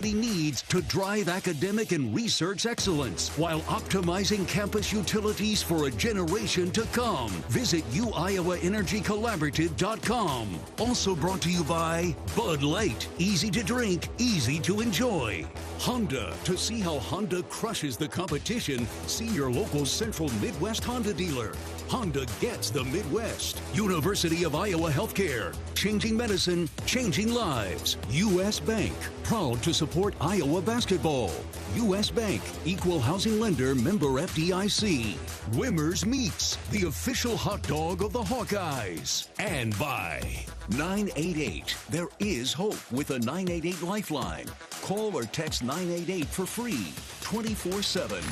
needs to drive academic and research excellence while optimizing campus utilities for a generation to come. Visit uiowaenergycollaborative.com. Also brought to you by Bud Light. Easy to drink, easy to enjoy. Honda. To see how Honda crushes the competition, see your local Central Midwest Honda dealer. Honda gets the Midwest. University of Iowa Healthcare. Changing medicine, changing lives. U.S. Bank. Proud to support Iowa basketball. U.S. Bank. Equal housing lender, member FDIC. Wimmer's Meats. The official hot dog of the Hawkeyes. And by 988. There is hope with a 988 lifeline. Call or text 988 for free, 24/7.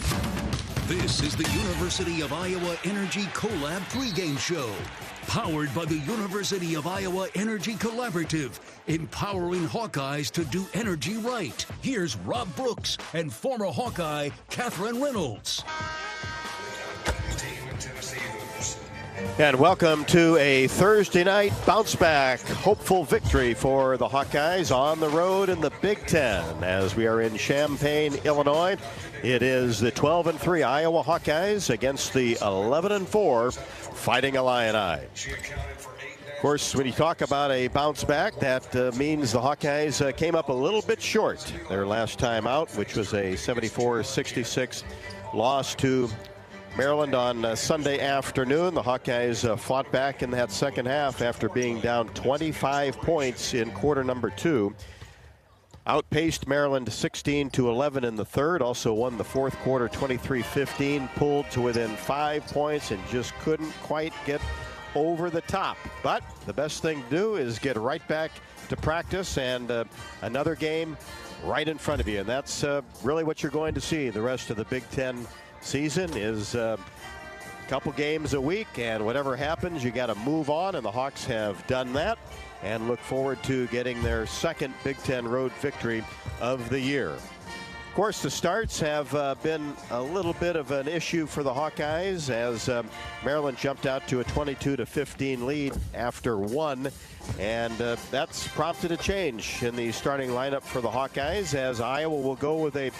This is the University of Iowa Energy Collab pregame show, powered by the University of Iowa Energy Collaborative, empowering Hawkeyes to do energy right. Here's Rob Brooks and former Hawkeye Catherine Reynolds. And welcome to a Thursday night bounce-back hopeful victory for the Hawkeyes on the road in the Big Ten as we are in Champaign, Illinois. It is the 12-3 Iowa Hawkeyes against the 11-4 Fighting Illini. Of course, when you talk about a bounce-back, that means the Hawkeyes came up a little bit short their last time out, which was a 74-66 loss to Maryland on Sunday afternoon. The Hawkeyes fought back in that second half after being down 25 points in quarter number 2. Outpaced Maryland 16-11 in the third. Also won the fourth quarter 23-15. Pulled to within 5 points and just couldn't quite get over the top. But the best thing to do is get right back to practice and another game right in front of you. And that's really what you're going to see the rest of the Big Ten season is a couple games a week, and whatever happens, you got to move on, and the Hawks have done that and look forward to getting their second Big Ten road victory of the year. Of course, the starts have been a little bit of an issue for the Hawkeyes as Maryland jumped out to a 22-15 lead after one, and that's prompted a change in the starting lineup for the Hawkeyes as Iowa will go with a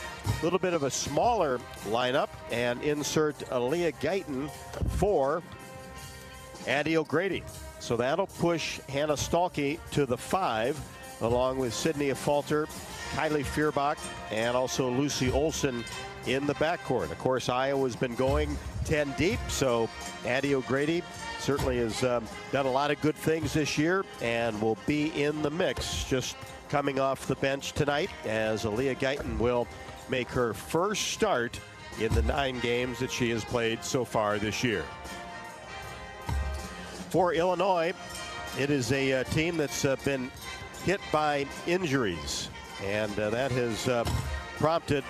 little bit of a smaller lineup and insert Aaliyah Guyton for Addie O'Grady. So that'll push Hannah Stalkey to the 5, along with Sydney Falter, Kylie Feuerbach, and also Lucy Olson in the backcourt. Of course, Iowa's been going 10 deep, so Addie O'Grady certainly has done a lot of good things this year and will be in the mix, just coming off the bench tonight as Aaliyah Guyton will make her first start in the 9 games that she has played so far this year. For Illinois, it is a team that's been hit by injuries, and that has prompted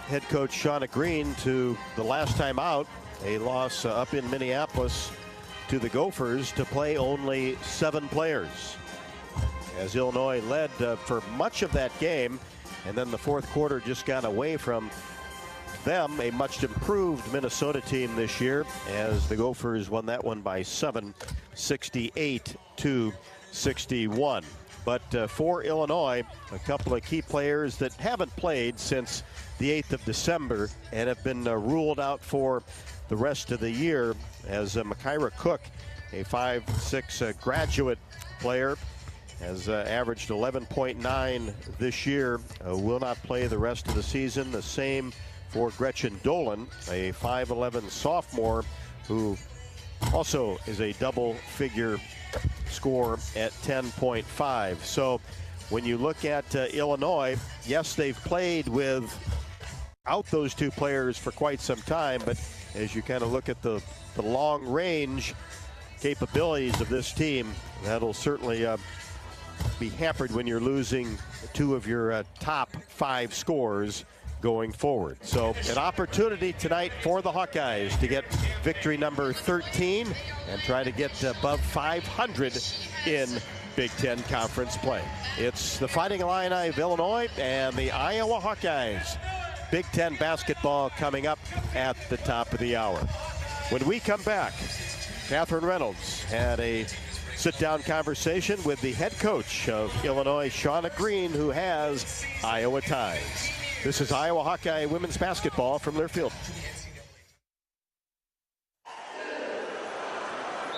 head coach Shauna Green to the last time out, a loss up in Minneapolis to the Gophers, to play only 7 players. As Illinois led for much of that game, and then the fourth quarter just got away from them, a much improved Minnesota team this year, as the Gophers won that one by 7, 68-61. But for Illinois, a couple of key players that haven't played since the 8th of December and have been ruled out for the rest of the year, as Makaira Cook, a 5'6" graduate player, has averaged 11.9 this year, will not play the rest of the season. The same for Gretchen Dolan, a 5'11" sophomore who also is a double-figure score at 10.5. So when you look at Illinois, yes, they've played without those 2 players for quite some time, but as you kind of look at the long-range capabilities of this team, that'll certainly be hampered when you're losing 2 of your top 5 scorers going forward. So an opportunity tonight for the Hawkeyes to get victory number 13 and try to get above 500 in Big Ten Conference play. It's the Fighting Illini of Illinois and the Iowa Hawkeyes. Big Ten basketball coming up at the top of the hour. When we come back, Catherine Reynolds had a sit-down conversation with the head coach of Illinois, Shauna Green, who has Iowa ties. This is Iowa Hawkeye women's basketball from their field.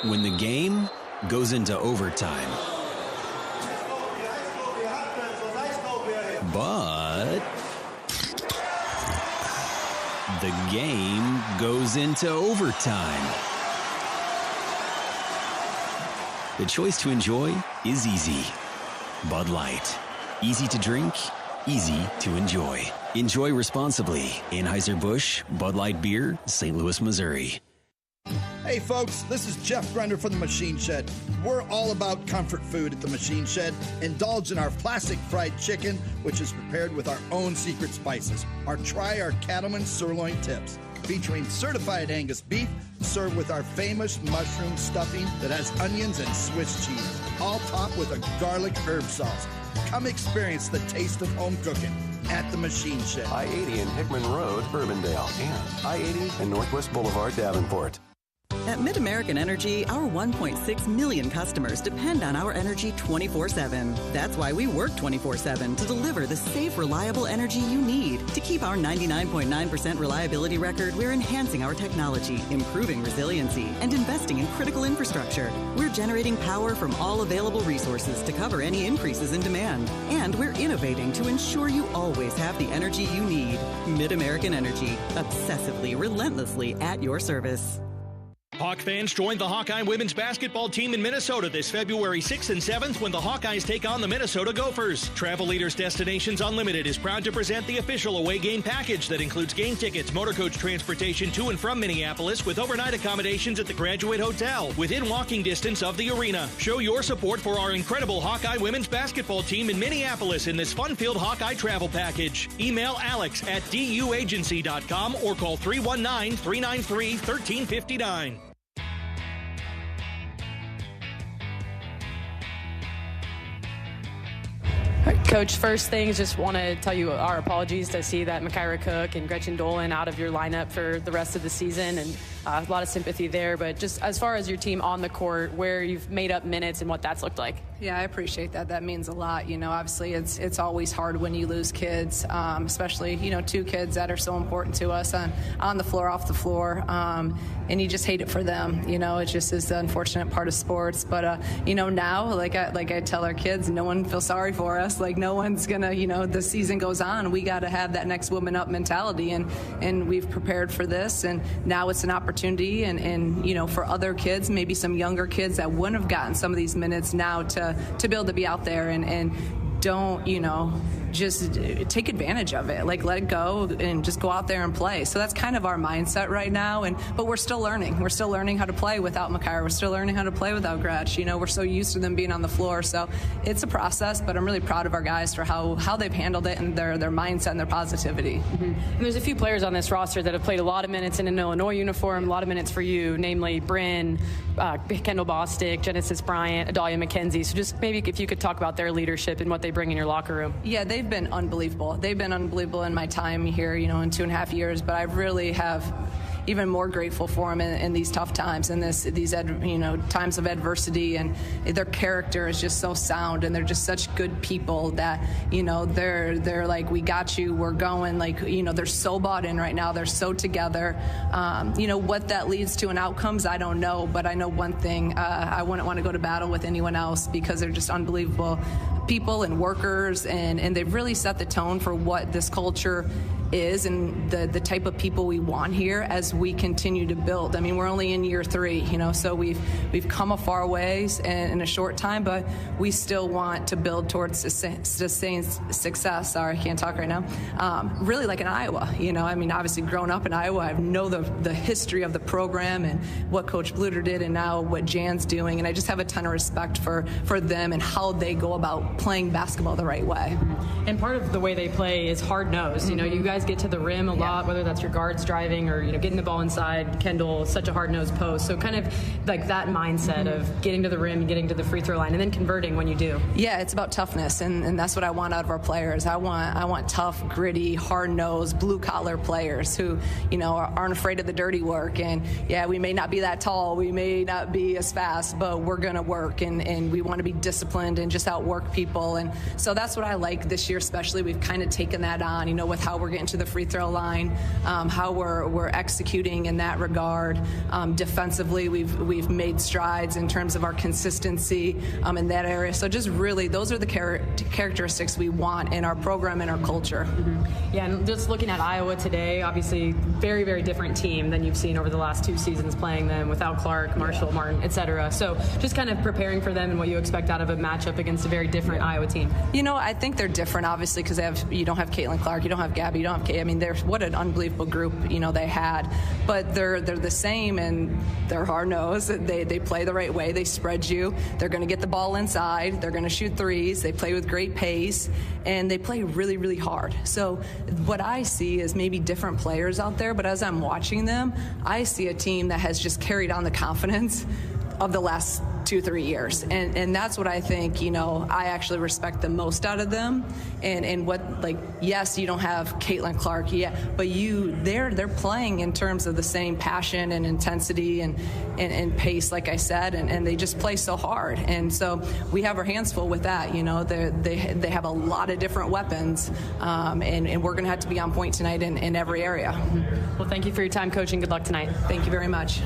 When the game goes into overtime, but the game goes into overtime. The choice to enjoy is easy. Bud Light. Easy to drink, easy to enjoy. Enjoy responsibly. Anheuser-Busch, Bud Light Beer, St. Louis, Missouri. Hey folks, this is Jeff Grunder from the Machine Shed. We're all about comfort food at the Machine Shed. Indulge in our classic fried chicken, which is prepared with our own secret spices. Or try our Cattleman sirloin tips, featuring certified Angus beef, served with our famous mushroom stuffing that has onions and Swiss cheese, all topped with a garlic herb sauce. Come experience the taste of home cooking at the Machine Shed. I-80 and Hickman Road, Urbandale, and I-80 and Northwest Boulevard, Davenport. At Mid-American Energy, our 1.6 million customers depend on our energy 24/7. That's why we work 24/7 to deliver the safe, reliable energy you need. To keep our 99.9% reliability record, we're enhancing our technology, improving resiliency, and investing in critical infrastructure. We're generating power from all available resources to cover any increases in demand. And we're innovating to ensure you always have the energy you need. Mid-American Energy, obsessively, relentlessly at your service. Hawk fans, join the Hawkeye women's basketball team in Minnesota this February 6th and 7th when the Hawkeyes take on the Minnesota Gophers. Travel Leaders Destinations Unlimited is proud to present the official away game package that includes game tickets, motor coach transportation to and from Minneapolis with overnight accommodations at the Graduate Hotel within walking distance of the arena. Show your support for our incredible Hawkeye women's basketball team in Minneapolis in this fun-filled Hawkeye travel package. Email Alex at duagency.com or call 319-393-1359. Coach, first things, just want to tell you our apologies to see that Makaira Cook and Gretchen Dolan out of your lineup for the rest of the season, and a lot of sympathy there. But just as far as your team on the court, where you've made up minutes and what that's looked like. Yeah, I appreciate that. That means a lot. You know, obviously it's always hard when you lose kids, especially, you know, two kids that are so important to us on the floor, off the floor, and you just hate it for them. You know, it just is the unfortunate part of sports. But, you know, now, like I tell our kids, no one feels sorry for us. Like, no one's going to, you know, the season goes on. We got to have that next woman up mentality, and we've prepared for this. And now it's an opportunity, and you know, for other kids, maybe some younger kids that wouldn't have gotten some of these minutes now to be able to be out there and don't, you know, just take advantage of it. Like, let it go and just go out there and play. So that's kind of our mindset right now. But we're still learning. We're still learning how to play without Makaira. We're still learning how to play without Gretch. You know, we're so used to them being on the floor. So it's a process, but I'm really proud of our guys for how they've handled it and their mindset and their positivity. Mm-hmm. And there's a few players on this roster that have played a lot of minutes in an Illinois uniform, a lot of minutes for you, namely Bryn, Kendall Bostic, Genesis Bryant, Adalia McKenzie. So just maybe if you could talk about their leadership and what they bring in your locker room. Yeah, they've been unbelievable. They've been unbelievable in my time here, you know, in 2.5 years, but I really have even more grateful for them in these tough times and these times of adversity, and their character is just so sound, and they're just such good people that, you know, they're like, we got you, we're going, like, you know, they're so bought in right now, they're so together. You know, what that leads to in outcomes, I don't know, but I know one thing, I wouldn't want to go to battle with anyone else because they're just unbelievable people and workers, and they've really set the tone for what this culture is and the type of people we want here as we continue to build. I mean, we're only in year 3, you know, so we've come a far ways in a short time, but we still want to build towards sustained success. Sorry, I can't talk right now. Really like in Iowa, you know, I mean, obviously growing up in Iowa, I know the history of the program and what Coach Bluter did and now what Jan's doing, and I just have a ton of respect for them and how they go about playing basketball the right way. And part of the way they play is hard-nosed. You know, you guys get to the rim a lot, whether that's your guards driving or, getting the ball inside. Kendall, such a hard-nosed post. So kind of like that mindset of getting to the rim, getting to the free throw line, and then converting when you do. Yeah, it's about toughness, and that's what I want out of our players. I want tough, gritty, hard-nosed, blue-collar players who, aren't afraid of the dirty work. And, yeah, we may not be that tall, we may not be as fast, but we're going to work, and we want to be disciplined and just outwork people. And so that's what I like this year especially. We've kind of taken that on, with how we're getting to the free throw line, how we're executing in that regard. Defensively, we've made strides in terms of our consistency in that area. So just really, those are the characteristics we want in our program and our culture. Yeah, and just looking at Iowa today, obviously very, very different team than you've seen over the last 2 seasons playing them without Clark, Marshall, Martin, etc. So just kind of preparing for them and what you expect out of a matchup against a very different Iowa team. I think they're different, obviously, because you don't have Caitlin Clark, you don't have Gabby, you don't have Kay. I mean, what an unbelievable group, they had. But they're the same, and they're hard-nosed. They play the right way. They spread you. They're going to get the ball inside. They're going to shoot threes. They play with great pace, and they play really, really hard. So what I see is maybe different players out there, but as I'm watching them, I see a team that has just carried on the confidence of the last 2-3 years, and that's what I think I actually respect the most out of them. And what, yes, you don't have Caitlin Clark yet, but they're playing in terms of the same passion and intensity and pace, like I said, and they just play so hard. And so we have our hands full with that. They have a lot of different weapons, and we're going to have to be on point tonight in every area. Well, thank you for your time, Coach, and good luck tonight. Thank you very much.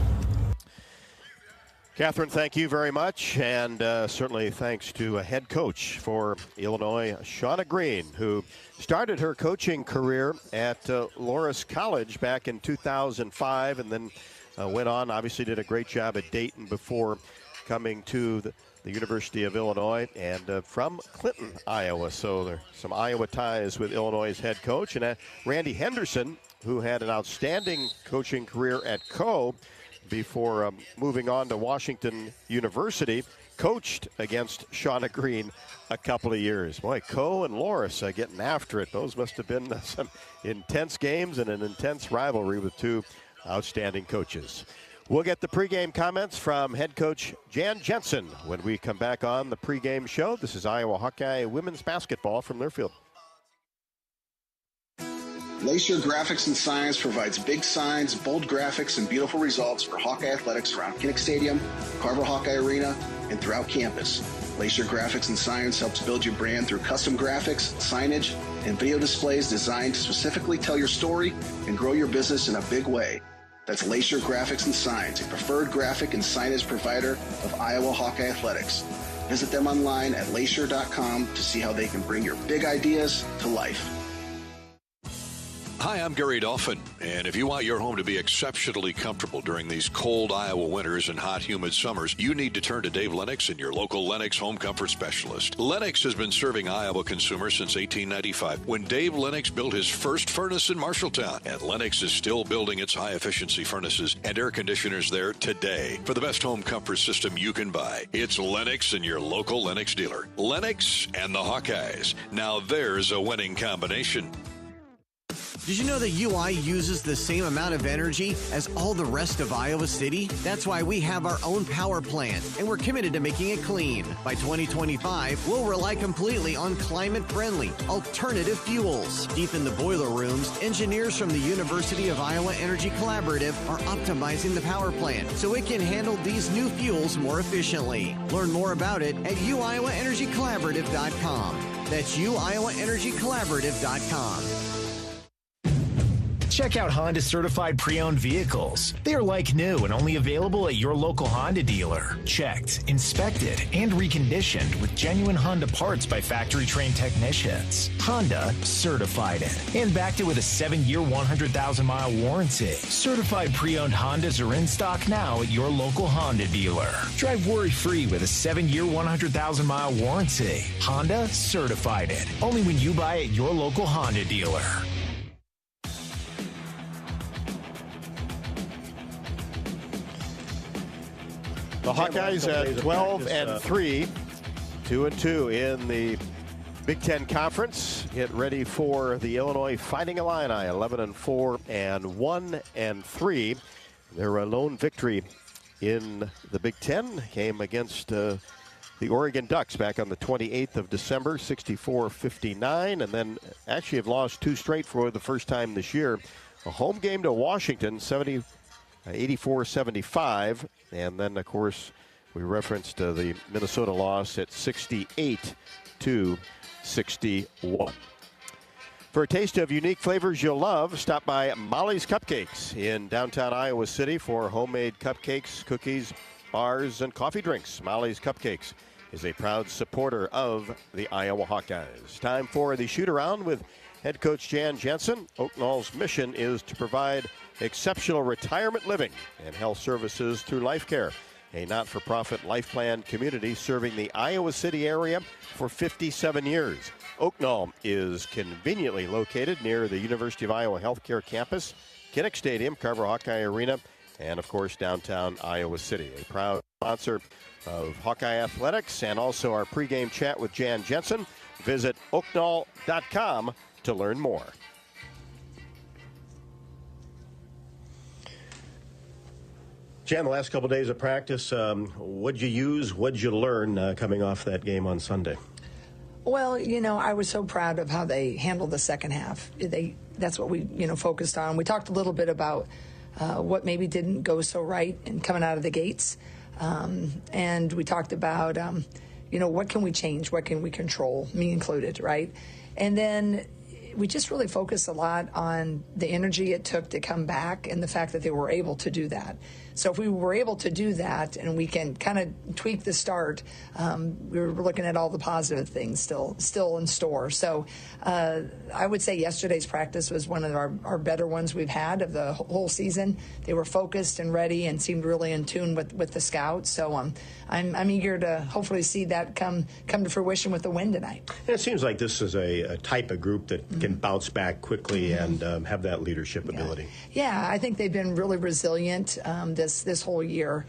Catherine, thank you very much, and certainly thanks to head coach for Illinois, Shauna Green, who started her coaching career at Loras College back in 2005, and then went on, obviously did a great job at Dayton before coming to the University of Illinois, and from Clinton, Iowa. So there's some Iowa ties with Illinois' head coach. And Randy Henderson, who had an outstanding coaching career at Coe, before moving on to Washington University, coached against Shauna Green a couple of years. Boy, Coe and Loras getting after it. Those must have been some intense games and an intense rivalry with two outstanding coaches. We'll get the pregame comments from head coach Jan Jensen when we come back on the pregame show. This is Iowa Hawkeye women's basketball from their field. Lacer Graphics and Signs provides big signs, bold graphics, and beautiful results for Hawkeye athletics around Kinnick Stadium, Carver Hawkeye Arena, and throughout campus. Lacer Graphics and Signs helps build your brand through custom graphics, signage, and video displays designed to specifically tell your story and grow your business in a big way. That's Lacer Graphics and Signs, a preferred graphic and signage provider of Iowa Hawkeye athletics. Visit them online at lacer.com to see how they can bring your big ideas to life. Hi, I'm Gary Dolphin, and if you want your home to be exceptionally comfortable during these cold Iowa winters and hot, humid summers, you need to turn to Dave Lennox and your local Lennox home comfort specialist. Lennox has been serving Iowa consumers since 1895, when Dave Lennox built his first furnace in Marshalltown, and Lennox is still building its high-efficiency furnaces and air conditioners there today. For the best home comfort system you can buy, it's Lennox and your local Lennox dealer. Lennox and the Hawkeyes. Now there's a winning combination. Did you know that UI uses the same amount of energy as all the rest of Iowa City? That's why we have our own power plant, and we're committed to making it clean. By 2025, we'll rely completely on climate-friendly, alternative fuels. Deep in the boiler rooms, engineers from the University of Iowa Energy Collaborative are optimizing the power plant so it can handle these new fuels more efficiently. Learn more about it at uiowaenergycollaborative.com. That's uiowaenergycollaborative.com. Check out Honda certified pre-owned vehicles. They are like new and only available at your local Honda dealer. Checked, inspected, and reconditioned with genuine Honda parts by factory-trained technicians. Honda certified it and backed it with a 7-year, 100,000-mile warranty. Certified pre-owned Hondas are in stock now at your local Honda dealer. Drive worry-free with a 7-year, 100,000-mile warranty. Honda certified it. Only when you buy at your local Honda dealer. The Hawkeyes at 12-3 2-2 in the Big Ten Conference. Get ready for the Illinois Fighting Illini, 11-4 and 1-3. Their lone victory in the Big Ten came against the Oregon Ducks back on the 28th of December, 64-59, and then actually have lost two straight for the first time this year. A home game to Washington, 84-75, and then, of course, we referenced the Minnesota loss at 68-61. For a taste of unique flavors you'll love, stop by Molly's Cupcakes in downtown Iowa City for homemade cupcakes, cookies, bars, and coffee drinks. Molly's Cupcakes is a proud supporter of the Iowa Hawkeyes. Time for the shoot-around with head coach Jan Jensen. Oaknall's mission is to provide exceptional retirement living and health services through Life Care, a not-for-profit life plan community serving the Iowa City area for 57 years. Oaknall is conveniently located near the University of Iowa Healthcare Campus, Kinnick Stadium, Carver Hawkeye Arena, and, of course, downtown Iowa City. A proud sponsor of Hawkeye Athletics and also our pregame chat with Jan Jensen. Visit oaknall.com to learn more. Jan, the last couple of days of practice, what'd you use, what'd you learn coming off that game on Sunday? Well, I was so proud of how they handled the second half. That's what we, focused on. We talked a little bit about what maybe didn't go so right in coming out of the gates. And we talked about, what can we change? What can we control? Me included, right? And then we just really focused a lot on the energy it took to come back and the fact that they were able to do that. So if we were able to do that and we can kind of tweak the start, we were looking at all the positive things still in store. So I would say yesterday's practice was one of our better ones we've had of the whole season. They were focused and ready and seemed really in tune with the scouts. So I'm eager to hopefully see that come to fruition with the win tonight. And it seems like this is a type of group that can bounce back quickly and have that leadership ability. Yeah, I think they've been really resilient this whole year.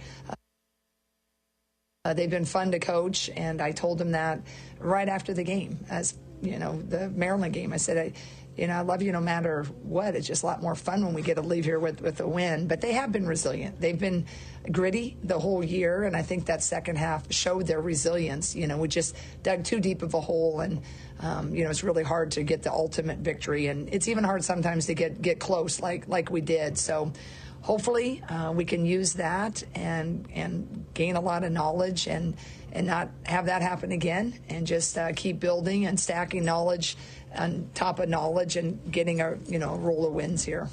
They've been fun to coach, and I told them that right after the game, as the Maryland game. I said, I love you no matter what. It's just a lot more fun when we get to leave here with a win. But they have been resilient. They've been gritty the whole year, and I think that second half showed their resilience. We just dug too deep of a hole, and it's really hard to get the ultimate victory, and it's even hard sometimes to get close like we did. So hopefully we can use that and gain a lot of knowledge and not have that happen again, and just keep building and stacking knowledge on top of knowledge and getting a roll of wins here.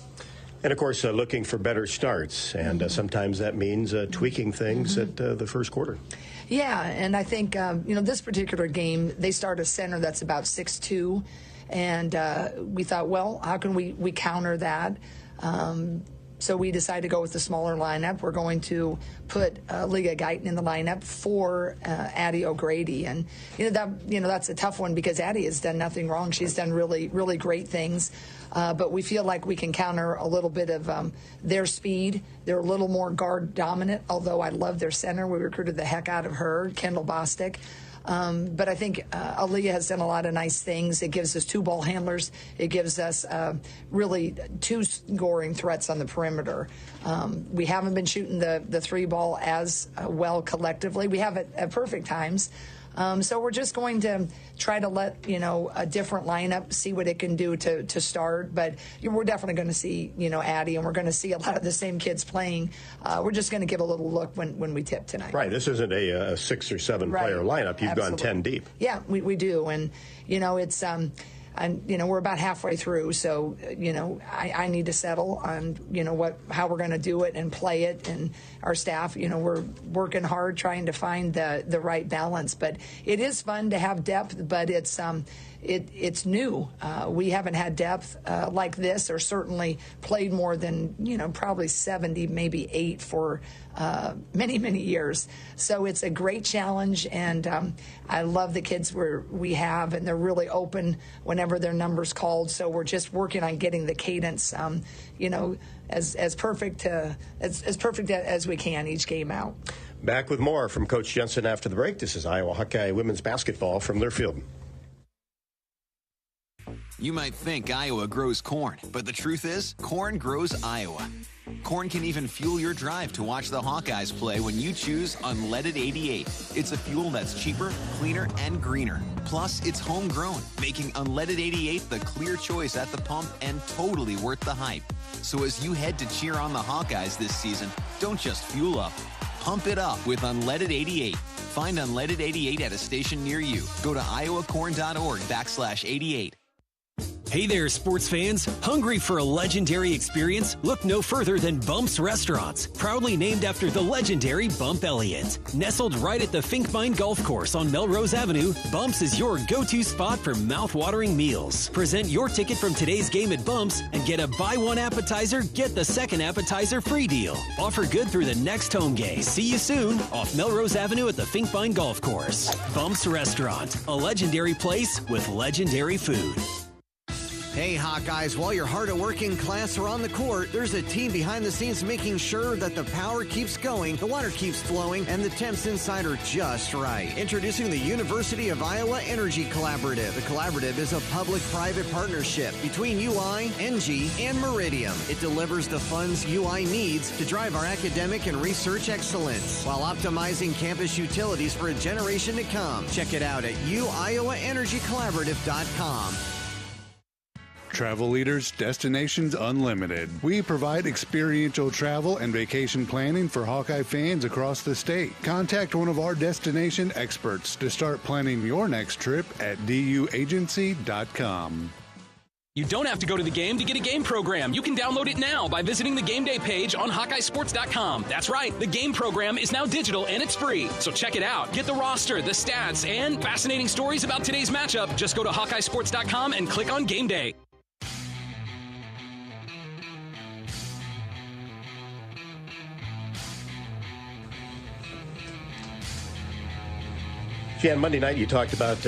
And, of course, looking for better starts, and sometimes that means tweaking things at the first quarter. Yeah, and I think, this particular game, they start a center that's about 6'2", and we thought, well, how can we counter that? So we decided to go with the smaller lineup. We're going to put Leah Guyton in the lineup for Addie O'Grady, and that's a tough one because Addie has done nothing wrong. She's done really, really great things, but we feel like we can counter a little bit of their speed. They're a little more guard dominant, although I love their center. We recruited the heck out of her, Kendall Bostic. But I think Aaliyah has done a lot of nice things. It gives us two ball handlers. It gives us really two scoring threats on the perimeter. We haven't been shooting the three ball as well collectively. We have it at perfect times. So we're just going to try to let, a different lineup, see what it can do to start. But we're definitely going to see, Addie, and we're going to see a lot of the same kids playing. We're just going to give a little look when we tip tonight. Right. This isn't a 6 or 7 player lineup. You've gone 10 deep. Yeah, we do. And, it's we're about halfway through, so I need to settle on how we're going to do it and play it, and our staff we're working hard trying to find the right balance. But it is fun to have depth, but it's new. We haven't had depth like this, or certainly played more than probably 70, maybe 8 for many years. So it's a great challenge, and I love the kids we have, and they're really open whenever their number's called. So we're just working on getting the cadence, as perfect as we can each game out. Back with more from Coach Jensen after the break. This is Iowa Hawkeye women's basketball from Learfield. You might think Iowa grows corn, but the truth is, corn grows Iowa. Corn can even fuel your drive to watch the Hawkeyes play when you choose Unleaded 88. It's a fuel that's cheaper, cleaner, and greener. Plus, it's homegrown, making Unleaded 88 the clear choice at the pump and totally worth the hype. So as you head to cheer on the Hawkeyes this season, don't just fuel up. Pump it up with Unleaded 88. Find Unleaded 88 at a station near you. Go to iowacorn.org/88. Hey there, sports fans. Hungry for a legendary experience? Look no further than Bump's Restaurants, proudly named after the legendary Bump Elliott. Nestled right at the Finkbine Golf Course on Melrose Avenue, Bump's is your go-to spot for mouth-watering meals. Present your ticket from today's game at Bump's and get a buy one appetizer, get the second appetizer free deal. Offer good through the next home game. See you soon off Melrose Avenue at the Finkbine Golf Course. Bump's Restaurant, a legendary place with legendary food. Hey, Hawkeyes, while you're hard at work in class or on the court, there's a team behind the scenes making sure that the power keeps going, the water keeps flowing, and the temps inside are just right. Introducing the University of Iowa Energy Collaborative. The collaborative is a public-private partnership between UI, NG, and Meridium. It delivers the funds UI needs to drive our academic and research excellence while optimizing campus utilities for a generation to come. Check it out at uiowaenergycollaborative.com. Travel Leaders Destinations Unlimited. We provide experiential travel and vacation planning for Hawkeye fans across the state. Contact one of our destination experts to start planning your next trip at duagency.com. You don't have to go to the game to get a game program. You can download it now by visiting the game day page on HawkeyeSports.com. That's right, the game program is now digital and it's free. So check it out. Get the roster, the stats, and fascinating stories about today's matchup. Just go to HawkeyeSports.com and click on Game Day. Jan, Monday night you talked about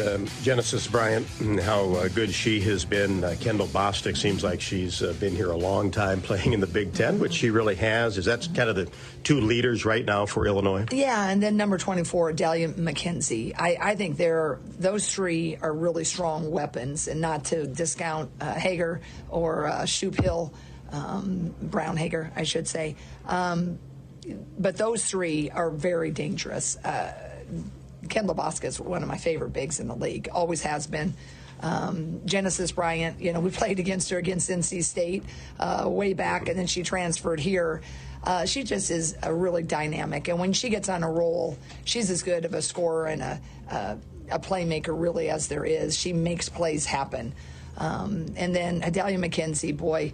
Genesis Bryant and how good she has been. Kendall Bostic seems like she's been here a long time playing in the Big Ten, which she really has. Is that kind of the two leaders right now for Illinois? Yeah, and then number 24, Dahlia McKenzie. I think those three are really strong weapons, and not to discount Hager or Shoop Hill, Brown Hager, I should say. But those three are very dangerous. Kendall Bostic is one of my favorite bigs in the league, always has been. Genesis Bryant, we played against her against NC State way back, and then she transferred here. She just is a really dynamic, and when she gets on a roll, she's as good of a scorer and a playmaker really as there is. She makes plays happen. And then Dahlia McKenzie, boy,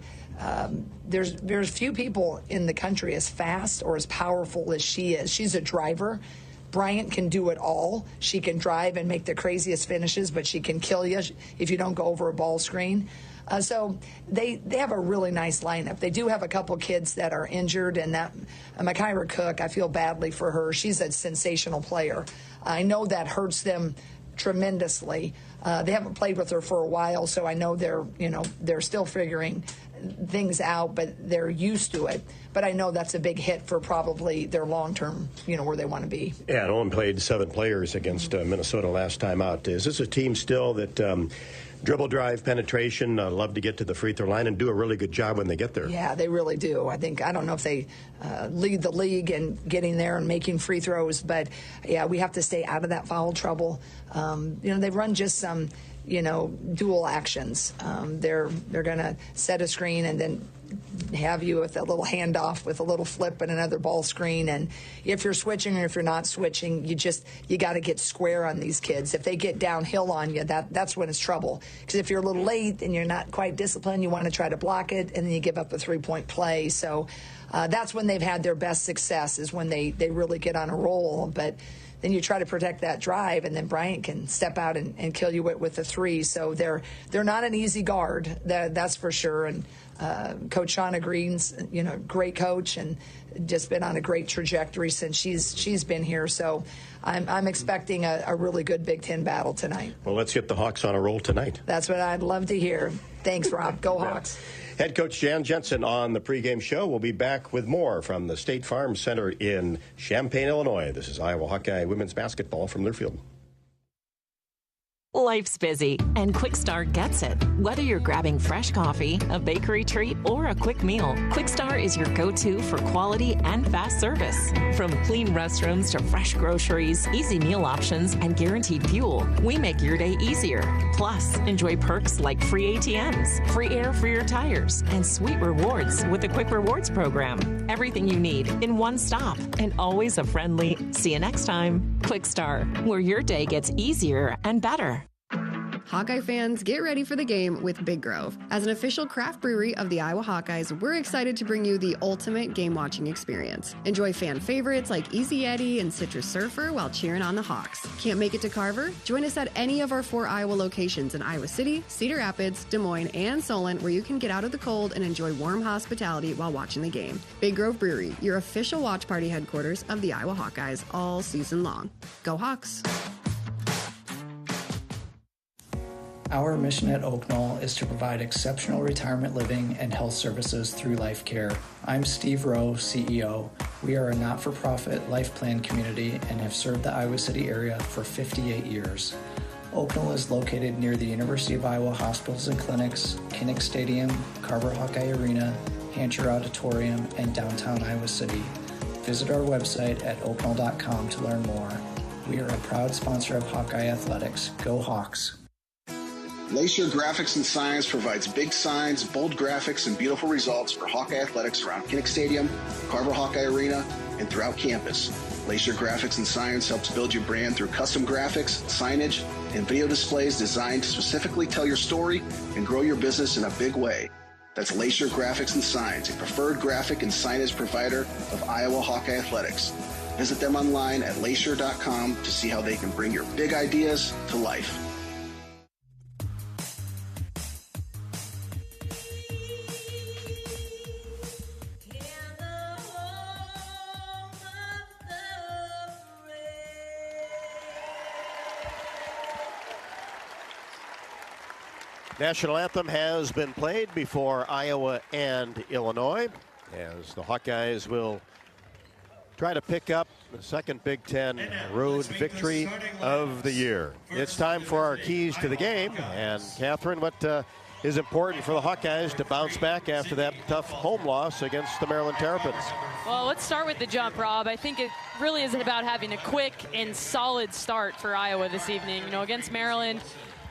there's few people in the country as fast or as powerful as she is. She's a driver. Bryant can do it all. She can drive and make the craziest finishes, but she can kill you if you don't go over a ball screen. So they have a really nice lineup. They do have a couple kids that are injured, and that Mykyra Cook, I feel badly for her. She's a sensational player. I know that hurts them tremendously. They haven't played with her for a while, so I know they're still figuring things out, but they're used to it. But I know that's a big hit for probably their long-term, where they want to be. Yeah, it only played 7 players against Minnesota last time out. Is this a team still that dribble drive penetration, love to get to the free throw line and do a really good job when they get there? Yeah, they really do. I don't know if they lead the league in getting there and making free throws, but yeah, we have to stay out of that foul trouble. They run just some dual actions. They're going to set a screen and then have you with a little handoff with a little flip and another ball screen. And if you're switching or if you're not switching, you got to get square on these kids. If they get downhill on you, that's when it's trouble. Because if you're a little late and you're not quite disciplined, you want to try to block it, and then you give up a 3-point play. So that's when they've had their best success, is when they really get on a roll. But then you try to protect that drive, and then Bryant can step out and kill you with the three. So they're not an easy guard, that's for sure. And Coach Shauna Green's, great coach, and just been on a great trajectory since she's been here. So I'm expecting a really good Big Ten battle tonight. Well, let's get the Hawks on a roll tonight. That's what I'd love to hear. Thanks, Rob. Go Hawks. Head coach Jensen on the pregame show. We'll be back with more from the State Farm Center in Champaign, Illinois. This is Iowa Hawkeye women's basketball from Learfield. Life's busy, and Quickstar gets it. Whether you're grabbing fresh coffee, a bakery treat, or a quick meal, Quickstar is your go-to for quality and fast service. From clean restrooms to fresh groceries, easy meal options, and guaranteed fuel, we make your day easier. Plus, enjoy perks like free ATMs, free air for your tires, and sweet rewards with the Quick Rewards program. Everything you need in one stop, and always a friendly, see you next time. Quickstar, where your day gets easier and better. Hawkeye fans, get ready for the game with Big Grove. As an official craft brewery of the Iowa Hawkeyes, we're excited to bring you the ultimate game-watching experience. Enjoy fan favorites like Easy Eddie and Citrus Surfer while cheering on the Hawks. Can't make it to Carver? Join us at any of our 4 Iowa locations in Iowa City, Cedar Rapids, Des Moines, and Solon, where you can get out of the cold and enjoy warm hospitality while watching the game. Big Grove Brewery, your official watch party headquarters of the Iowa Hawkeyes all season long. Go Hawks! Our mission at Oak Knoll is to provide exceptional retirement living and health services through life care. I'm Steve Rowe, CEO. We are a not-for-profit life plan community and have served the Iowa City area for 58 years. Oak Knoll is located near the University of Iowa hospitals and clinics, Kinnick Stadium, Carver Hawkeye Arena, Hancher Auditorium, and downtown Iowa City. Visit our website at oakknoll.com to learn more. We are a proud sponsor of Hawkeye Athletics. Go Hawks! Lacer Graphics and Signs provides big signs, bold graphics, and beautiful results for Hawkeye athletics around Kinnick Stadium, Carver Hawkeye Arena, and throughout campus. Lacer Graphics and Signs helps build your brand through custom graphics, signage, and video displays designed to specifically tell your story and grow your business in a big way. That's Lacer Graphics and Signs, a preferred graphic and signage provider of Iowa Hawkeye athletics. Visit them online at lacer.com to see how they can bring your big ideas to life. National anthem has been played before Iowa and Illinois, as the Hawkeyes will try to pick up the second Big Ten road victory of the year. It's time for our keys to the game. And Catherine, what is important for the Hawkeyes to bounce back after that tough home loss against the Maryland Terrapins? Well, let's start with the jump, Rob. I think it really is about having a quick and solid start for Iowa this evening. You know, against Maryland,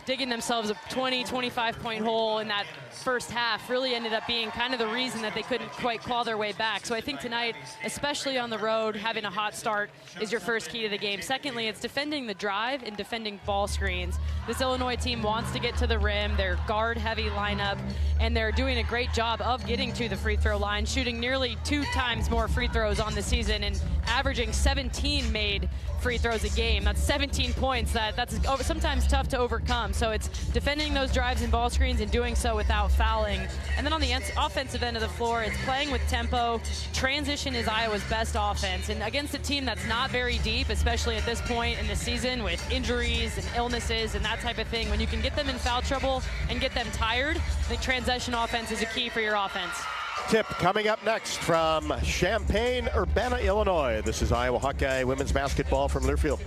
digging themselves a 20, 25-point hole in that first half really ended up being kind of the reason that they couldn't quite claw their way back. So I think tonight, especially on the road, having a hot start is your first key to the game. Secondly, it's defending the drive and defending ball screens. This Illinois team wants to get to the rim. They're guard-heavy lineup, and they're doing a great job of getting to the free throw line, shooting nearly 2 times more free throws on the season and averaging 17 made free throws a game. That's 17 points. That's sometimes tough to overcome. So it's defending those drives and ball screens and doing so without fouling. And then on the offensive end of the floor, it's playing with tempo. Transition is Iowa's best offense. And against a team that's not very deep, especially at this point in the season with injuries and illnesses and that type of thing, when you can get them in foul trouble and get them tired, the transition offense is a key for your offense. Tip coming up next from Champaign, Urbana, Illinois. This is Iowa Hawkeye women's basketball from Learfield.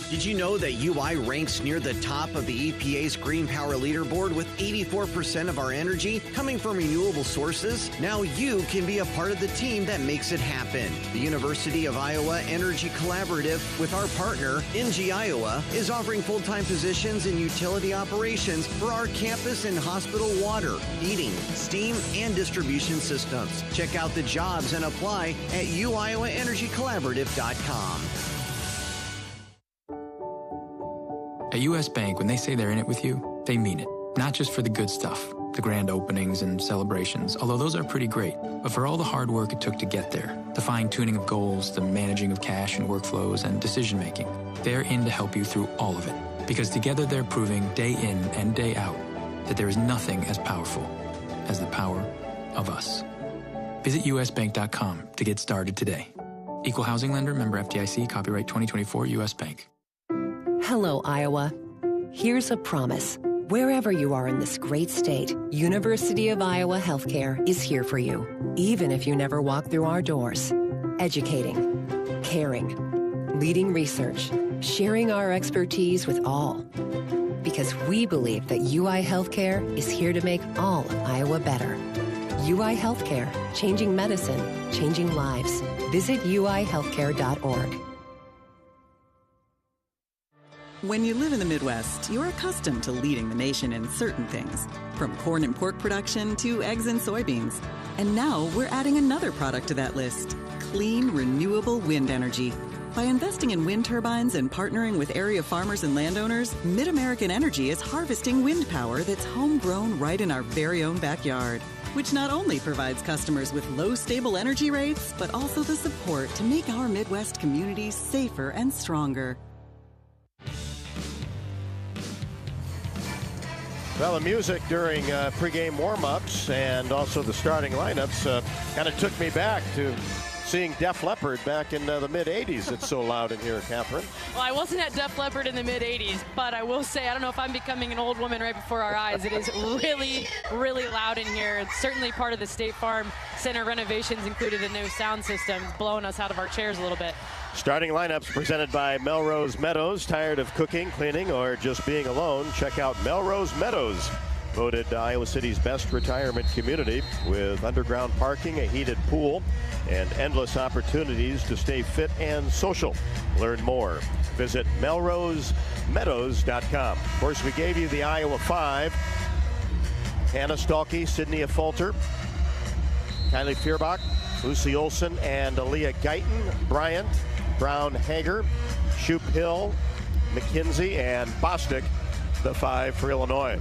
Did you know that UI ranks near the top of the EPA's Green Power Leaderboard with 84% of our energy coming from renewable sources? Now you can be a part of the team that makes it happen. The University of Iowa Energy Collaborative, with our partner, NG Iowa, is offering full-time positions in utility operations for our campus and hospital water, heating, steam, and distribution systems. Check out the jobs and apply at uiowaenergycollaborative.com. At U.S. Bank, when they say they're in it with you, they mean it. Not just for the good stuff, the grand openings and celebrations, although those are pretty great, but for all the hard work it took to get there, the fine-tuning of goals, the managing of cash and workflows, and decision-making. They're in to help you through all of it, because together they're proving day in and day out that there is nothing as powerful as the power of us. Visit usbank.com to get started today. Equal housing lender, member FDIC, copyright 2024 U.S. Bank. Hello, Iowa. Here's a promise. Wherever you are in this great state, University of Iowa Healthcare is here for you, even if you never walk through our doors. Educating, caring, leading research, sharing our expertise with all. Because we believe that UI Healthcare is here to make all of Iowa better. UI Healthcare, changing medicine, changing lives. Visit uihealthcare.org. When you live in the Midwest, you're accustomed to leading the nation in certain things, from corn and pork production to eggs and soybeans. And now we're adding another product to that list, clean, renewable wind energy. By investing in wind turbines and partnering with area farmers and landowners, Mid-American Energy is harvesting wind power that's homegrown right in our very own backyard, which not only provides customers with low, stable energy rates, but also the support to make our Midwest communities safer and stronger. Well, the music during pregame warm-ups and also the starting lineups kind of took me back to seeing Def Leppard back in the mid-'80s. It's so loud in here, Catherine. Well, I wasn't at Def Leppard in the mid-'80s, but I will say, I don't know if I'm becoming an old woman right before our eyes. It is really, really loud in here. It's certainly part of the State Farm Center renovations included a new sound system, blowing us out of our chairs a little bit. Starting lineups presented by Melrose Meadows. Tired of cooking, cleaning, or just being alone? Check out Melrose Meadows. Voted Iowa City's best retirement community with underground parking, a heated pool, and endless opportunities to stay fit and social. Learn more. Visit melrosemeadows.com. Of course, we gave you the Iowa 5. Hannah Stalkey, Sydney Fulter, Kylie Fierbach, Lucy Olson, and Aaliyah Guyton, Bryant, Brown Hager, Shoup Hill, McKenzie, and Bostic, the 5 for Illinois.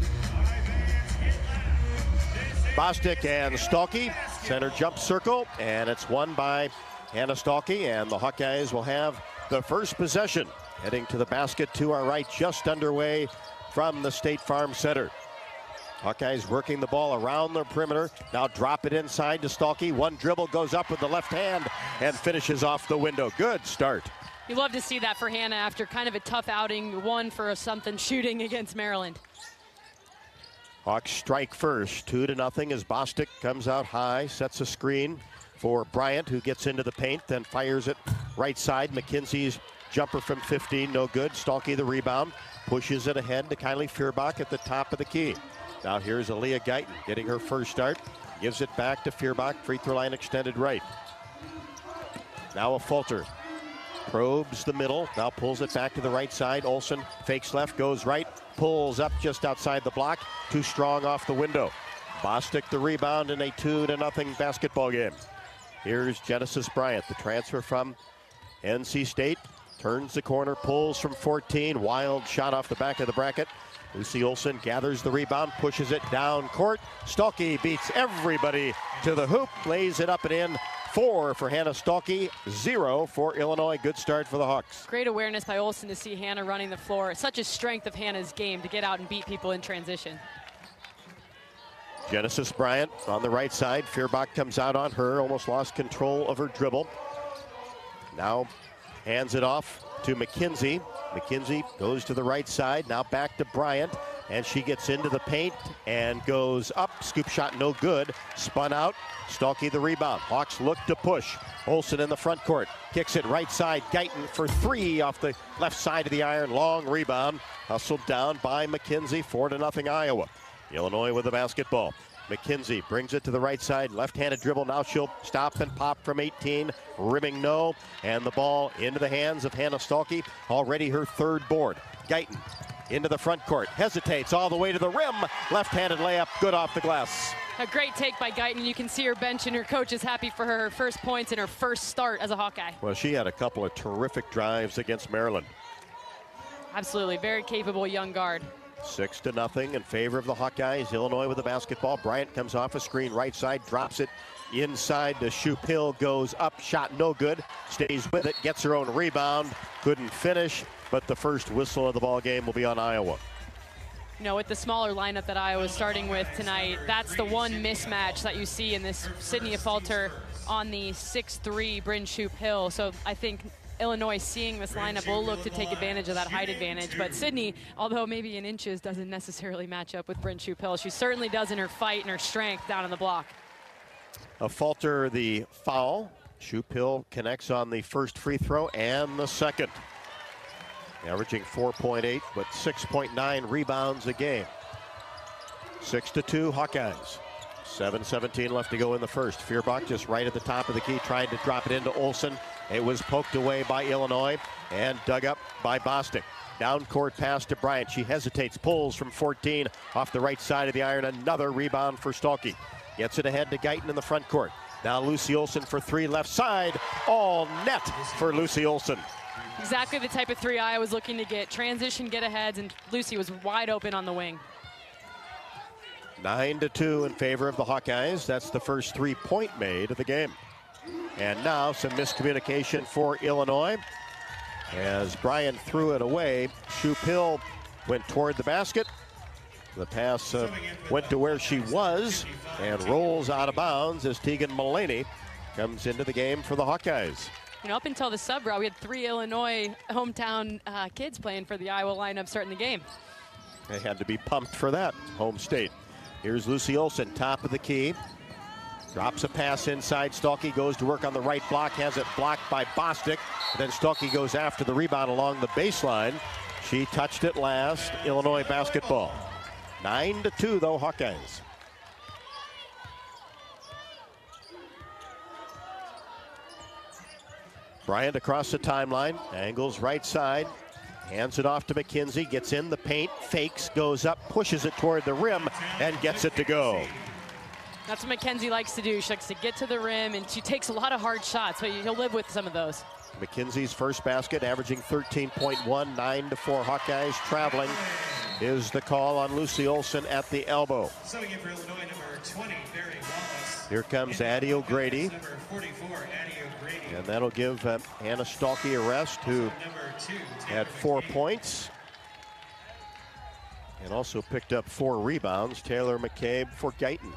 Bostic and Stalkey, center jump circle, and it's won by Hannah Stalkey, and the Hawkeyes will have the first possession. Heading to the basket to our right, just underway from the State Farm Center. Hawkeyes working the ball around the perimeter. Now drop it inside to Stalkey. One dribble, goes up with the left hand and finishes off the window. Good start. You love to see that for Hannah after kind of a tough outing, one for a something shooting against Maryland. Hawks strike first, 2-0 as Bostic comes out high, sets a screen for Bryant, who gets into the paint, then fires it right side. McKenzie's jumper from 15, no good. Stalkey the rebound, pushes it ahead to Kylie Fierbach at the top of the key. Now here's Aaliyah Guyton getting her first start. Gives it back to Fierbach, free throw line extended right. Now a Fulter. Probes the middle, now pulls it back to the right side. Olson fakes left, goes right, pulls up just outside the block. Too strong off the window. Bostic the rebound in a 2-0 basketball game. Here's Genesis Bryant, the transfer from NC State. Turns the corner, pulls from 14. Wild shot off the back of the bracket. Lucy Olson gathers the rebound, pushes it down court. Stalkey beats everybody to the hoop, lays it up and in. 4 for Hannah Stalkey, 0 for Illinois. Good start for the Hawks. Great awareness by Olson to see Hannah running the floor. It's such a strength of Hannah's game to get out and beat people in transition. Genesis Bryant on the right side. Fierbach comes out on her, almost lost control of her dribble. Now hands it off to McKenzie. McKenzie goes to the right side, now back to Bryant, and she gets into the paint and goes up. Scoop shot no good. Spun out. Stalkey the rebound. Hawks look to push. Olson in the front court. Kicks it right side. Guyton for 3 off the left side of the iron. Long rebound. Hustled down by McKenzie. 4-0 Iowa. Illinois with the basketball. McKenzie brings it to the right side. Left-handed dribble. Now she'll stop and pop from 18. Rimming no. And the ball into the hands of Hannah Stalkey. Already her 3rd board. Guyton into the front court. Hesitates all the way to the rim. Left-handed layup. Good off the glass. A great take by Guyton. You can see her bench and her coach is happy for her first points in her first start as a Hawkeye. Well, she had a couple of terrific drives against Maryland. Absolutely. Very capable young guard. 6-0 in favor of the Hawkeyes. Illinois with the basketball. Bryant comes off a screen right side, drops it inside to Shoup Hill, goes up, shot no good, stays with it, gets her own rebound, couldn't finish, but the first whistle of the ball game will be on Iowa. You know, with the smaller lineup that Iowa's starting with tonight, that's the one mismatch that you see in this Sydney Falter on the 6'3" Bryn Shoup-Hill. So I think Illinois, seeing this lineup, will look to take advantage of that height advantage. But Sydney, although maybe in inches, doesn't necessarily match up with Bryn Shoup-Hill. She certainly does in her fight and her strength down on the block. A Falter, the foul. Shoup-Hill connects on the first free throw and the second. Averaging 4.8, but 6.9 rebounds a game. 6-2 Hawkeyes. 7:17 left to go in the first. Feuerbach just right at the top of the key, trying to drop it into Olsen. It was poked away by Illinois and dug up by Bostic. Down court pass to Bryant. She hesitates, pulls from 14 off the right side of the iron. Another rebound for Stolke. Gets it ahead to Guyton in the front court. Now Lucy Olsen for three, left side. All net for Lucy Olsen. Exactly the type of three I was looking to get. Transition, get ahead, and Lucy was wide open on the wing. 9-2 in favor of the Hawkeyes. That's the first 3-point made of the game. And now some miscommunication for Illinois. As Bryant threw it away, Shoup-Hill went toward the basket. The pass went to where she was and rolls out of bounds as Tegan Mullaney comes into the game for the Hawkeyes. You know, up until the sub row, we had 3 Illinois hometown kids playing for the Iowa lineup starting the game. They had to be pumped for that, home state. Here's Lucy Olsen, top of the key. Drops a pass inside. Stolke goes to work on the right block, has it blocked by Bostic. Then Stolke goes after the rebound along the baseline. She touched it last. Illinois basketball. 9-2 though, Hawkeyes. Bryant across the timeline, angles right side, hands it off to McKenzie, gets in the paint, fakes, goes up, pushes it toward the rim, and gets it to go. That's what McKenzie likes to do. She likes to get to the rim, and she takes a lot of hard shots, so you'll live with some of those. McKenzie's first basket, averaging 13.1, 9-4 Hawkeyes. Traveling is the call on Lucy Olsen at the elbow. So again for Illinois, number 20, Barry Wallace. Here comes Addie O'Grady. Number 44, Addie O'Grady. And that'll give Hannah Stolke a rest, who had 4 points. And also picked up 4 rebounds. Taylor McCabe for Guyton.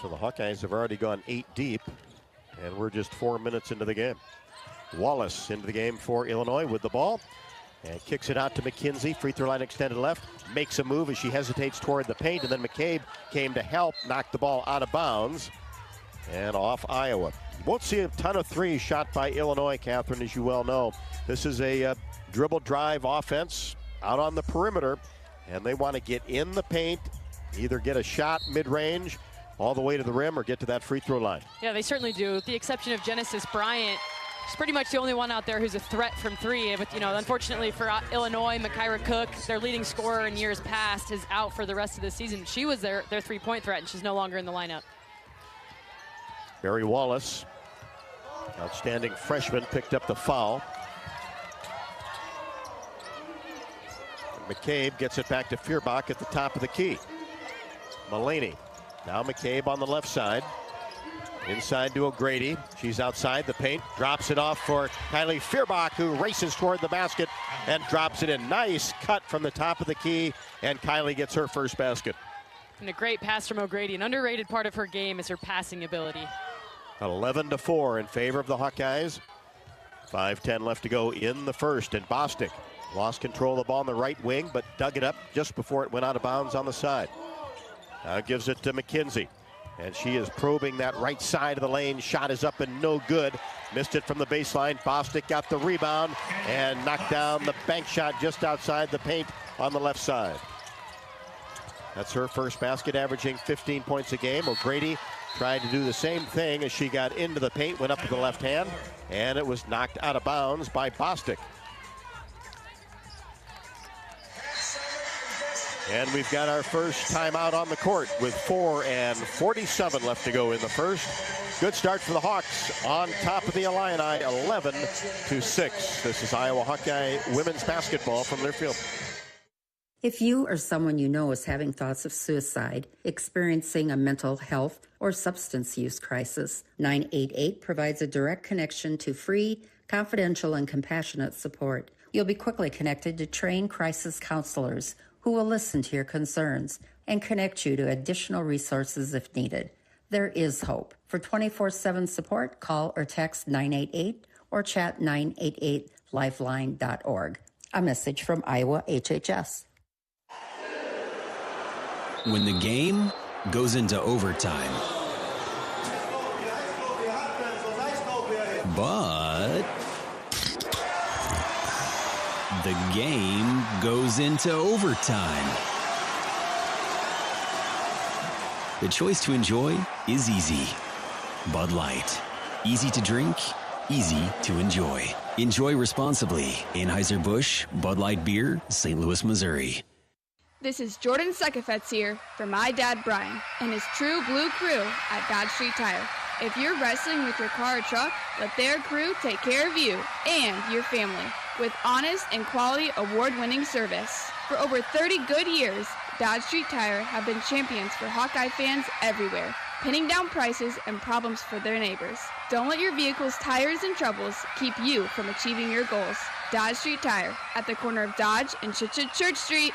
So the Hawkeyes have already gone 8 deep, and we're just 4 minutes into the game. Wallace into the game for Illinois with the ball, and kicks it out to McKenzie. Free throw line extended left, makes a move as she hesitates toward the paint, and then McCabe came to help, knocked the ball out of bounds, and off Iowa. You won't see a ton of threes shot by Illinois, Catherine, as you well know. This is a dribble drive offense out on the perimeter, and they want to get in the paint, either get a shot mid-range, all the way to the rim, or get to that free throw line. Yeah, they certainly do. With the exception of Genesis Bryant, she's pretty much the only one out there who's a threat from three. But, you know, unfortunately for Illinois, Makira Cook, their leading scorer in years past, is out for the rest of the season. She was their three-point threat, and she's no longer in the lineup. Barry Wallace, outstanding freshman, picked up the foul. McCabe gets it back to Feuerbach at the top of the key. Mullaney. Now McCabe on the left side. Inside to O'Grady. She's outside the paint. Drops it off for Kylie Feuerbach, who races toward the basket and drops it in. Nice cut from the top of the key, and Kylie gets her first basket. And a great pass from O'Grady. An underrated part of her game is her passing ability. 11-4 in favor of the Hawkeyes. 5:10 left to go in the first, and Bostic lost control of the ball on the right wing, but dug it up just before it went out of bounds on the side. Now gives it to McKenzie, and she is probing that right side of the lane. Shot is up and no good. Missed it from the baseline. Bostic got the rebound and knocked down the bank shot just outside the paint on the left side. That's her first basket, averaging 15 points a game. O'Grady tried to do the same thing as she got into the paint, went up to the left hand, and it was knocked out of bounds by Bostic. And we've got our first timeout on the court with 4:47 left to go in the first. Good start for the Hawks on top of the Illini, 11-6. This is Iowa Hawkeye women's basketball from their field. If you or someone you know is having thoughts of suicide, experiencing a mental health or substance use crisis, 988 provides a direct connection to free, confidential, and compassionate support. You'll be quickly connected to trained crisis counselors who will listen to your concerns and connect you to additional resources if needed. There is hope. For 24/7 support, call or text 988 or chat 988lifeline.org. A message from Iowa HHS. When the game goes into overtime, but the game goes into overtime. The choice to enjoy is easy. Bud Light. Easy to drink, easy to enjoy. Enjoy responsibly. Anheuser-Busch, Bud Light Beer, St. Louis, Missouri. This is Jordan Sekefetz here for my dad Brian and his True Blue crew at Dodge Street Tire. If you're wrestling with your car or truck, let their crew take care of you and your family with honest and quality award-winning service. For over 30 good years, Dodge Street Tire have been champions for Hawkeye fans everywhere, pinning down prices and problems for their neighbors. Don't let your vehicle's tires and troubles keep you from achieving your goals. Dodge Street Tire at the corner of Dodge and Church Street.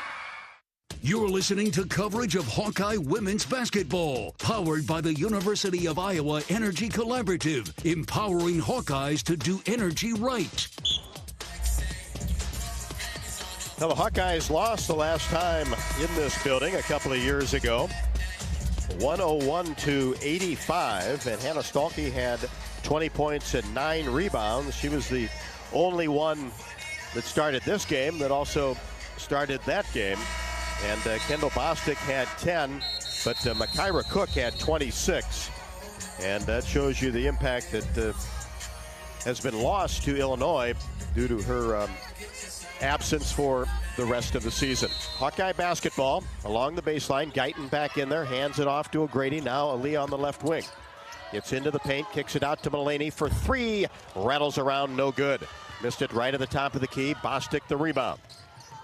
You're listening to coverage of Hawkeye women's basketball, powered by the University of Iowa Energy Collaborative, empowering Hawkeyes to do energy right. Now, the Hawkeyes lost the last time in this building a couple of years ago, 101-85, and Hannah Stalkey had 20 points and 9 rebounds. She was the only one that started this game that also started that game. And Kendall Bostic had 10, but Makira Cook had 26. And that shows you the impact that has been lost to Illinois due to her absence for the rest of the season. Hawkeye basketball along the baseline. Guyton back in there, hands it off to O'Grady. Now Aaliyah on the left wing. Gets into the paint, kicks it out to Mulaney for 3. Rattles around, no good. Missed it right at the top of the key. Bostic the rebound.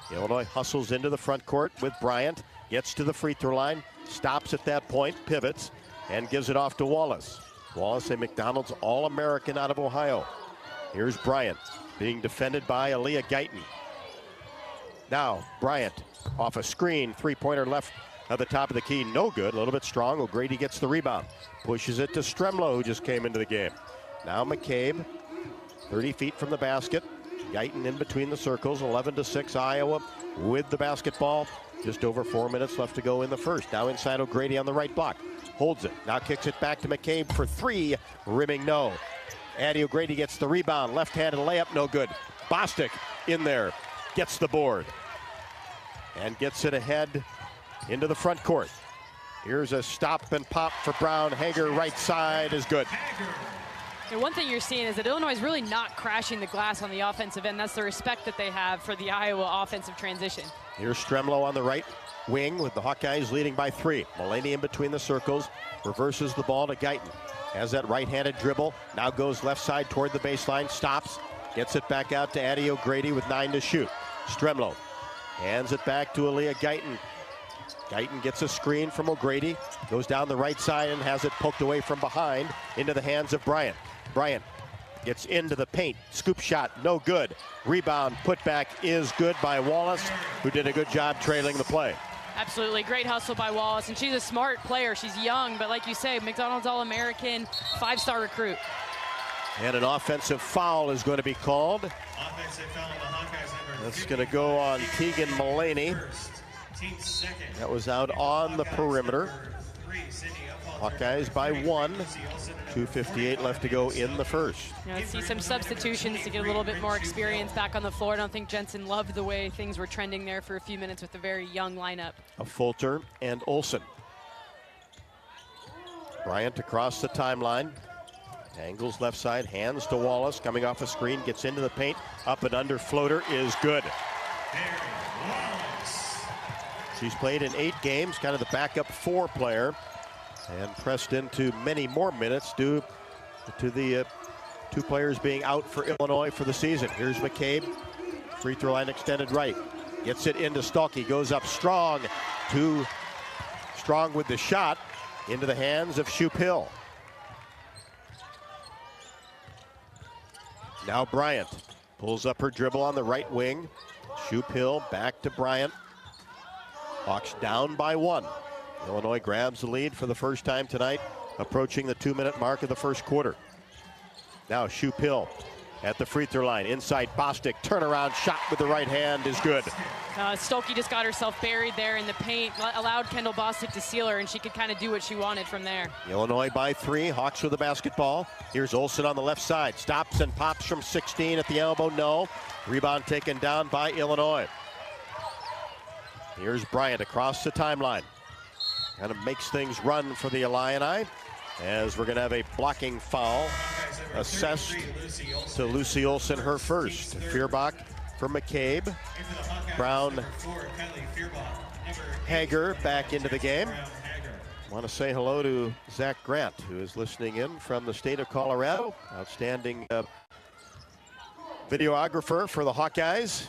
Illinois hustles into the front court with Bryant. Gets to the free throw line. Stops at that point, pivots, and gives it off to Wallace. Wallace, a McDonald's All-American out of Ohio. Here's Bryant being defended by Aaliyah Guyton. Now, Bryant off a screen, three-pointer left at the top of the key, no good, a little bit strong. O'Grady gets the rebound, pushes it to Stremlow, who just came into the game. Now McCabe, 30 feet from the basket. Guyton in between the circles, 11-6 Iowa with the basketball. Just over 4 minutes left to go in the first. Now inside O'Grady on the right block, holds it, now kicks it back to McCabe for 3, rimming no. Addie O'Grady gets the rebound, left-handed layup, no good. Bostic in there, gets the board, and gets it ahead into the front court. Here's a stop and pop for Brown. Hager right side is good. And one thing you're seeing is that Illinois is really not crashing the glass on the offensive end. That's the respect that they have for the Iowa offensive transition. Here's Stremlow on the right wing with the Hawkeyes leading by 3. Mulaney in between the circles, reverses the ball to Guyton. Has that right-handed dribble, now goes left side toward the baseline, stops, gets it back out to Addie O'Grady with 9 to shoot. Stremlow hands it back to Aaliyah Guyton. Guyton gets a screen from O'Grady, goes down the right side and has it poked away from behind into the hands of Bryant. Bryant gets into the paint, scoop shot, no good. Rebound, putback is good by Wallace, who did a good job trailing the play. Absolutely, great hustle by Wallace, and she's a smart player. She's young, but like you say, McDonald's All-American, 5-star recruit. And an offensive foul is going to be called. Offensive foul on the Hawkeyes number. That's going to go on Tegan Mulaney. That was out on the perimeter. Hawkeyes by 1. 2:58 left to go in the first. Let's see some substitutions to get a little bit more experience back on the floor. I don't think Jensen loved the way things were trending there for a few minutes with a very young lineup. Of Fulter and Olsen. Bryant across the timeline. Angles left side, hands to Wallace, coming off a screen, gets into the paint, up and under floater is good. She's played in 8 games, kind of the backup 4 player, and pressed into many more minutes due to the 2 players being out for Illinois for the season. Here's McCabe, free throw line extended right, gets it into Stalkey, goes up strong, too strong with the shot, into the hands of Shoup Hill. Now Bryant Pulls up her dribble on the right wing. Shoop Hill back to Bryant. Hawks down by 1. Illinois grabs the lead for the first time tonight, approaching the 2-minute mark of the first quarter. Now Shoop Hill at the free throw line. Inside Bostic, turnaround shot with the right hand is good. Stolke just got herself buried there in the paint, allowed Kendall Bostic to seal her, and she could kind of do what she wanted from there. Illinois by 3, Hawks with the basketball. Here's Olsen on the left side, stops and pops from 16 at the elbow, no. Rebound taken down by Illinois. Here's Bryant across the timeline. Kind of makes things run for the Illini, as we're going to have a blocking foul assessed to Lucy Olsen, her first. Feuerbach for McCabe. Brown Hager back into the game. Want to say hello to Zach Grant, who is listening in from the state of Colorado. Outstanding videographer for the Hawkeyes,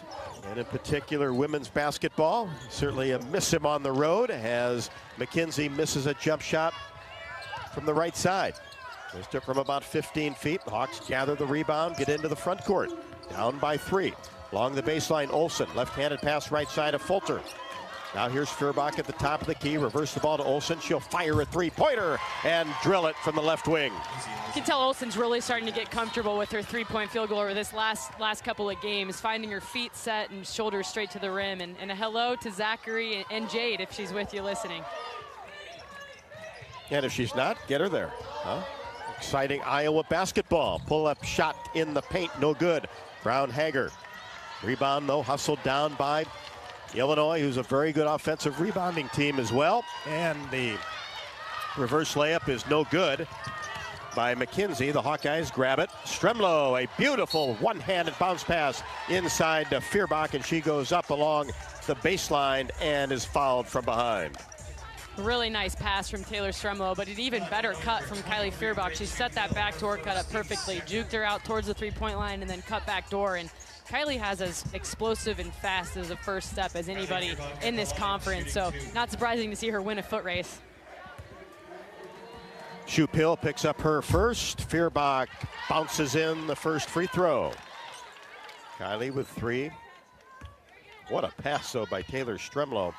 and in particular women's basketball. Certainly a miss him on the road as McKenzie misses a jump shot from the right side. Missed it from about 15 feet. The Hawks gather the rebound, get into the front court. Down by 3. Along the baseline, Olsen. Left-handed pass right side of Fulter. Now here's Feuerbach at the top of the key. Reverse the ball to Olsen. She'll fire a three-pointer and drill it from the left wing. You can tell Olsen's really starting to get comfortable with her three-point field goal over this last couple of games, finding her feet set and shoulders straight to the rim. And a hello to Zachary and Jade if she's with you listening. And if she's not, get her there. Huh? Exciting Iowa basketball. Pull-up shot in the paint, no good. Brown Hager. Rebound, though, hustled down by Illinois, who's a very good offensive rebounding team as well. And the reverse layup is no good by McKenzie. The Hawkeyes grab it. Stremlow, a beautiful one-handed bounce pass inside to Feuerbach, and she goes up along the baseline and is fouled from behind. Really nice pass from Taylor Stremlow, but an even better cut from Kylie Feuerbach. She set that backdoor cut up perfectly, juked her out towards the three-point line, and then cut back door. And Kylie has as explosive and fast as a first step as anybody in this conference, so not surprising to see her win a foot race. Shoop Hill picks up her first. Feuerbach bounces in the first free throw. Kylie with 3. What a pass, though, by Taylor Stremlow.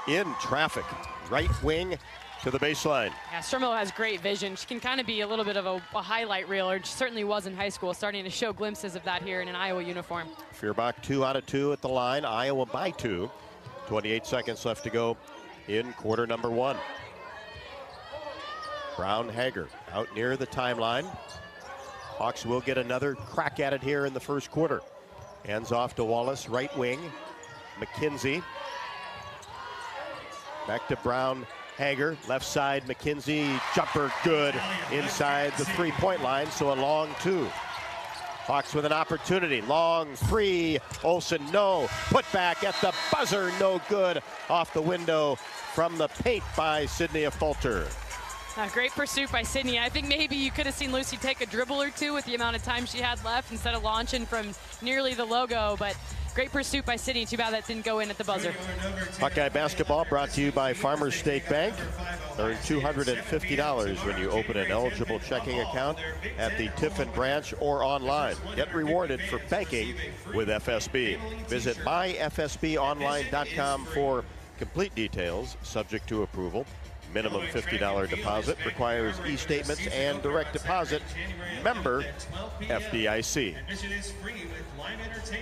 In traffic, right wing to the baseline. Yeah, Stremlow has great vision. She can kind of be a little bit of a highlight reel, or she certainly was in high school, starting to show glimpses of that here in an Iowa uniform. Feuerbach 2 out of 2 at the line. Iowa by 2. 28 seconds left to go in quarter number 1. Brown Hager out near the timeline. Hawks will get another crack at it here in the first quarter. Hands off to Wallace, right wing. McKenzie. Back to Brown Hager, left side, McKenzie, jumper good inside the three-point line, so a long 2. Hawks with an opportunity, long 3, Olsen no, put back at the buzzer, no good, off the window from the paint by Sydney Fulter. Great pursuit by Sydney. I think maybe you could have seen Lucy take a dribble or two with the amount of time she had left instead of launching from nearly the logo, but great pursuit by Sydney. Too bad that didn't go in at the buzzer. Hawkeye basketball brought to you by Farmers State Bank. Earn $250 when you open an eligible checking account at the Tiffin branch or online. Get rewarded for banking with FSB. Visit myfsbonline.com for complete details, subject to approval. Minimum $50 deposit, requires e-statements and direct deposit. Member FDIC.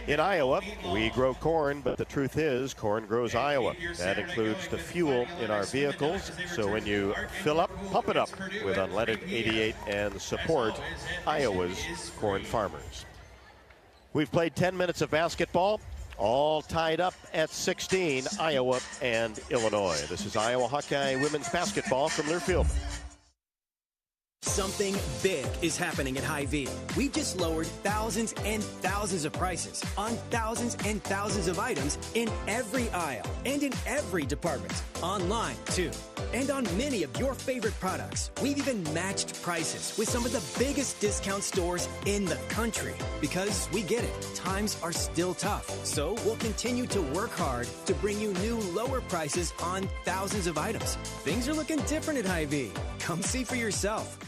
In Iowa, we grow corn, but the truth is corn grows Iowa. That includes the fuel in our vehicles. So when you fill up, pump it up with unleaded 88 and support Iowa's corn farmers. We've played 10 minutes of basketball. All tied up at 16, Iowa and Illinois. This is Iowa Hawkeye women's basketball from Learfield. Something big is happening at Hy-Vee. We've just lowered thousands and thousands of prices on thousands and thousands of items in every aisle and in every department. Online, too. And on many of your favorite products. We've even matched prices with some of the biggest discount stores in the country. Because we get it, times are still tough. So we'll continue to work hard to bring you new lower prices on thousands of items. Things are looking different at Hy-Vee. Come see for yourself.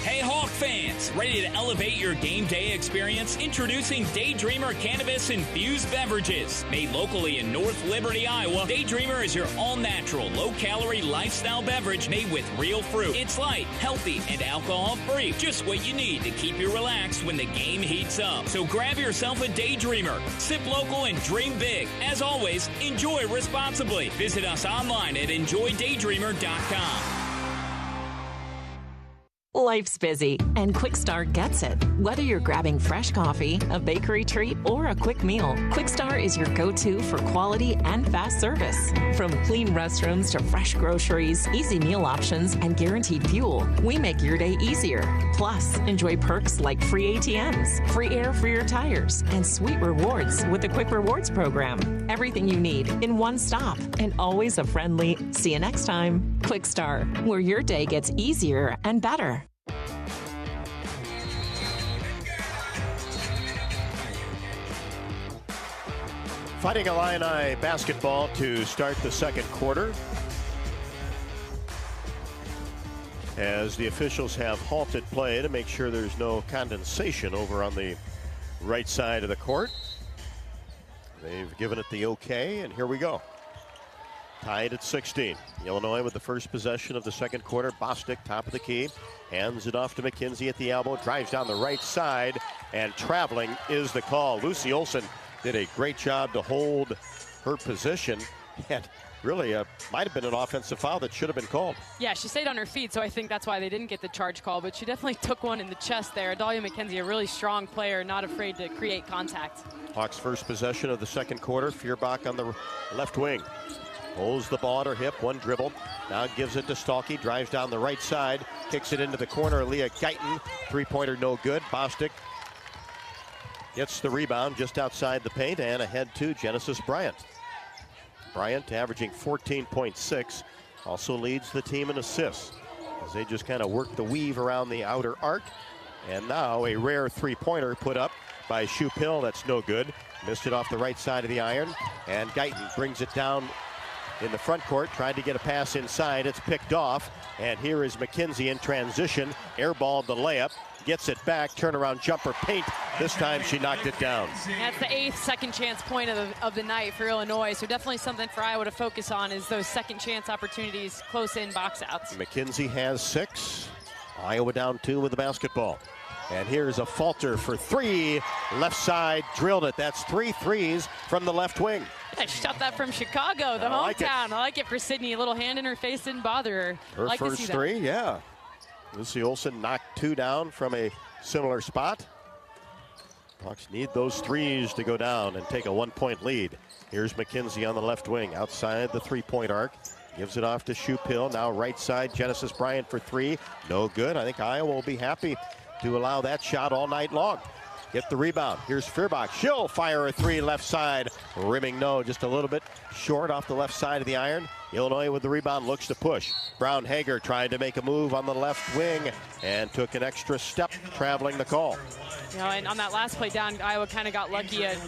Hey, Hey Hawk fans, ready to elevate your game day experience? Introducing Daydreamer Cannabis Infused Beverages. Made locally in North Liberty, Iowa, Daydreamer is your all-natural, low-calorie lifestyle beverage made with real fruit. It's light, healthy, and alcohol-free. Just what you need to keep you relaxed when the game heats up. So grab yourself a Daydreamer. Sip local and dream big. As always, enjoy responsibly. Visit us online at enjoydaydreamer.com. Life's busy, and Quickstar gets it. Whether you're grabbing fresh coffee, a bakery treat, or a quick meal, Quickstar is your go-to for quality and fast service. From clean restrooms to fresh groceries, easy meal options, and guaranteed fuel, we make your day easier. Plus, enjoy perks like free ATMs, free air for your tires, and sweet rewards with the Quick Rewards program. Everything you need in one stop, and always a friendly, see you next time. Quickstar, where your day gets easier and better. Fighting Illini basketball to start the second quarter, as the officials have halted play to make sure there's no condensation over on the right side of the court. They've given it the okay, and here we go. Tied at 16. Illinois with the first possession of the second quarter. Bostic, top of the key, hands it off to McKenzie at the elbow, drives down the right side, and traveling is the call. Lucy Olson did a great job to hold her position, and really might have been an offensive foul that should have been called. Yeah, she stayed on her feet, so I think that's why they didn't get the charge call, but she definitely took one in the chest there. Adalia McKenzie, a really strong player, not afraid to create contact. Hawks' first possession of the second quarter. Feuerbach on the left wing. Holds the ball at her hip, one dribble. Now gives it to Stalky, drives down the right side, kicks it into the corner. Leah Guyton, three-pointer no good. Bostic gets the rebound just outside the paint, and ahead to Genesis Bryant. Bryant averaging 14.6, also leads the team in assists as they just kind of work the weave around the outer arc. And now a rare three-pointer put up by Shupill. That's no good. Missed it off the right side of the iron, and Guyton brings it down in the front court, tried to get a pass inside. It's picked off, and here is McKenzie in transition. Airballed the layup, gets it back, turnaround jumper, paint. This time she knocked it down. That's the 8th second chance point of the night for Illinois, so definitely something for Iowa to focus on is those second chance opportunities, close in box outs. McKenzie has 6. Iowa down 2 with the basketball. And here's a falter for 3. Left side, drilled it. That's 3 threes from the left wing. I shot that from Chicago, the hometown. I like it for Sydney. A little hand in her face didn't bother her. Her first 3, yeah. Lucy Olson knocked 2 down from a similar spot. Hawks need those threes to go down and take a 1-point lead. Here's McKenzie on the left wing, outside the three-point arc. Gives it off to Shupill. Now right side, Genesis Bryant for 3. No good. I think Iowa will be happy to allow that shot all night long. Get the rebound. Here's Feuerbach. She'll fire a 3 left side. Rimming no, just a little bit short off the left side of the iron. Illinois with the rebound looks to push. Brown Hager tried to make a move on the left wing and took an extra step, traveling the call. You know, and on that last play down, Iowa kind of got lucky at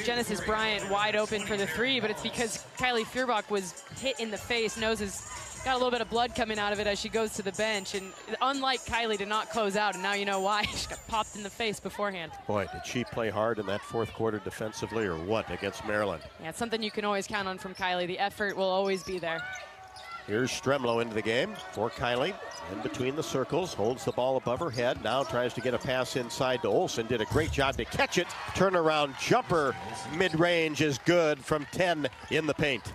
Genesis Bryant wide open for the 3, but it's because Kylie Feuerbach was hit in the face. Nose has got a little bit of blood coming out of it as she goes to the bench, and unlike Kylie, did not close out, and now you know why. She got popped in the face beforehand. Boy, did she play hard in that fourth quarter defensively or what against Maryland? Yeah, it's something you can always count on from Kylie. The effort will always be there. Here's Stremlow into the game for Kylie. In between the circles, holds the ball above her head. Now tries to get a pass inside to Olson. Did a great job to catch it. Turnaround jumper, mid-range is good from 10 in the paint.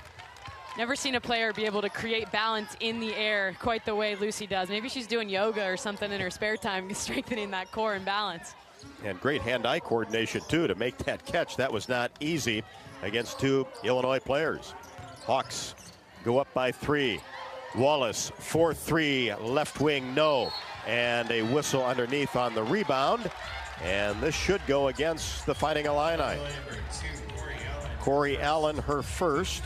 Never seen a player be able to create balance in the air quite the way Lucy does. Maybe she's doing yoga or something in her spare time, strengthening that core and balance. And great hand-eye coordination, too, to make that catch. That was not easy against 2 Illinois players. Hawks go up by 3. Wallace, 4-3, left wing, no. And a whistle underneath on the rebound. And this should go against the Fighting Illini. Corey Allen, her first.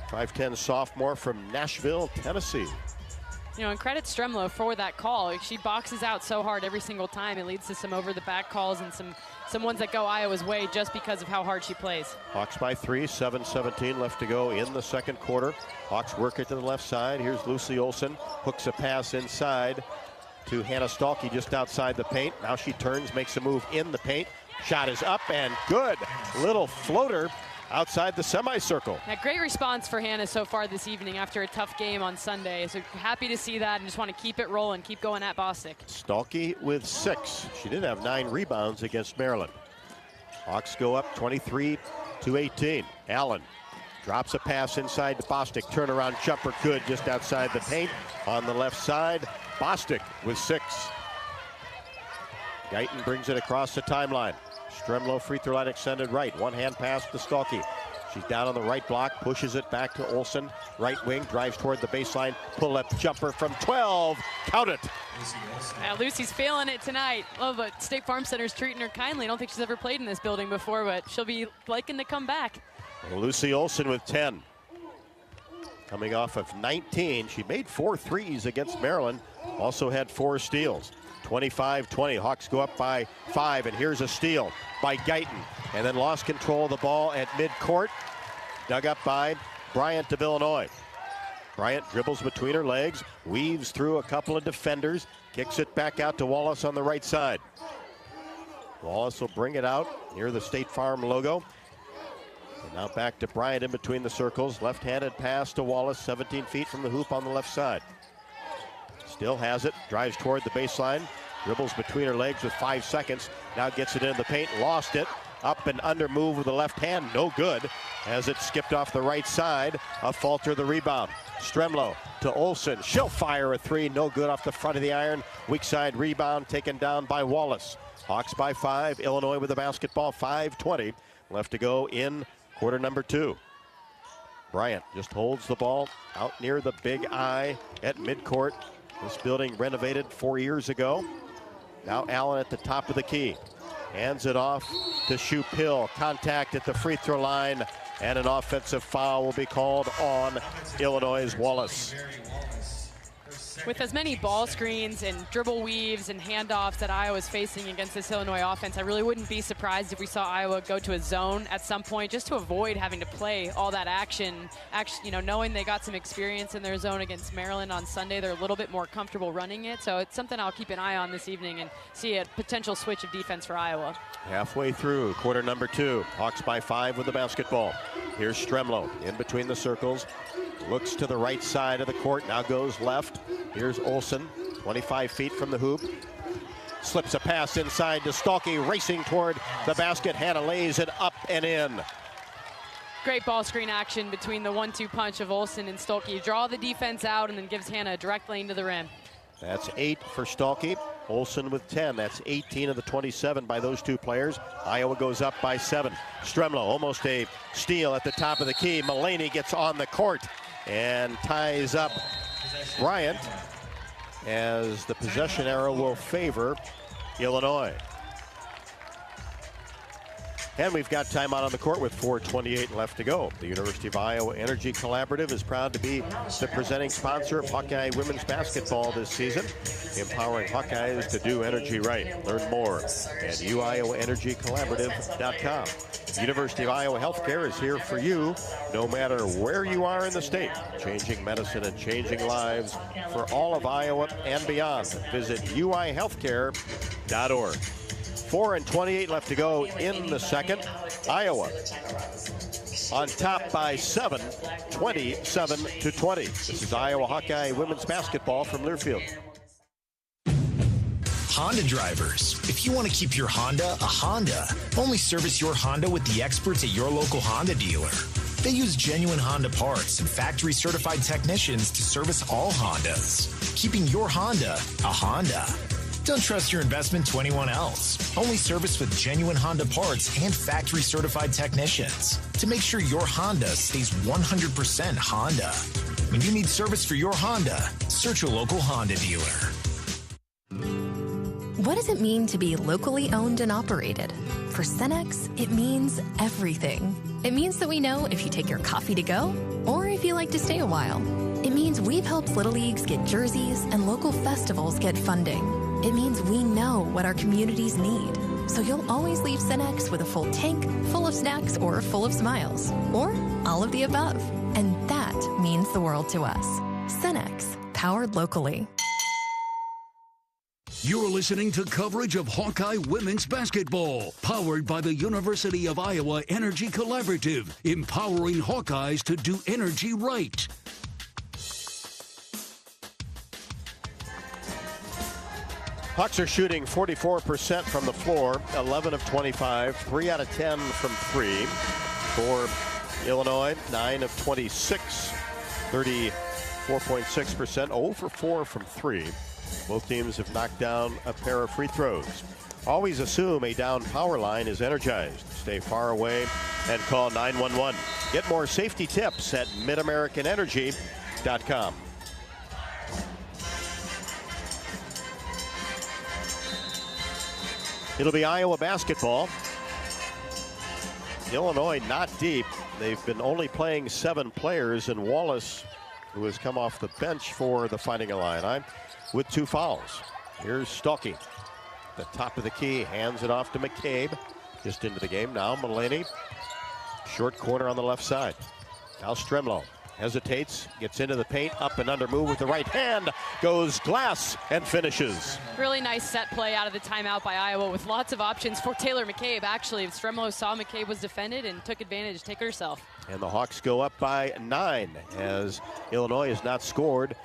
5'10" sophomore from Nashville, Tennessee. You know, and credit Stremlow for that call. She boxes out so hard every single time. It leads to some over-the-back calls and some ones that go Iowa's way just because of how hard she plays. Hawks by 3, 7:17 left to go in the second quarter. Hawks work it to the left side. Here's Lucy Olson. Hooks a pass inside to Hannah Stalkey just outside the paint. Now she turns, makes a move in the paint. Shot is up and good. Little floater outside the semicircle. Yeah, great response for Hannah so far this evening after a tough game on Sunday. So happy to see that and just want to keep it rolling, keep going at Bostic. Stalkey with 6. She did have 9 rebounds against Maryland. Hawks go up 23-18. Allen drops a pass inside to Bostic. Turnaround jumper good just outside the paint on the left side. Bostic with 6. Guyton brings it across the timeline. Stremlow free throw line extended right. One hand pass to Stalkey. She's down on the right block, pushes it back to Olsen. Right wing, drives toward the baseline. Pull-up jumper from 12. Count it. Lucy's feeling it tonight. Oh, but State Farm Center's treating her kindly. I don't think she's ever played in this building before, but she'll be liking to come back. Lucy Olsen with 10. Coming off of 19. She made 4 threes against Maryland. Also had 4 steals. 25-20. Hawks go up by 5, and here's a steal by Guyton. And then lost control of the ball at midcourt. Dug up by Bryant of Illinois. Bryant dribbles between her legs, weaves through a couple of defenders, kicks it back out to Wallace on the right side. Wallace will bring it out near the State Farm logo. And now back to Bryant in between the circles. Left-handed pass to Wallace, 17 feet from the hoop on the left side. Still has it, drives toward the baseline, dribbles between her legs with 5 seconds. Now gets it in the paint, lost it. Up and under move with the left hand, no good, as it skipped off the right side. A falter the rebound. Stremlow to Olsen. She'll fire a 3, no good off the front of the iron. Weak side rebound taken down by Wallace. Hawks by 5, Illinois with the basketball, 5:20 left to go in quarter number 2. Bryant just holds the ball out near the big eye at midcourt. This building renovated 4 years ago. Now Allen at the top of the key. Hands it off to Shupill. Contact at the free throw line, and an offensive foul will be called on Illinois' Wallace. With as many ball screens and dribble weaves and handoffs that Iowa's facing against this Illinois offense, I really wouldn't be surprised if we saw Iowa go to a zone at some point just to avoid having to play all that action. Actually, knowing they got some experience in their zone against Maryland on Sunday, they're a little bit more comfortable running it. So it's something I'll keep an eye on this evening and see a potential switch of defense for Iowa. Halfway through quarter number 2. Hawks by 5 with the basketball. Here's Stremlow in between the circles. Looks to the right side of the court, now goes left. Here's Olsen, 25 feet from the hoop. Slips a pass inside to Stalkey, racing toward the basket. Hannah lays it up and in. Great ball screen action between the 1-2 punch of Olsen and Stalkey. Draw the defense out and then gives Hannah a direct lane to the rim. That's 8 for Stalkey. Olsen with 10. That's 18 of the 27 by those 2 players. Iowa goes up by 7. Stremlow, almost a steal at the top of the key. Mulaney gets on the court and ties up Bryant, as the possession arrow will favor Illinois. And we've got timeout on the court with 4:28 left to go. The University of Iowa Energy Collaborative is proud to be the presenting sponsor of Hawkeye women's basketball this season, empowering Hawkeyes to do energy right. Learn more at uiowaenergycollaborative.com. University of Iowa Healthcare is here for you, no matter where you are in the state. Changing medicine and changing lives for all of Iowa and beyond. Visit uihealthcare.org. 4:28 left to go in the second. Iowa on top by 7, 27-20. This is Iowa Hawkeye women's basketball from Learfield. Honda drivers, if you want to keep your Honda a Honda, only service your Honda with the experts at your local Honda dealer. They use genuine Honda parts and factory certified technicians to service all Hondas, keeping your Honda a Honda. Don't trust your investment to anyone else. Only service with genuine Honda parts and factory certified technicians to make sure your Honda stays 100% Honda. When you need service for your Honda, search your local Honda dealer. What does it mean to be locally owned and operated? For Cenex, it means everything. It means that we know if you take your coffee to go or if you like to stay a while. It means we've helped Little Leagues get jerseys and local festivals get funding. It means we know what our communities need. So you'll always leave Cenex with a full tank, full of snacks, or full of smiles. Or all of the above. And that means the world to us. Cenex, powered locally. You're listening to coverage of Hawkeye women's basketball, powered by the University of Iowa Energy Collaborative, empowering Hawkeyes to do energy right. Hawks are shooting 44% from the floor, 11 of 25, 3 out of 10 from 3. For Illinois, 9 of 26, 34.6%, 0 for 4 from 3. Both teams have knocked down a pair of free throws. Always assume a down power line is energized. Stay far away and call 911. Get more safety tips at midamericanenergy.com. It'll be Iowa basketball. Illinois not deep. They've been only playing 7 players, and Wallace, who has come off the bench for the Fighting Illini, with 2 fouls. Here's Stuckey. The top of the key, hands it off to McCabe. Just into the game now. Mulaney, short corner on the left side. Now Stremlow hesitates, gets into the paint, up and under move with the right hand, goes glass and finishes. Really nice set play out of the timeout by Iowa with lots of options for Taylor McCabe. Actually, Stremlow saw McCabe was defended and took advantage, take it herself. And the Hawks go up by 9 as Illinois has not scored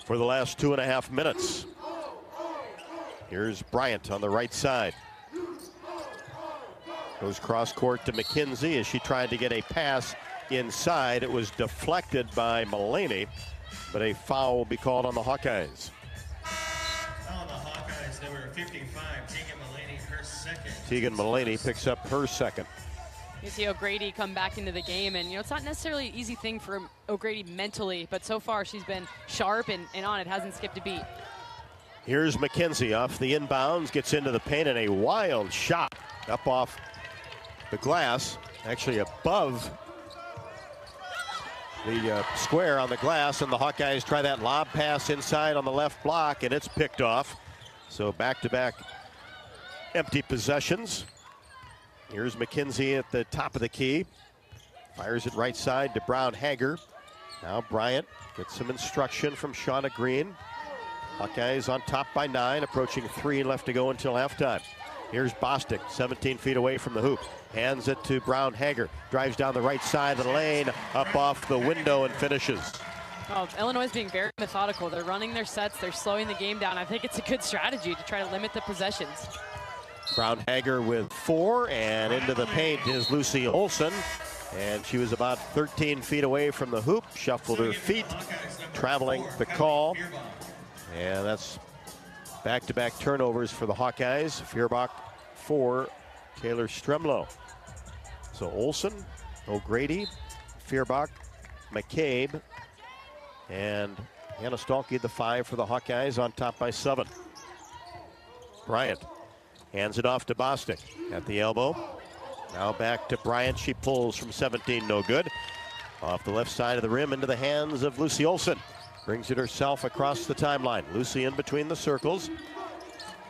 for the last 2.5 minutes. Here's Bryant on the right side. Goes cross court to McKenzie as she tried to get a pass inside. It was deflected by Mulaney, but a foul will be called on the Hawkeyes. On the Hawkeyes, number 55, Tegan Mulaney, her second. Tegan Mulaney picks up her second. You see O'Grady come back into the game, and it's not necessarily an easy thing for O'Grady mentally, but so far she's been sharp and on it, hasn't skipped a beat. Here's McKenzie off the inbounds, gets into the paint, and a wild shot up off the glass, actually above the square on the glass, and the Hawkeyes try that lob pass inside on the left block, and it's picked off. So back-to-back empty possessions. Here's McKenzie at the top of the key. Fires it right side to Brown Hager. Now Bryant gets some instruction from Shauna Green. Hawkeyes on top by 9, approaching 3 left to go until halftime. Here's Bostic, 17 feet away from the hoop. Hands it to Brown Hager. Drives down the right side of the lane, up off the window and finishes. Oh, Illinois is being very methodical. They're running their sets. They're slowing the game down. I think it's a good strategy to try to limit the possessions. Brown Hager with 4, and into the paint is Lucy Olson. And she was about 13 feet away from the hoop, shuffled her feet, traveling the call. And that's back-to-back turnovers for the Hawkeyes. Feuerbach for Taylor Stremlow. So Olson, O'Grady, Feuerbach, McCabe, and Hannah Stuckey, the 5 for the Hawkeyes, on top by 7. Bryant hands it off to Bostic at the elbow. Now back to Bryant. She pulls from 17, no good. Off the left side of the rim into the hands of Lucy Olson. Brings it herself across the timeline. Lucy in between the circles.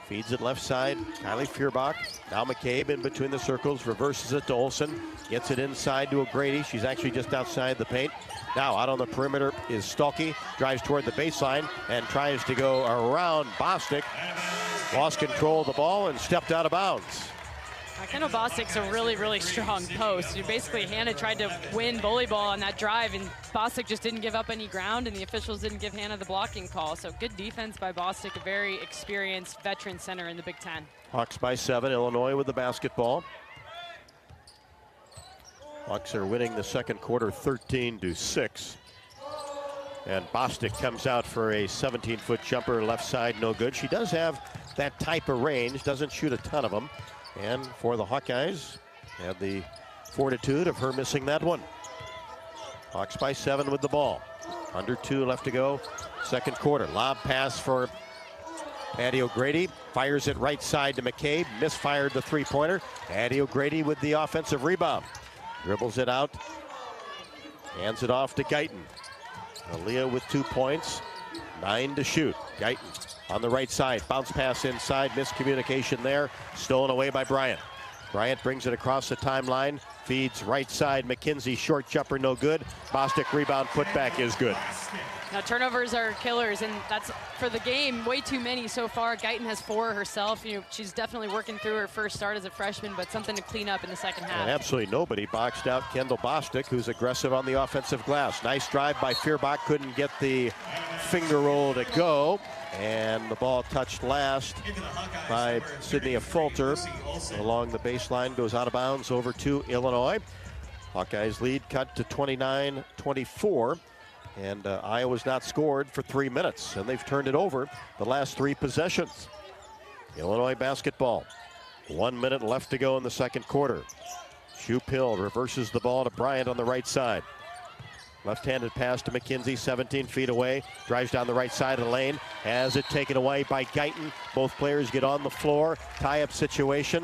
Feeds it left side. Kylie Feuerbach. Now McCabe in between the circles. Reverses it to Olson. Gets it inside to O'Grady. She's actually just outside the paint. Now out on the perimeter is Stuckey. Drives toward the baseline and tries to go around Bostic. Lost control of the ball and stepped out of bounds. Kendall Bostic's a really, really strong post. Basically, Hannah tried to win volleyball on that drive, and Bostic just didn't give up any ground, and the officials didn't give Hannah the blocking call. So good defense by Bostic, a very experienced veteran center in the Big Ten. Hawks by 7, Illinois with the basketball. Hawks are winning the second quarter 13-6. And Bostic comes out for a 17-foot jumper left side, no good. She does have that type of range, doesn't shoot a ton of them. And for the Hawkeyes, had the fortitude of her missing that one. Hawks by 7 with the ball. Under 2 left to go, second quarter. Lob pass for Addie O'Grady. Fires it right side to McCabe. Misfired the three-pointer. Addie O'Grady with the offensive rebound. Dribbles it out. Hands it off to Guyton. Aaliyah with 2 points. 9 to shoot. Guyton on the right side. Bounce pass inside. Miscommunication there. Stolen away by Bryant. Bryant brings it across the timeline. Feeds right side. McKenzie short jumper, no good. Bostic rebound, putback is good. Now, turnovers are killers, and that's for the game way too many so far. Guyton has 4 herself. She's definitely working through her first start as a freshman, but something to clean up in the second half. And absolutely nobody boxed out Kendall Bostic, who's aggressive on the offensive glass. Nice drive by Feuerbach, couldn't get the finger roll to go, and the ball touched last by Sydney Fulter along the baseline, goes out of bounds over to Illinois. Hawkeyes lead cut to 29-24. And Iowa's not scored for 3 minutes, and they've turned it over the last 3 possessions. Illinois basketball. 1 minute left to go in the second quarter. Schupill reverses the ball to Bryant on the right side. Left-handed pass to McKenzie, 17 feet away. Drives down the right side of the lane. Has it taken away by Guyton. Both players get on the floor. Tie-up situation.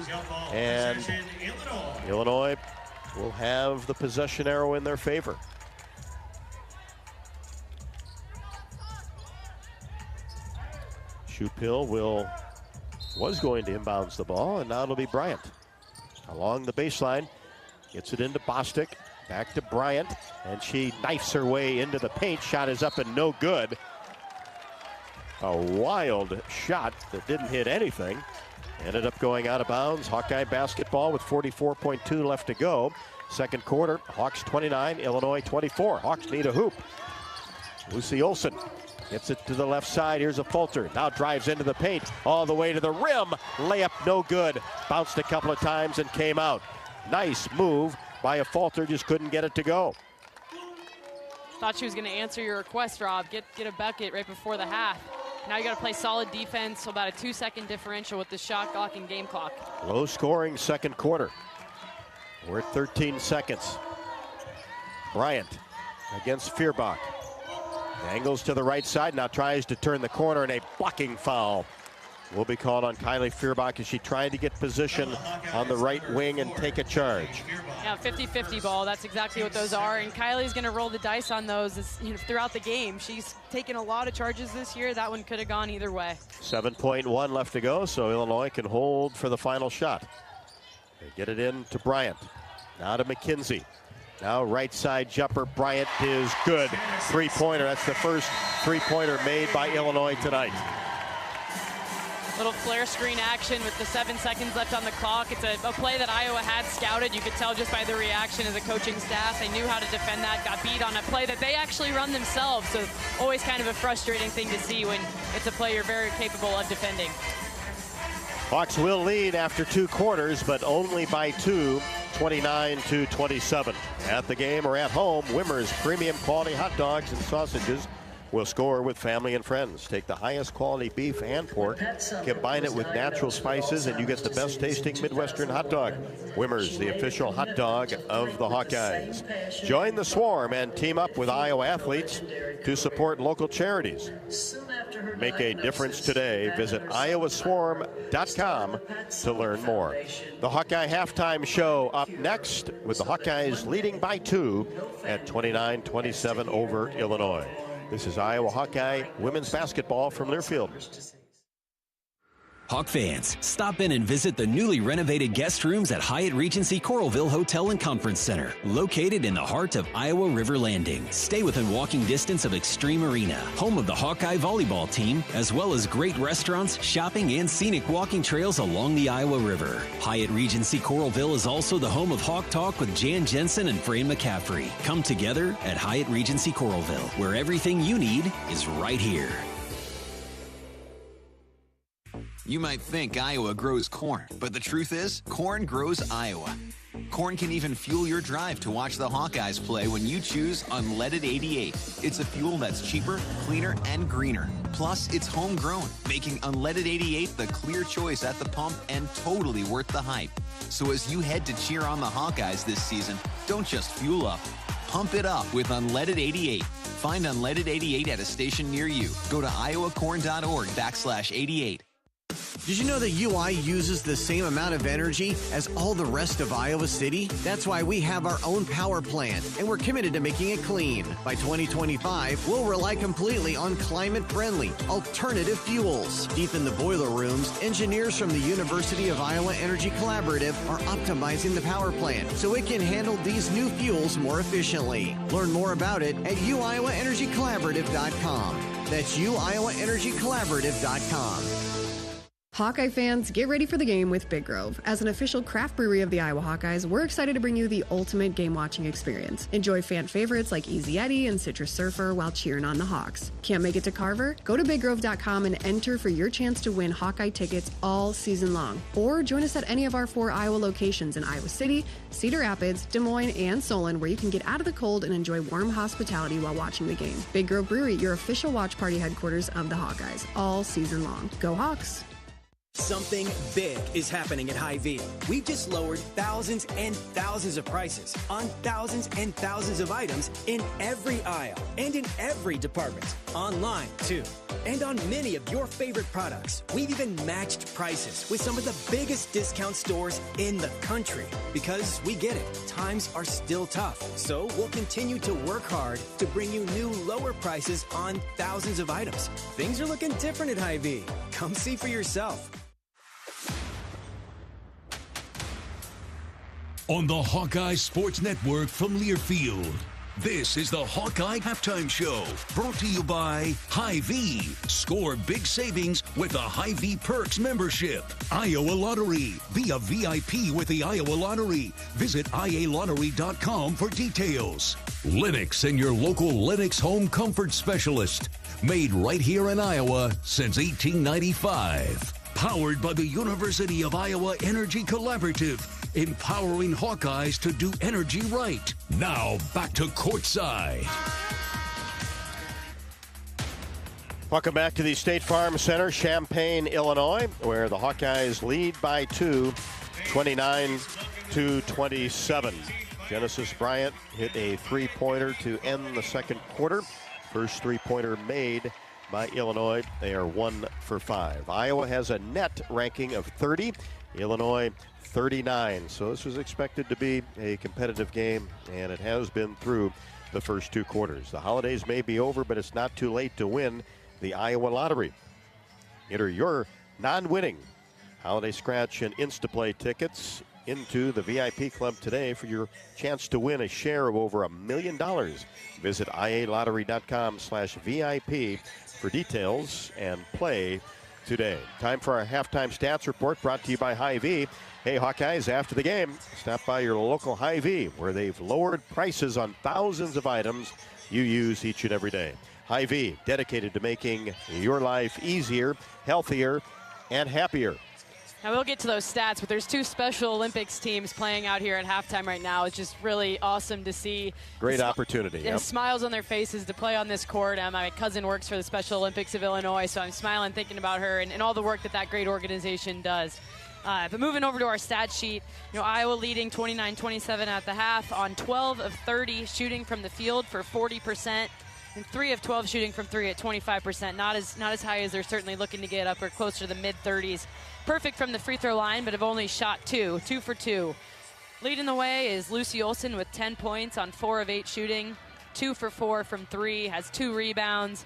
And Illinois will have the possession arrow in their favor. Schupill was going to inbounds the ball, and now it'll be Bryant. Along the baseline, gets it into Bostic, back to Bryant, and she knifes her way into the paint. Shot is up and no good. A wild shot that didn't hit anything. Ended up going out of bounds. Hawkeye basketball with 44.2 left to go. Second quarter, Hawks 29, Illinois 24. Hawks need a hoop. Lucy Olsen gets it to the left side. Here's a Fulter. Now drives into the paint. All the way to the rim. Layup no good. Bounced a couple of times and came out. Nice move by a Fulter. Just couldn't get it to go. Thought she was going to answer your request, Rob. Get a bucket right before the half. Now you got to play solid defense. So about a 2-second differential with the shot clock and game clock. Low scoring second quarter. We're at 13 seconds. Bryant against Feuerbach. Angles to the right side, now tries to turn the corner, and a blocking foul will be called on Kylie Feuerbach as she tried to get position on the right wing and take a charge. Yeah, 50-50 ball, that's exactly what those are, and Kylie's going to roll the dice on those throughout the game. She's taken a lot of charges this year. That one could have gone either way. 7.1 left to go, so Illinois can hold for the final shot. They get it in to Bryant, now to McKenzie. Now right side jumper, Bryant is good. Three-pointer, that's the first three-pointer made by Illinois tonight. Little flare screen action with the 7 seconds left on the clock. It's a play that Iowa had scouted. You could tell just by the reaction of the coaching staff. They knew how to defend that, got beat on a play that they actually run themselves. So always kind of a frustrating thing to see when it's a play you're very capable of defending. Hawks will lead after 2 quarters, but only by 2. 29-27. At the game or at home, Wimmer's premium quality hot dogs and sausages will score with family and friends. Take the highest quality beef and pork, combine it with natural spices, and you get the best tasting Midwestern hot dog. Wimmer's, the official hot dog of the Hawkeyes. Join the swarm and team up with Iowa athletes to support local charities. Make a difference today. Visit iowaswarm.com to learn more. The Hawkeye halftime show up next with the Hawkeyes leading by 2 at 29-27 over Illinois. This is Iowa Hawkeye women's basketball from Learfield. Hawk fans, stop in and visit the newly renovated guest rooms at Hyatt Regency Coralville Hotel and Conference Center, located in the heart of Iowa River Landing. Stay within walking distance of Extreme Arena, home of the Hawkeye volleyball team, as well as great restaurants, shopping, and scenic walking trails along the Iowa River. Hyatt Regency Coralville is also the home of Hawk Talk with Jan Jensen and Fran McCaffrey. Come together at Hyatt Regency Coralville, where everything you need is right here. You might think Iowa grows corn, but the truth is, corn grows Iowa. Corn can even fuel your drive to watch the Hawkeyes play when you choose Unleaded 88. It's a fuel that's cheaper, cleaner, and greener. Plus, it's homegrown, making Unleaded 88 the clear choice at the pump and totally worth the hype. So as you head to cheer on the Hawkeyes this season, don't just fuel up. Pump it up with Unleaded 88. Find Unleaded 88 at a station near you. Go to iowacorn.org/88. Did you know that UI uses the same amount of energy as all the rest of Iowa City? That's why we have our own power plant, and we're committed to making it clean. By 2025, we'll rely completely on climate-friendly, alternative fuels. Deep in the boiler rooms, engineers from the University of Iowa Energy Collaborative are optimizing the power plant so it can handle these new fuels more efficiently. Learn more about it at uiowaenergycollaborative.com. That's uiowaenergycollaborative.com. Hawkeye fans, get ready for the game with Big Grove. As an official craft brewery of the Iowa Hawkeyes, we're excited to bring you the ultimate game-watching experience. Enjoy fan favorites like Easy Eddie and Citrus Surfer while cheering on the Hawks. Can't make it to Carver? Go to biggrove.com and enter for your chance to win Hawkeye tickets all season long. Or join us at any of our 4 Iowa locations in Iowa City, Cedar Rapids, Des Moines, and Solon, where you can get out of the cold and enjoy warm hospitality while watching the game. Big Grove Brewery, your official watch party headquarters of the Hawkeyes, all season long. Go Hawks! Something big is happening at Hy-Vee. We've just lowered thousands and thousands of prices on thousands and thousands of items in every aisle and in every department. Online, too. And on many of your favorite products. We've even matched prices with some of the biggest discount stores in the country. Because we get it, times are still tough. So we'll continue to work hard to bring you new lower prices on thousands of items. Things are looking different at Hy-Vee. Come see for yourself. On the Hawkeye Sports Network from Learfield, this is the Hawkeye Halftime Show, brought to you by Hy-Vee. Score big savings with a Hy-Vee Perks membership. Iowa Lottery. Be a VIP with the Iowa Lottery. Visit ialottery.com for details. Lennox and your local Lennox home comfort specialist. Made right here in Iowa since 1895. Powered by the University of Iowa Energy Collaborative, empowering Hawkeyes to do energy right. Now, back to courtside. Welcome back to the State Farm Center, Champaign, Illinois, where the Hawkeyes lead by 2, 29-27. Genesis Bryant hit a three-pointer to end the second quarter. First three-pointer made by Illinois. They are 1 for 5. Iowa has a net ranking of 30. Illinois 39. So this was expected to be a competitive game, and it has been through the first 2 quarters. The holidays may be over, but it's not too late to win the Iowa Lottery. Enter your non-winning Holiday Scratch and Instaplay tickets into the VIP Club today for your chance to win a share of over $1 million. Visit ialottery.com/VIP for details and play today. Time for our halftime stats report brought to you by Hy-Vee. Hey, Hawkeyes, after the game, stop by your local Hy-Vee where they've lowered prices on thousands of items you use each and every day. Hy-Vee, dedicated to making your life easier, healthier, and happier. Now, we'll get to those stats, but there's 2 Special Olympics teams playing out here at halftime right now. It's just really awesome to see. Great opportunity. Yep. Smiles on their faces to play on this court. My cousin works for the Special Olympics of Illinois, so I'm smiling thinking about her and all the work that great organization does. But moving over to our stat sheet, Iowa leading 29-27 at the half on 12 of 30 shooting from the field for 40%. And 3 of 12 shooting from 3 at 25%. Not as high as they're certainly looking to get up or closer to the mid-30s. Perfect from the free throw line, but have only shot 2 for 2. Leading the way is Lucy Olson with 10 points on 4 of 8 shooting, 2 for 4 from 3, has 2 rebounds,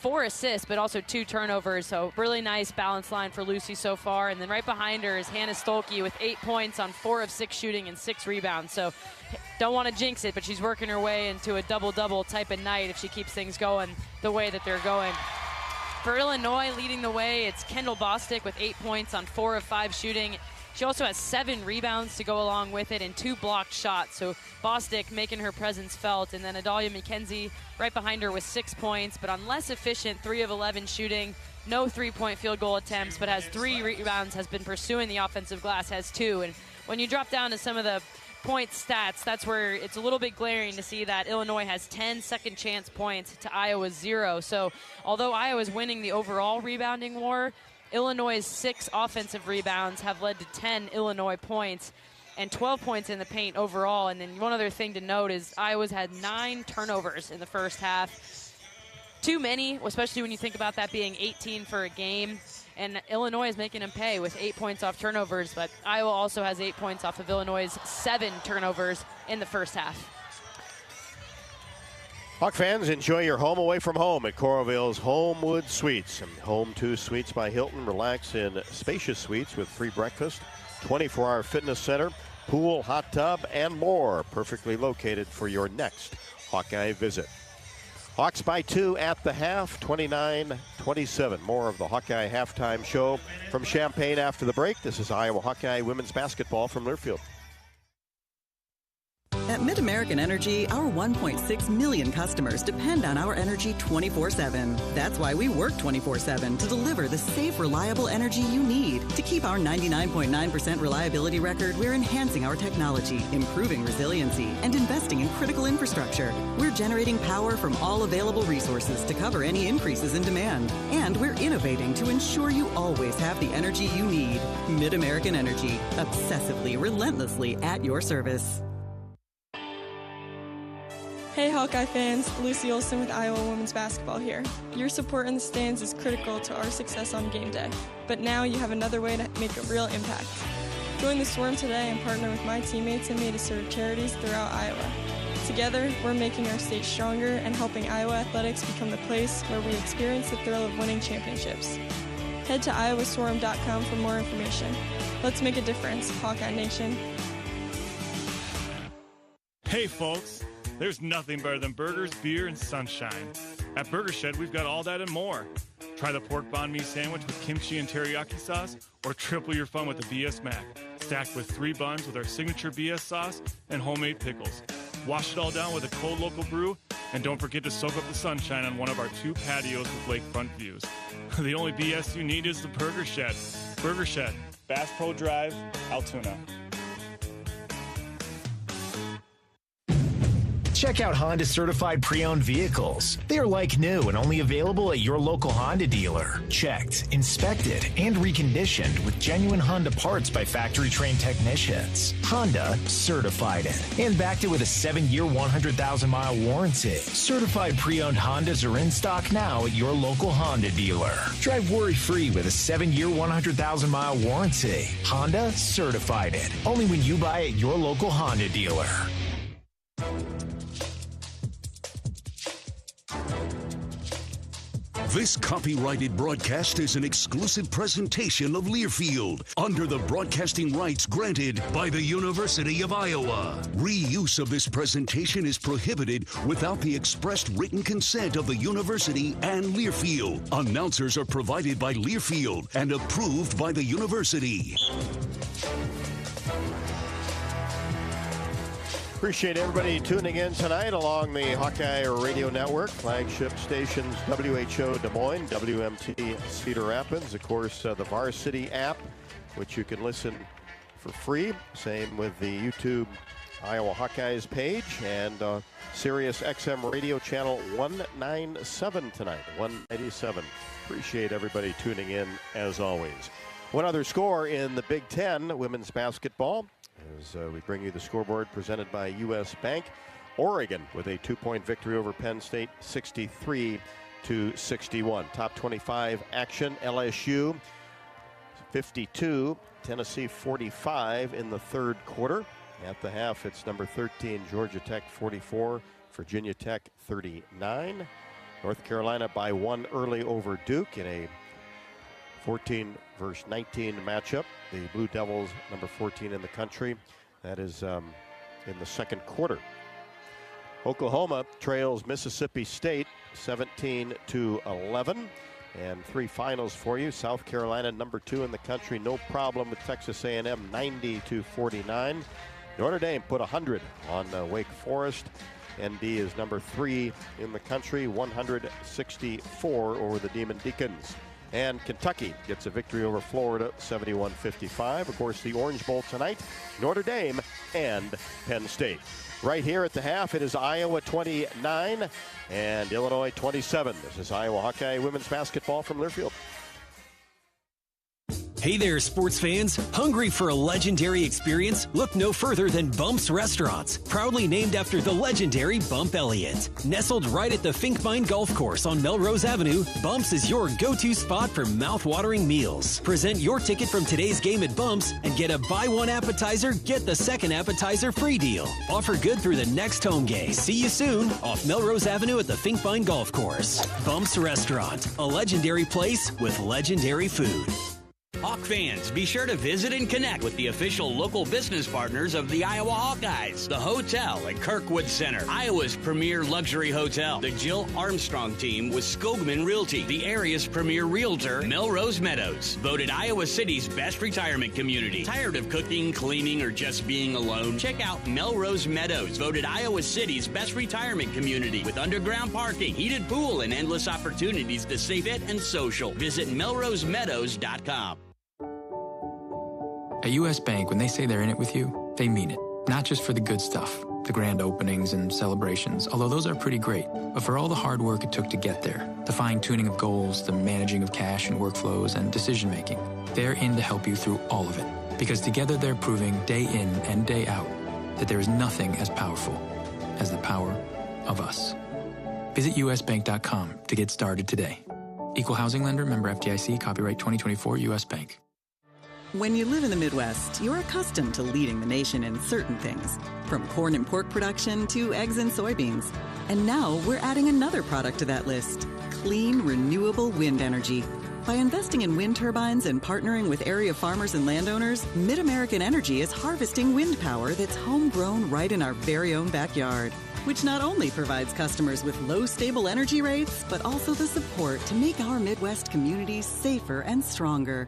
4 assists, but also 2 turnovers. So really nice balanced line for Lucy so far. And then right behind her is Hannah Stolke with 8 points on 4 of 6 shooting and 6 rebounds. So don't want to jinx it, but she's working her way into a double-double type of night if she keeps things going the way that they're going. For Illinois, leading the way, it's Kendall Bostic with 8 points on 4 of 5 shooting. She also has 7 rebounds to go along with it and 2 blocked shots. So Bostic making her presence felt. And then Adalia McKenzie right behind her with 6 points, but on less efficient 3 of 11 shooting. No 3-point field goal attempts, but has 3 rebounds, has been pursuing the offensive glass, has 2. And when you drop down to some of the point stats, that's where it's a little bit glaring to see that Illinois has 10 second chance points to Iowa's 0. So although Iowa's winning the overall rebounding war, Illinois' 6 offensive rebounds have led to 10 Illinois points and 12 points in the paint overall. And then one other thing to note is Iowa's had 9 turnovers in the first half. Too many, especially when you think about that being 18 for a game. and Illinois is making them pay with 8 points off turnovers, but Iowa also has 8 points off of Illinois' 7 turnovers in the first half. Hawk fans, enjoy your home away from home at Coralville's Homewood Suites. Home 2 Suites by Hilton. Relax in spacious suites with free breakfast, 24-hour fitness center, pool, hot tub, and more. Perfectly located for your next Hawkeye visit. Hawks by 2 at the half, 29-27. More of the Hawkeye halftime show from Champaign after the break. This is Iowa Hawkeye women's basketball from Learfield. At Mid-American Energy, our 1.6 million customers depend on our energy 24/7. That's why we work 24/7 to deliver the safe, reliable energy you need. To keep our 99.9% reliability record, we're enhancing our technology, improving resiliency, and investing in critical infrastructure. We're generating power from all available resources to cover any increases in demand. And we're innovating to ensure you always have the energy you need. Mid-American Energy, obsessively, relentlessly at your service. Hey Hawkeye fans, Lucy Olson with Iowa Women's Basketball here. Your support in the stands is critical to our success on game day, but now you have another way to make a real impact. Join the Swarm today and partner with my teammates and me to serve charities throughout Iowa. Together, we're making our state stronger and helping Iowa athletics become the place where we experience the thrill of winning championships. Head to iowaswarm.com for more information. Let's make a difference, Hawkeye Nation. Hey folks! There's nothing better than burgers, beer, and sunshine. At Burger Shed, we've got all that and more. Try the pork banh mi sandwich with kimchi and teriyaki sauce, or triple your fun with the BS Mac, stacked with 3 buns with our signature BS sauce and homemade pickles. Wash it all down with a cold local brew, and don't forget to soak up the sunshine on one of our 2 patios with lakefront views. The only BS you need is the Burger Shed. Burger Shed, Bass Pro Drive, Altoona. Check out Honda certified pre-owned vehicles. They are like new and only available at your local Honda dealer. Checked, inspected, and reconditioned with genuine Honda parts by factory-trained technicians. Honda certified it and backed it with a 7-year, 100,000-mile warranty. Certified pre-owned Hondas are in stock now at your local Honda dealer. Drive worry-free with a 7-year, 100,000-mile warranty. Honda certified it. Only when you buy at your local Honda dealer. This copyrighted broadcast is an exclusive presentation of Learfield under the broadcasting rights granted by the University of Iowa. Reuse of this presentation is prohibited without the expressed written consent of the university and Learfield. Announcers are provided by Learfield and approved by the university. Appreciate everybody tuning in tonight along the Hawkeye Radio Network. Flagship stations WHO Des Moines, WMT Cedar Rapids. Of course, the Varsity app, which you can listen for free. Same with the YouTube Iowa Hawkeyes page. And Sirius XM Radio Channel 197 tonight, 197. Appreciate everybody tuning in as always. One other score in the Big Ten women's basketball. As we bring you the scoreboard presented by U.S. Bank. Oregon with a 2-point victory over Penn State, 63-61. Top 25 action, LSU 52, Tennessee 45 in the third quarter. At the half, it's number 13, Georgia Tech 44, Virginia Tech 39. North Carolina by 1 early over Duke in a 14 versus 19 matchup. The Blue Devils, number 14 in the country. That is in the second quarter. Oklahoma trails Mississippi State 17-11. And 3 finals for you. South Carolina, number 2 in the country. No problem with Texas A&M, 90-49. Notre Dame put 100 on Wake Forest. ND is number 3 in the country, 164 over the Demon Deacons. And Kentucky gets a victory over Florida, 71-55. Of course, the Orange Bowl tonight, Notre Dame and Penn State. Right here at the half, it is Iowa 29 and Illinois 27. This is Iowa Hawkeye women's basketball from Learfield. Hey there, sports fans. Hungry for a legendary experience? Look no further than Bumps Restaurants, proudly named after the legendary Bump Elliott. Nestled right at the Finkbine Golf Course on Melrose Avenue, Bumps is your go-to spot for mouth-watering meals. Present your ticket from today's game at Bumps and get a buy one appetizer, get the second appetizer free deal. Offer good through the next home game. See you soon off Melrose Avenue at the Finkbine Golf Course. Bumps Restaurant, a legendary place with legendary food. Hawk fans, be sure to visit and connect with the official local business partners of the Iowa Hawkeyes. The hotel at Kirkwood Center, Iowa's premier luxury hotel. The Jill Armstrong team with Skogman Realty, the area's premier realtor, Melrose Meadows. Voted Iowa City's best retirement community. Tired of cooking, cleaning, or just being alone? Check out Melrose Meadows. Voted Iowa City's best retirement community with underground parking, heated pool, and endless opportunities to stay fit and social. Visit melrosemeadows.com. At U.S. Bank, when they say they're in it with you, they mean it. Not just for the good stuff, the grand openings and celebrations, although those are pretty great, but for all the hard work it took to get there, the fine-tuning of goals, the managing of cash and workflows, and decision-making. They're in to help you through all of it, because together they're proving day in and day out that there is nothing as powerful as the power of us. Visit usbank.com to get started today. Equal housing lender, member FDIC, copyright 2024 U.S. Bank. When you live in the Midwest, you're accustomed to leading the nation in certain things, from corn and pork production to eggs and soybeans. And now we're adding another product to that list, clean, renewable wind energy. By investing in wind turbines and partnering with area farmers and landowners, Mid-American Energy is harvesting wind power that's homegrown right in our very own backyard, which not only provides customers with low, stable energy rates, but also the support to make our Midwest communities safer and stronger.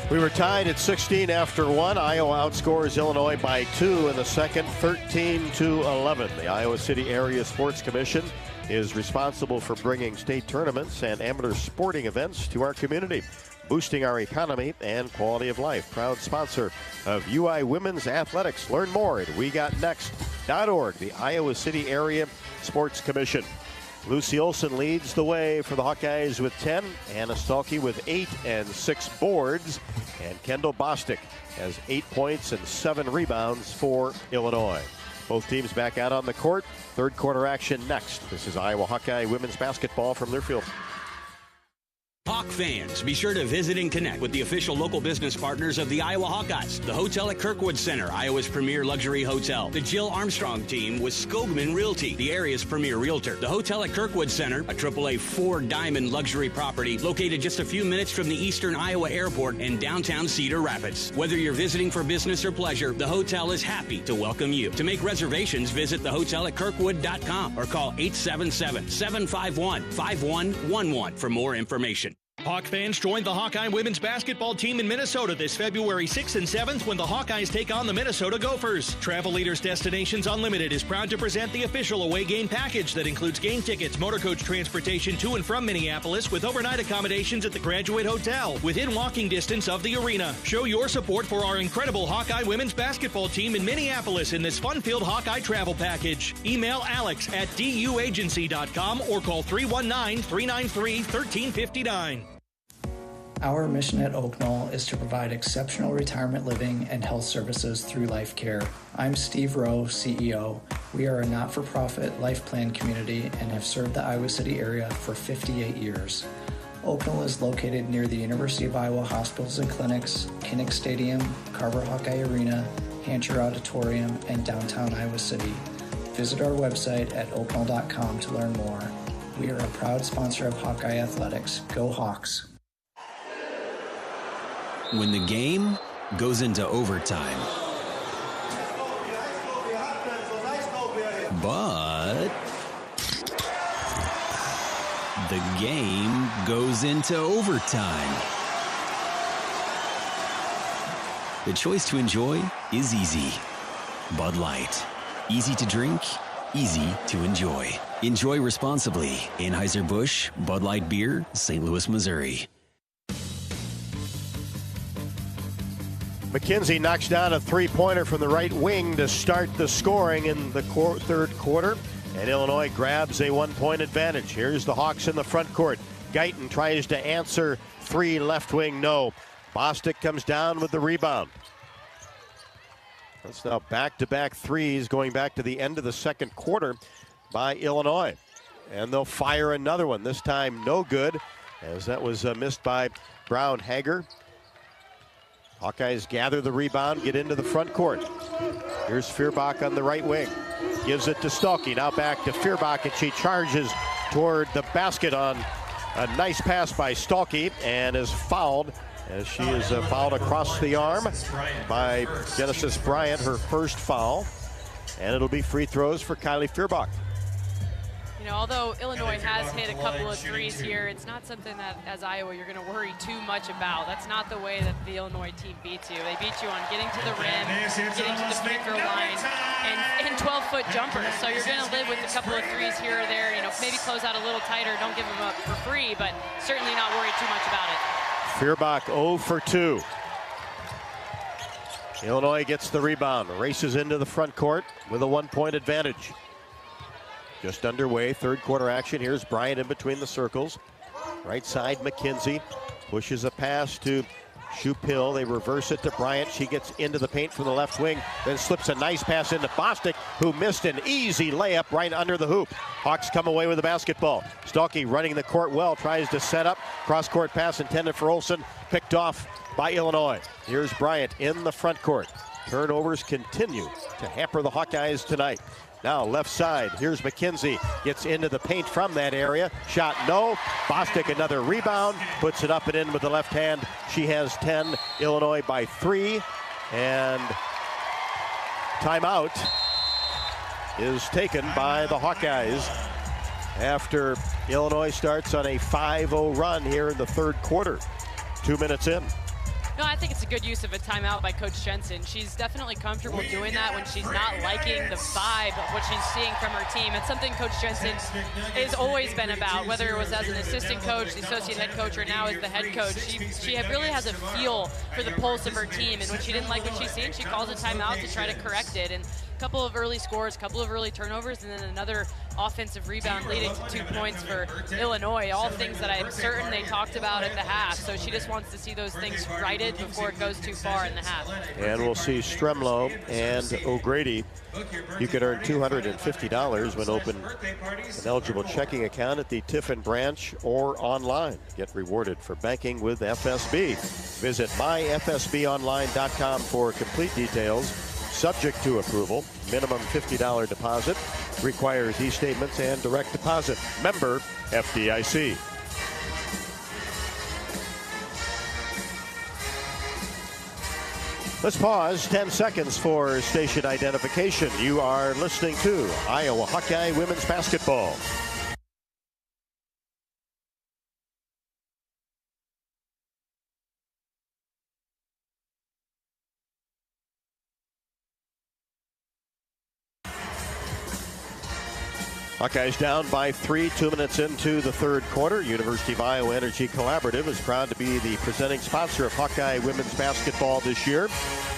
We were tied at 16 after 1. Iowa outscores Illinois by 2 in the second, 13-11. The Iowa City Area Sports Commission is responsible for bringing state tournaments and amateur sporting events to our community, boosting our economy and quality of life. Proud sponsor of UI Women's Athletics. Learn more at wegotnext.org, the Iowa City Area Sports Commission. Lucy Olson leads the way for the Hawkeyes with 10. Anna Stalke with 8 and 6 boards. And Kendall Bostic has 8 points and 7 rebounds for Illinois. Both teams back out on the court. Third quarter action next. This is Iowa Hawkeye women's basketball from Learfield. Hawk fans, be sure to visit and connect with the official local business partners of the Iowa Hawkeyes. The hotel at Kirkwood Center, Iowa's premier luxury hotel. The Jill Armstrong team with Skogman Realty, the area's premier realtor. The hotel at Kirkwood Center, a AAA 4-diamond luxury property located just a few minutes from the Eastern Iowa Airport and downtown Cedar Rapids. Whether you're visiting for business or pleasure, the hotel is happy to welcome you. To make reservations, visit thehotelatKirkwood.com or call 877-751-5111 for more information. Hawk fans, join the Hawkeye women's basketball team in Minnesota this February 6th and 7th when the Hawkeyes take on the Minnesota Gophers. Travel Leaders Destinations Unlimited is proud to present the official away game package that includes game tickets, motor coach transportation to and from Minneapolis with overnight accommodations at the Graduate Hotel within walking distance of the arena. Show your support for our incredible Hawkeye women's basketball team in Minneapolis in this fun-filled Hawkeye travel package. Email Alex at duagency.com or call 319-393-1359. Our mission at Oak Knoll is to provide exceptional retirement living and health services through Life Care. I'm Steve Rowe, CEO. We are a not-for-profit life plan community and have served the Iowa City area for 58 years. Oak Knoll is located near the University of Iowa hospitals and clinics, Kinnick Stadium, Carver Hawkeye Arena, Hancher Auditorium, and downtown Iowa City. Visit our website at oakknoll.com to learn more. We are a proud sponsor of Hawkeye Athletics. Go Hawks! When the game goes into overtime. But the game goes into overtime. The choice to enjoy is easy. Bud Light. Easy to drink, easy to enjoy. Enjoy responsibly. Anheuser-Busch, Bud Light Beer, St. Louis, Missouri. McKenzie knocks down a three-pointer from the right wing to start the scoring in the third quarter. And Illinois grabs a 1-point advantage. Here's the Hawks in the front court. Guyton tries to answer three, left wing, no. Bostic comes down with the rebound. That's now back-to-back threes going back to the end of the second quarter by Illinois. And they'll fire another one, this time no good, as that was missed by Brown Hager. Hawkeyes gather the rebound, get into the front court. Here's Feuerbach on the right wing. Gives it to Stolke, now back to Feuerbach, and she charges toward the basket on a nice pass by Stolke, and is fouled, as she is fouled across the arm by Genesis Bryant, her first foul. And it'll be free throws for Kylie Feuerbach. You know, although Illinois has hit a couple of threes here, it's not something that, as Iowa, you're going to worry too much about. That's not the way that the Illinois team beats you. They beat you on getting to the rim, getting to the free throw line, and 12-foot jumpers. So you're going to live with a couple of threes here or there. You know, maybe close out a little tighter, don't give them up for free, but certainly not worried too much about it. Feuerbach 0 for 2. Illinois gets the rebound, races into the front court with a 1-point advantage. Just underway, third quarter action. Here's Bryant in between the circles. Right side, McKenzie pushes a pass to Shupil. They reverse it to Bryant. She gets into the paint from the left wing, then slips a nice pass into Bostic, who missed an easy layup right under the hoop. Hawks come away with the basketball. Stolke running the court well, tries to set up. Cross-court pass intended for Olsen, picked off by Illinois. Here's Bryant in the front court. Turnovers continue to hamper the Hawkeyes tonight. Now left side, here's McKenzie, gets into the paint from that area. Shot no. Bostic another rebound, puts it up and in with the left hand. She has 10, Illinois by 3. And timeout is taken by the Hawkeyes after Illinois starts on a 5-0 run here in the third quarter. 2 minutes in. No, I think it's a good use of a timeout by Coach Jensen. She's definitely comfortable doing that when she's not liking the vibe of what she's seeing from her team. It's something Coach Jensen has always been about, whether it was as an assistant coach, the associate head coach, or now as the head coach. She really has a feel for the pulse of her team, and when she didn't like what she's seeing, she calls a timeout to try to correct it. And a couple of early scores, a couple of early turnovers, and then another offensive rebound leading to 2 points for Illinois. All things that I'm certain they talked about at the half. So she just wants to see those things righted before it goes too far in the half. And we'll see Stremlow and O'Grady. You can earn $250 when open an eligible checking account at the Tiffin branch or online. Get rewarded for banking with FSB. Visit myfsbonline.com for complete details. Subject to approval. Minimum $50 deposit. Requires e-statements and direct deposit. Member FDIC. Let's pause 10 seconds for station identification. You are listening to Iowa Hawkeye Women's Basketball. Hawkeyes down by 3, 2 minutes into the third quarter. University of Iowa Energy Collaborative is proud to be the presenting sponsor of Hawkeye women's basketball this year,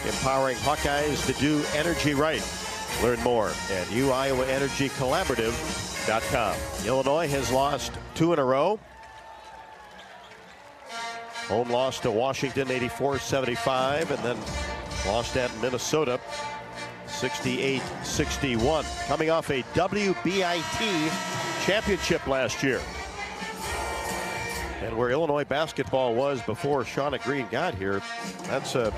empowering Hawkeyes to do energy right. Learn more at uiowaenergycollaborative.com. Illinois has lost 2 in a row. Home loss to Washington 84-75, and then lost at Minnesota 68-61, coming off a WBIT championship last year. And where Illinois basketball was before Shauna Green got here, that's a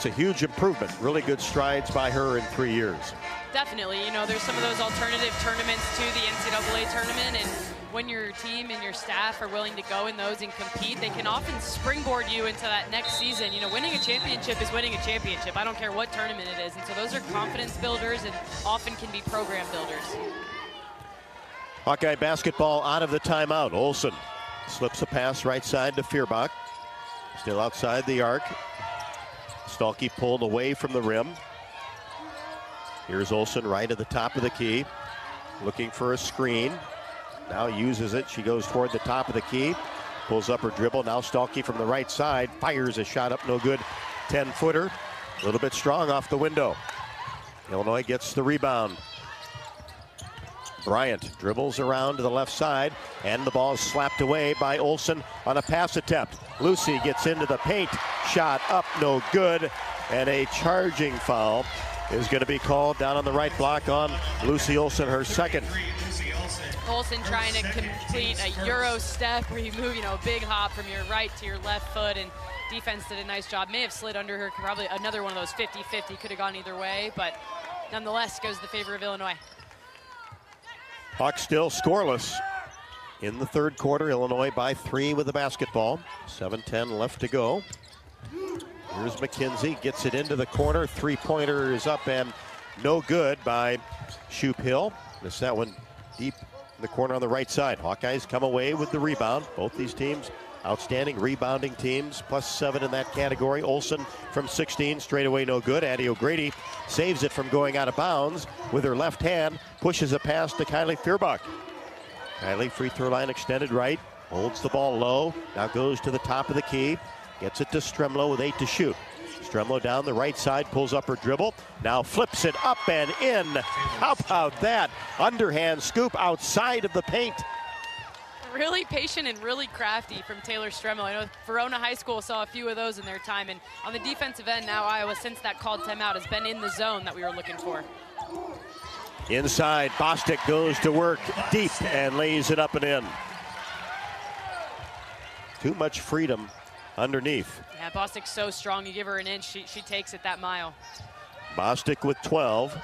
huge improvement. Really good strides by her in 3 years. Definitely. You know, there's some of those alternative tournaments to the NCAA tournament, and when your team and your staff are willing to go in those and compete, they can often springboard you into that next season. You know, winning a championship is winning a championship. I don't care what tournament it is. And so those are confidence builders and often can be program builders. Hawkeye basketball out of the timeout. Olsen slips a pass right side to Feuerbach. Still outside the arc. Stolke pulled away from the rim. Here's Olsen right at the top of the key, looking for a screen. Now uses it. She goes toward the top of the key, pulls up her dribble. Now Stolke from the right side fires a shot up, no good. 10-footer, a little bit strong off the window. Illinois gets the rebound. Bryant dribbles around to the left side, and the ball is slapped away by Olsen on a pass attempt. Lucy gets into the paint, shot up, no good, and a charging foul is going to be called down on the right block on Lucy Olsen, her second. Olsen trying to complete a Euro step where you move, a big hop from your right to your left foot, and defense did a nice job. May have slid under her, probably another one of those 50-50, could have gone either way, but nonetheless goes to the favor of Illinois. Hawks still scoreless in the third quarter. Illinois by 3 with the basketball. 7:10 left to go. Here's McKenzie, gets it into the corner. Three-pointer is up and no good by Shoop Hill. Missed that one deep in the corner on the right side. Hawkeyes come away with the rebound. Both these teams outstanding rebounding teams, +7 in that category. Olsen from 16, straight away no good. Addie O'Grady saves it from going out of bounds with her left hand, pushes a pass to Kylie Feuerbach. Kylie, free throw line extended right, holds the ball low, now goes to the top of the key, gets it to Stremlo with 8 to shoot. Stremlo down the right side, pulls up her dribble, now flips it up and in. How about that? Underhand scoop outside of the paint. Really patient and really crafty from Taylor Stremlo. I know Verona High School saw a few of those in their time, and on the defensive end now, Iowa, since that called timeout, has been in the zone that we were looking for. Inside, Bostic goes to work deep and lays it up and in. Too much freedom underneath. Yeah, Bostic's so strong. You give her an inch, she takes it that mile. Bostic with 12.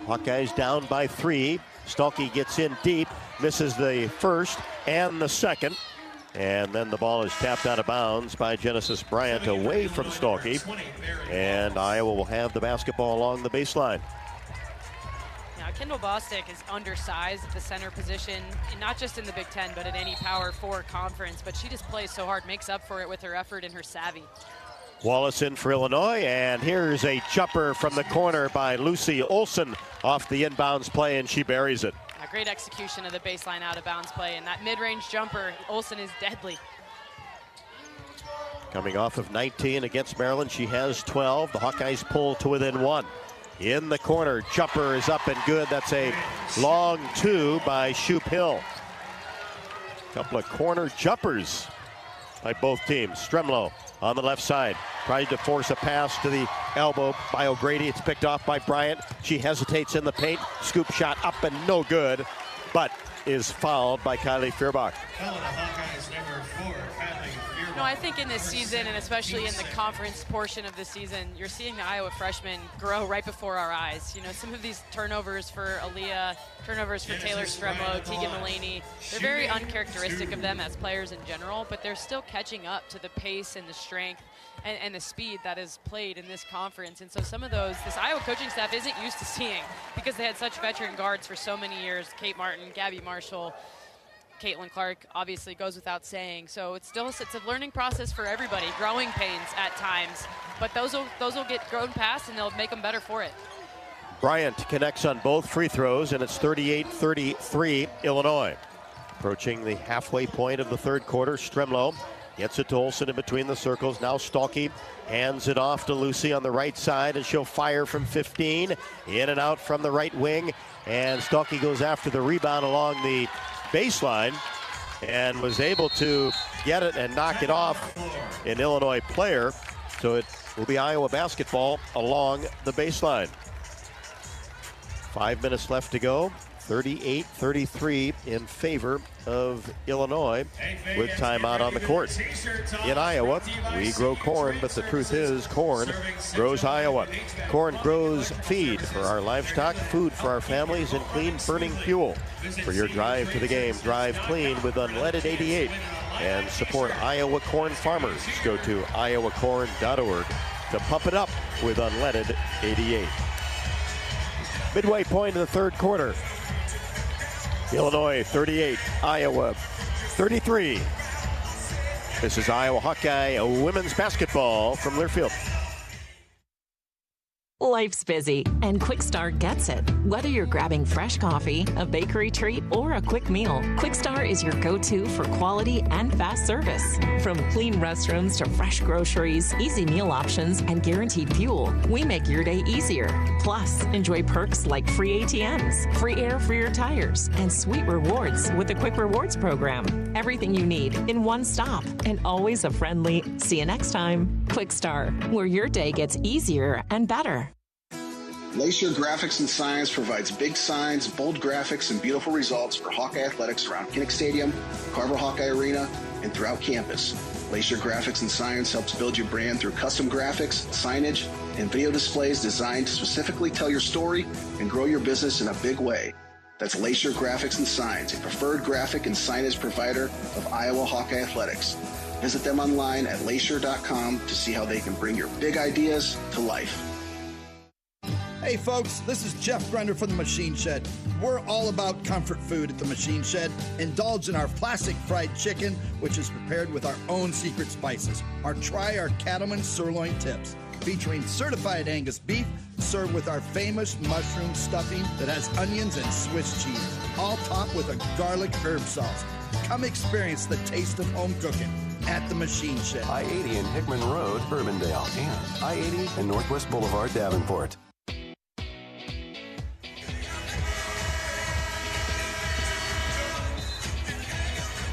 Hawkeyes down by 3. Stolke gets in deep, misses the first and the second. And then the ball is tapped out of bounds by Genesis Bryant away from Stolke. And Iowa will have the basketball along the baseline. Now, Kendall Bostic is undersized at the center position, not just in the Big Ten, but at any Power 4 conference. But she just plays so hard, makes up for it with her effort and her savvy. Wallace in for Illinois, and here's a jumper from the corner by Lucy Olsen off the inbounds play, and she buries it. A great execution of the baseline out of bounds play, and that mid-range jumper, Olsen is deadly. Coming off of 19 against Maryland, she has 12. The Hawkeyes pull to within 1. In the corner, jumper is up and good. That's a long 2 by Shoop Hill. Couple of corner jumpers by both teams. Stremlo on the left side, tried to force a pass to the elbow by O'Grady. It's picked off by Bryant. She hesitates in the paint. Scoop shot up and no good, but is fouled by Kylie Feuerbach. No, I think in this season, and especially in the conference portion of the season, you're seeing the Iowa freshmen grow right before our eyes. Some of these turnovers for Aaliyah, turnovers for Taylor Stremlo, Tegan Mulaney, they're very uncharacteristic of them as players in general, but they're still catching up to the pace and the strength and the speed that is played in this conference. And so some of those, this Iowa coaching staff isn't used to seeing because they had such veteran guards for so many years. Kate Martin, Gabby Marshall, Caitlin Clark obviously goes without saying. So it's a learning process for everybody, growing pains at times, but those will get grown past and they'll make them better for it. Bryant connects on both free throws, and it's 38-33 Illinois. Approaching the halfway point of the third quarter, Stremlo gets it to Olsen in between the circles. Now Stolke hands it off to Lucy on the right side, and she'll fire from 15. In and out from the right wing, and Stolke goes after the rebound along the baseline and was able to get it and knock it off an Illinois player. So it will be Iowa basketball along the baseline. 5 minutes left to go. 38-33 in favor of Illinois with timeout on the court. In Iowa, we grow corn, but the truth is corn grows Iowa. Corn grows feed for our livestock, food for our families, and clean burning fuel. For your drive to the game, drive clean with Unleaded 88 and support Iowa corn farmers. Go to iowacorn.org to pump it up with Unleaded 88. Midway point in the third quarter. Illinois 38, Iowa 33. This is Iowa Hawkeye women's basketball from Learfield. Life's busy, and Quick Start gets it. Whether you're grabbing fresh coffee, a bakery treat, or a quick meal, Quick Start is your go-to for quality and fast service. From clean restrooms to fresh groceries, easy meal options, and guaranteed fuel, we make your day easier. Plus, enjoy perks like free ATMs, free air for your tires, and sweet rewards with the Quick Rewards program. Everything you need in one stop, and always a friendly, see you next time. Quick Start, where your day gets easier and better. Lacer Graphics and Science provides big signs, bold graphics, and beautiful results for Hawkeye athletics around Kinnick Stadium, Carver Hawkeye Arena, and throughout campus. Lacer Graphics and Science helps build your brand through custom graphics, signage, and video displays designed to specifically tell your story and grow your business in a big way. That's Lacer Graphics and Science, a preferred graphic and signage provider of Iowa Hawkeye athletics. Visit them online at lacer.com to see how they can bring your big ideas to life. Hey folks, this is Jeff Grunder from the Machine Shed. We're all about comfort food at the Machine Shed. Indulge in our classic fried chicken, which is prepared with our own secret spices. Or try our Cattleman sirloin tips, featuring certified Angus beef, served with our famous mushroom stuffing that has onions and Swiss cheese, all topped with a garlic herb sauce. Come experience the taste of home cooking at the Machine Shed. I-80 in Hickman Road, Urbandale, and I-80 in Northwest Boulevard, Davenport.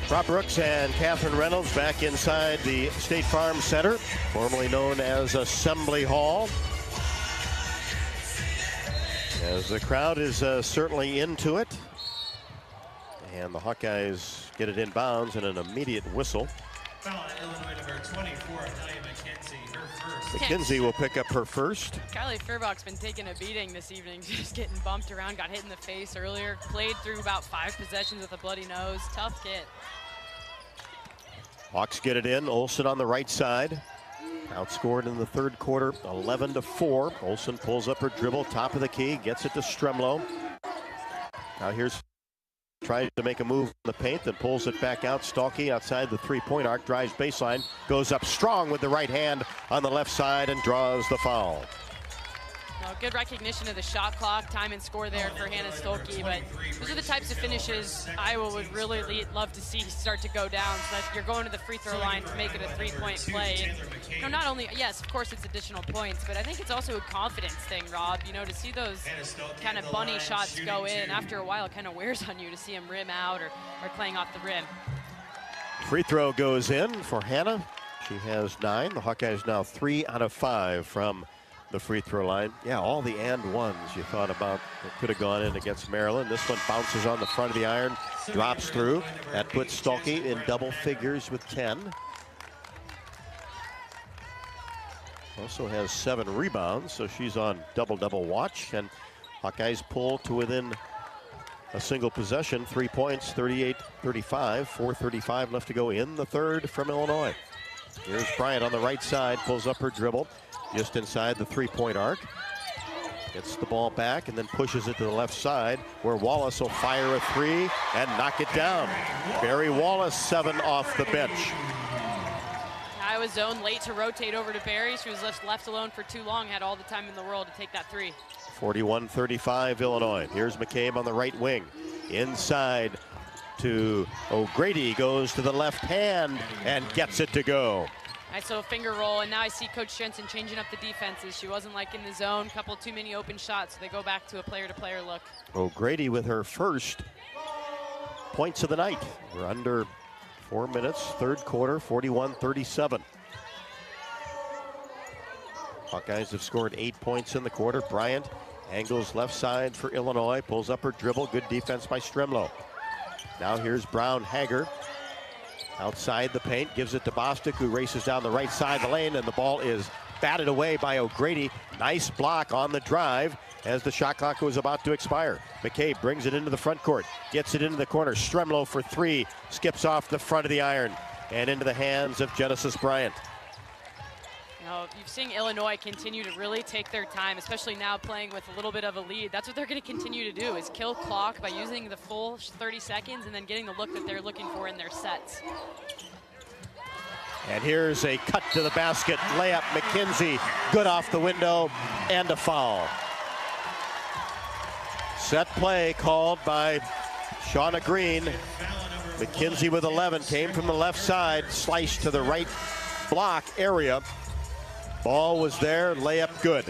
Rob Brooks and Catherine Reynolds back inside the State Farm Center, formerly known as Assembly Hall. As the crowd is certainly into it. And the Hawkeyes get it inbounds and an immediate whistle. Illinois number 24, McKenzie, her first. McKenzie will pick up her first. Kylie Feuerbach's been taking a beating this evening, just getting bumped around, got hit in the face earlier, played through about 5 possessions with a bloody nose. Tough kid. Hawks get it in. Olsen on the right side. Outscored in the third quarter, 11-4. Olsen pulls up her dribble, top of the key, gets it to Stremlow. Now here's tries to make a move in the paint, then pulls it back out. Stalky outside the three-point arc, drives baseline, goes up strong with the right hand on the left side and draws the foul. Well, good recognition of the shot clock, time and score there for Hannah Stolke, but those are the types of finishes Iowa would really love to see start to go down, so that you're going to the free throw line to make it a three-point play. And, you know, not only, yes, of course it's additional points, but I think it's also a confidence thing, Rob. You know, to see those kind of bunny shots go in, after a while it kind of wears on you to see them rim out or playing off the rim. Free throw goes in for Hannah. She has 9. The Hawkeyes now 3 out of 5 from the free throw line. Yeah, all the and ones you thought about that could have gone in against Maryland. This one bounces on the front of the iron, drops through. That puts Stalky in double figures with 10. Also has 7 rebounds, so she's on double-double watch. And Hawkeyes pull to within a single possession, 3 points, 38-35, 4:35 left to go in the third from Illinois. Here's Bryant on the right side, pulls up her dribble. Just inside the three-point arc. Gets the ball back and then pushes it to the left side where Wallace will fire a three and knock it down. Barry Wallace, 7 off the bench. Iowa zone late to rotate over to Barry. She was left alone for too long, had all the time in the world to take that three. 41-35 Illinois. Here's McCabe on the right wing. Inside to O'Grady, goes to the left hand and gets it to go. Nice little finger roll, and now I see Coach Jensen changing up the defenses. She wasn't like in the zone, couple too many open shots, so they go back to a player-to-player look. O'Grady with her first points of the night. We're under 4 minutes, third quarter, 41-37. Hawkeyes have scored 8 points in the quarter. Bryant angles left side for Illinois, pulls up her dribble, good defense by Stremlow. Now here's Brown Hager. Outside the paint, gives it to Bostic, who races down the right side of the lane, and the ball is batted away by O'Grady. Nice block on the drive as the shot clock was about to expire. McCabe brings it into the front court, gets it into the corner. Stremlow for 3, skips off the front of the iron and into the hands of Genesis Bryant. You know, you've seen Illinois continue to really take their time, especially now playing with a little bit of a lead. That's what they're going to continue to do, is kill clock by using the full 30 seconds and then getting the look that they're looking for in their sets. And here's a cut to the basket. Layup, McKenzie, good off the window, and a foul. Set play called by Shauna Green. McKenzie with 11, came from the left side, sliced to the right block area. Ball was there, layup good.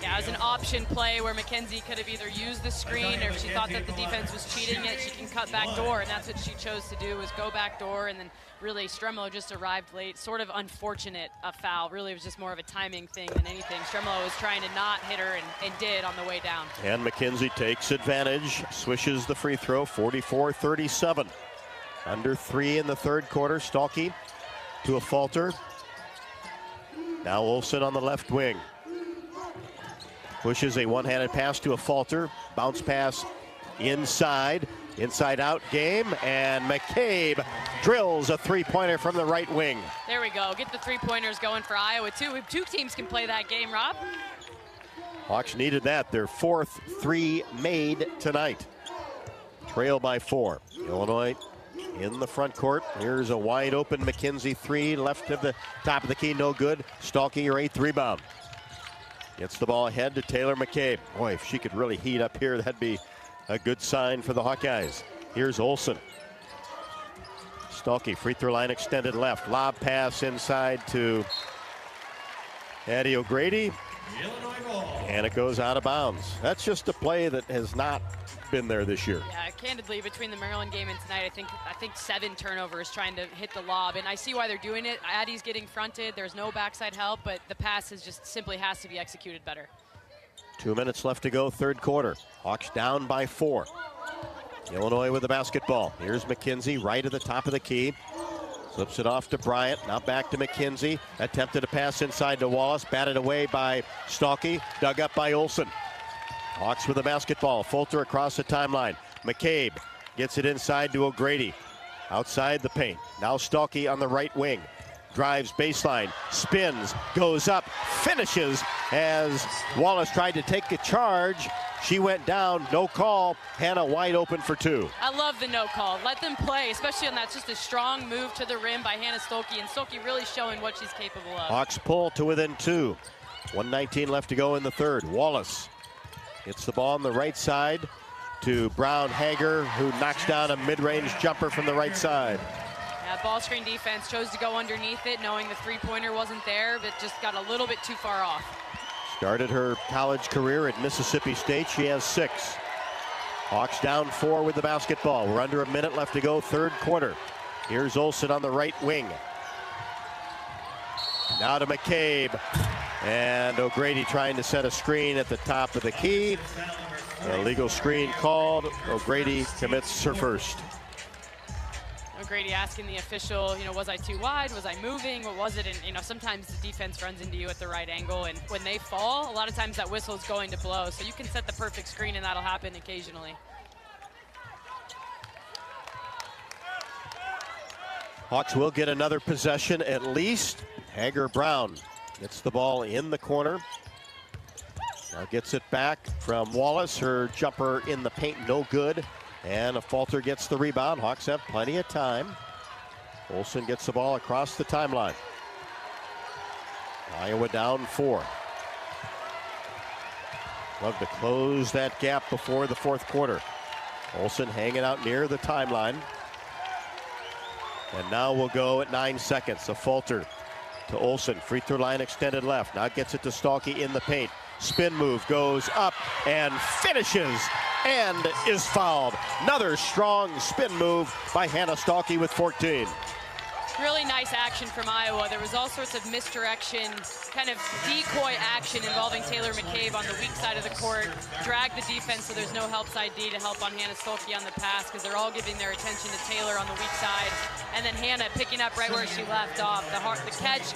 Yeah, it was an option play where McKenzie could have either used the screen, or if she thought that the defense was cheating it, she can cut back door, and that's what she chose to do, was go back door, and then really Stremolo just arrived late. Sort of unfortunate a foul. Really, it was just more of a timing thing than anything. Stremolo was trying to not hit her and did on the way down. And McKenzie takes advantage, swishes the free throw, 44-37. Under 3 in the third quarter. Stalky to a falter. Now Olsen on the left wing. Pushes a one-handed pass to a falter. Bounce pass inside. Inside out game, and McCabe drills a three-pointer from the right wing. There we go. Get the three-pointers going for Iowa, too. Two teams can play that game, Rob. Hawks needed that. Their 4th 3 made tonight. Trail by 4. Illinois in the front court. Here's a wide open McKenzie 3, left of the top of the key, no good. Stalky, your 8th rebound. Gets the ball ahead to Taylor McCabe. Boy, if she could really heat up here, that'd be a good sign for the Hawkeyes. Here's Olsen. Stalky, free throw line extended left. Lob pass inside to Addie O'Grady. And it goes out of bounds. That's just a play that has not been there this year. Yeah, candidly, between the Maryland game and tonight, I think 7 turnovers trying to hit the lob, and I see why they're doing it. Addie's getting fronted. There's no backside help, but the pass is just simply has to be executed better. 2 minutes left to go, third quarter. Hawks down by 4. Illinois with the basketball. Here's McKenzie right at the top of the key. Slips it off to Bryant. Now back to McKenzie. Attempted a pass inside to Wallace. Batted away by Stalky. Dug up by Olsen. Hawks with the basketball. Fulter across the timeline. McCabe gets it inside to O'Grady. Outside the paint. Now Stalky on the right wing. Drives baseline, spins, goes up, finishes as Wallace tried to take a charge. She went down, no call. Hannah wide open for 2. I love the no call. Let them play, especially on that just a strong move to the rim by Hannah Stolke, and Stolke really showing what she's capable of. Hawks pull to within 2. 1:19 left to go in the third. Wallace hits the ball on the right side to Brown Hager, who knocks down a mid-range jumper from the right side. Yeah, ball screen defense chose to go underneath it, knowing the three-pointer wasn't there, but just got a little bit too far off. Started her college career at Mississippi State. She has 6. Hawks down 4 with the basketball. We're under a minute left to go, third quarter. Here's Olsen on the right wing. Now to McCabe. And O'Grady trying to set a screen at the top of the key. An illegal screen called. O'Grady commits her first. O'Grady asking the official, was I too wide? Was I moving? What was it? And, sometimes the defense runs into you at the right angle. And when they fall, a lot of times that whistle is going to blow. So you can set the perfect screen, and that'll happen occasionally. Hawks will get another possession at least. Hager Brown gets the ball in the corner. Now gets it back from Wallace. Her jumper in the paint, no good. And a falter gets the rebound. Hawks have plenty of time. Olsen gets the ball across the timeline. Iowa down 4. Love to close that gap before the fourth quarter. Olsen hanging out near the timeline. And now we'll go at 9 seconds. A falter to Olsen. Free throw line extended left. Now gets it to Stalky in the paint. Spin move goes up and finishes and is fouled. Another strong spin move by Hannah Stalky with 14. Really nice action from Iowa. There was all sorts of misdirection, kind of decoy action involving Taylor McCabe on the weak side of the court. Drag the defense so there's no help side D to help on Hannah Stolke on the pass, because they're all giving their attention to Taylor on the weak side. And then Hannah picking up right where she left off. The catch,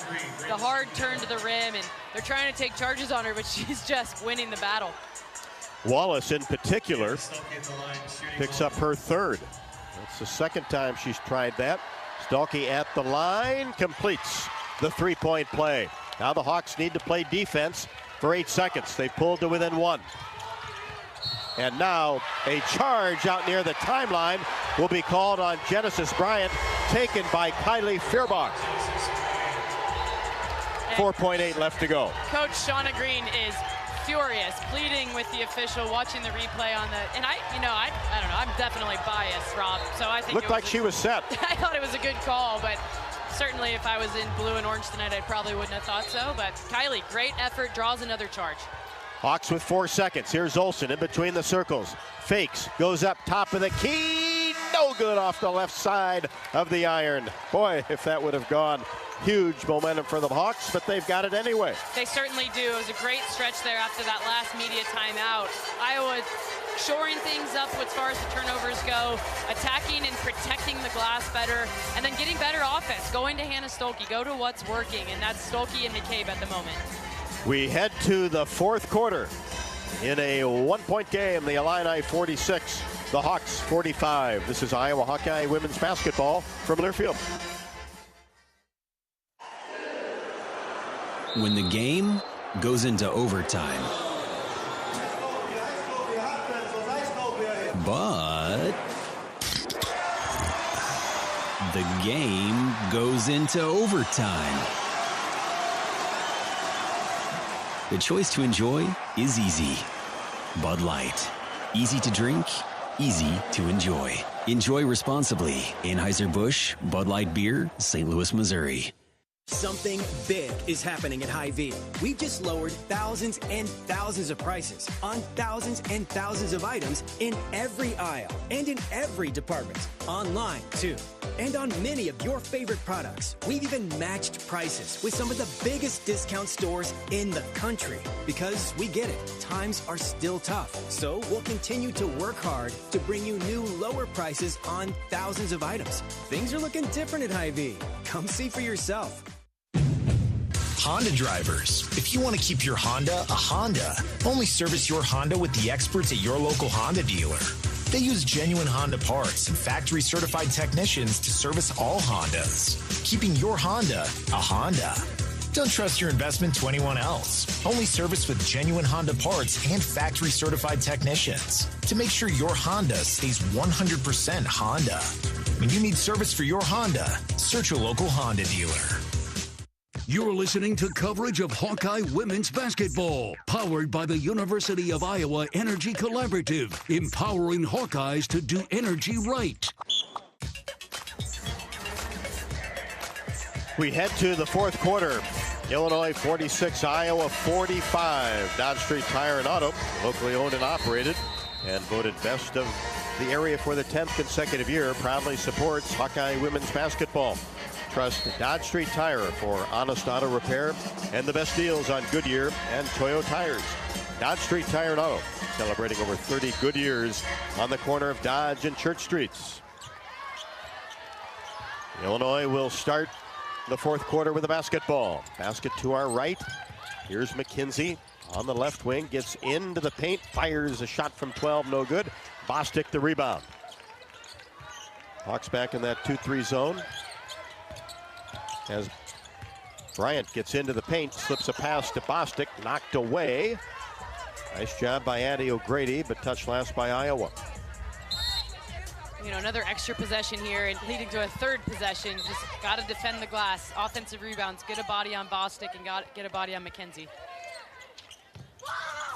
the hard turn to the rim, and they're trying to take charges on her, but she's just winning the battle. Wallace in particular picks up her 3rd. That's the 2nd time she's tried that. Stalky at the line, completes the three-point play. Now the Hawks need to play defense for 8 seconds. They pulled to within 1. And now a charge out near the timeline will be called on Genesis Bryant, taken by Kylie Feuerbach. 4.8 left to go. Coach Shauna Green is furious, pleading with the official, watching the replay on the, and I don't know, I'm definitely biased, Rob, so I think Looked like she was set. I thought it was a good call, but certainly if I was in blue and orange tonight, I probably wouldn't have thought so, but Kylie, great effort, draws another charge. Hawks with 4 seconds. Here's Olsen in between the circles. Fakes, goes up top of the key. No good off the left side of the iron. Boy, if that would have gone. Huge momentum for the Hawks, but they've got it anyway. They certainly do. It was a great stretch there after that last media timeout. Iowa shoring things up as far as the turnovers go, attacking and protecting the glass better, and then getting better offense, going to Hannah Stolke, go to what's working, and that's Stolke and McCabe at the moment. We head to the fourth quarter in a 1-point game. The Illini 46, the Hawks 45. This is Iowa Hawkeye women's basketball from Learfield. When the game goes into overtime, but the game goes into overtime. The choice to enjoy is easy. Bud Light. Easy to drink, easy to enjoy. Enjoy responsibly. Anheuser-Busch, Bud Light Beer, St. Louis, Missouri. Something big is happening at Hy-Vee. We've just lowered thousands and thousands of prices on thousands and thousands of items in every aisle and in every department. Online, too. And on many of your favorite products. We've even matched prices with some of the biggest discount stores in the country. Because we get it, times are still tough. So we'll continue to work hard to bring you new lower prices on thousands of items. Things are looking different at Hy-Vee. Come see for yourself. Honda drivers, if you want to keep your Honda a Honda, only service your Honda with the experts at your local Honda dealer. They use genuine Honda parts and factory certified technicians to service all Hondas, keeping your Honda a Honda. Don't trust your investment to anyone else. Only service with genuine Honda parts and factory certified technicians to make sure your Honda stays 100% Honda. When you need service for your Honda, search your local Honda dealer. You're listening to coverage of Hawkeye women's basketball, powered by the University of Iowa Energy Collaborative, empowering Hawkeyes to do energy right. We head to the fourth quarter. Illinois 46, Iowa 45. Dodge Street Tire and Auto, locally owned and operated, and voted best of the area for the 10th consecutive year, proudly supports Hawkeye women's basketball. Trust Dodge Street Tire for honest auto repair and the best deals on Goodyear and Toyo tires. Dodge Street Tire and Auto, celebrating over 30 good years on the corner of Dodge and Church Streets. Illinois will start the fourth quarter with a basketball. Basket to our right. Here's McKenzie on the left wing, gets into the paint, fires a shot from 12, no good. Bostic the rebound. Hawks back in that 2-3 zone. As Bryant gets into the paint, slips a pass to Bostic, knocked away. Nice job by Addie O'Grady, but touched last by Iowa. You know, another extra possession here and leading to a third possession. Just got to defend the glass. Offensive rebounds, get a body on Bostic and get a body on McKenzie.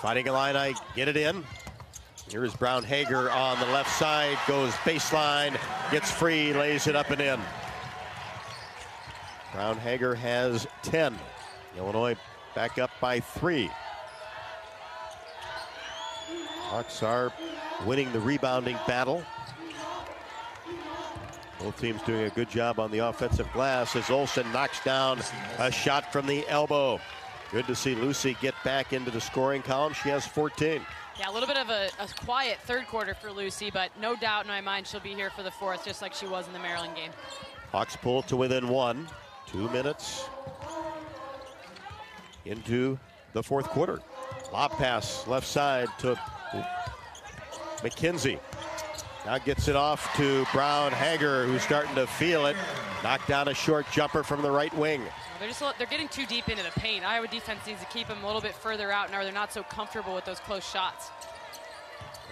Fighting Illini, get it in. Here's Brown Hager on the left side, goes baseline, gets free, lays it up and in. Brown Hager has 10. Illinois back up by 3. Hawks are winning the rebounding battle. Both teams doing a good job on the offensive glass as Olsen knocks down a shot from the elbow. Good to see Lucy get back into the scoring column. She has 14. Yeah, a little bit of a quiet third quarter for Lucy, but no doubt in my mind she'll be here for the fourth, just like she was in the Maryland game. Hawks pull to within 1. 2 minutes into the fourth quarter. Lob pass left side to McKenzie. Now gets it off to Brown Hager, who's starting to feel it. Knocked down a short jumper from the right wing. They're getting too deep into the paint. Iowa defense needs to keep them a little bit further out now. They're not so comfortable with those close shots.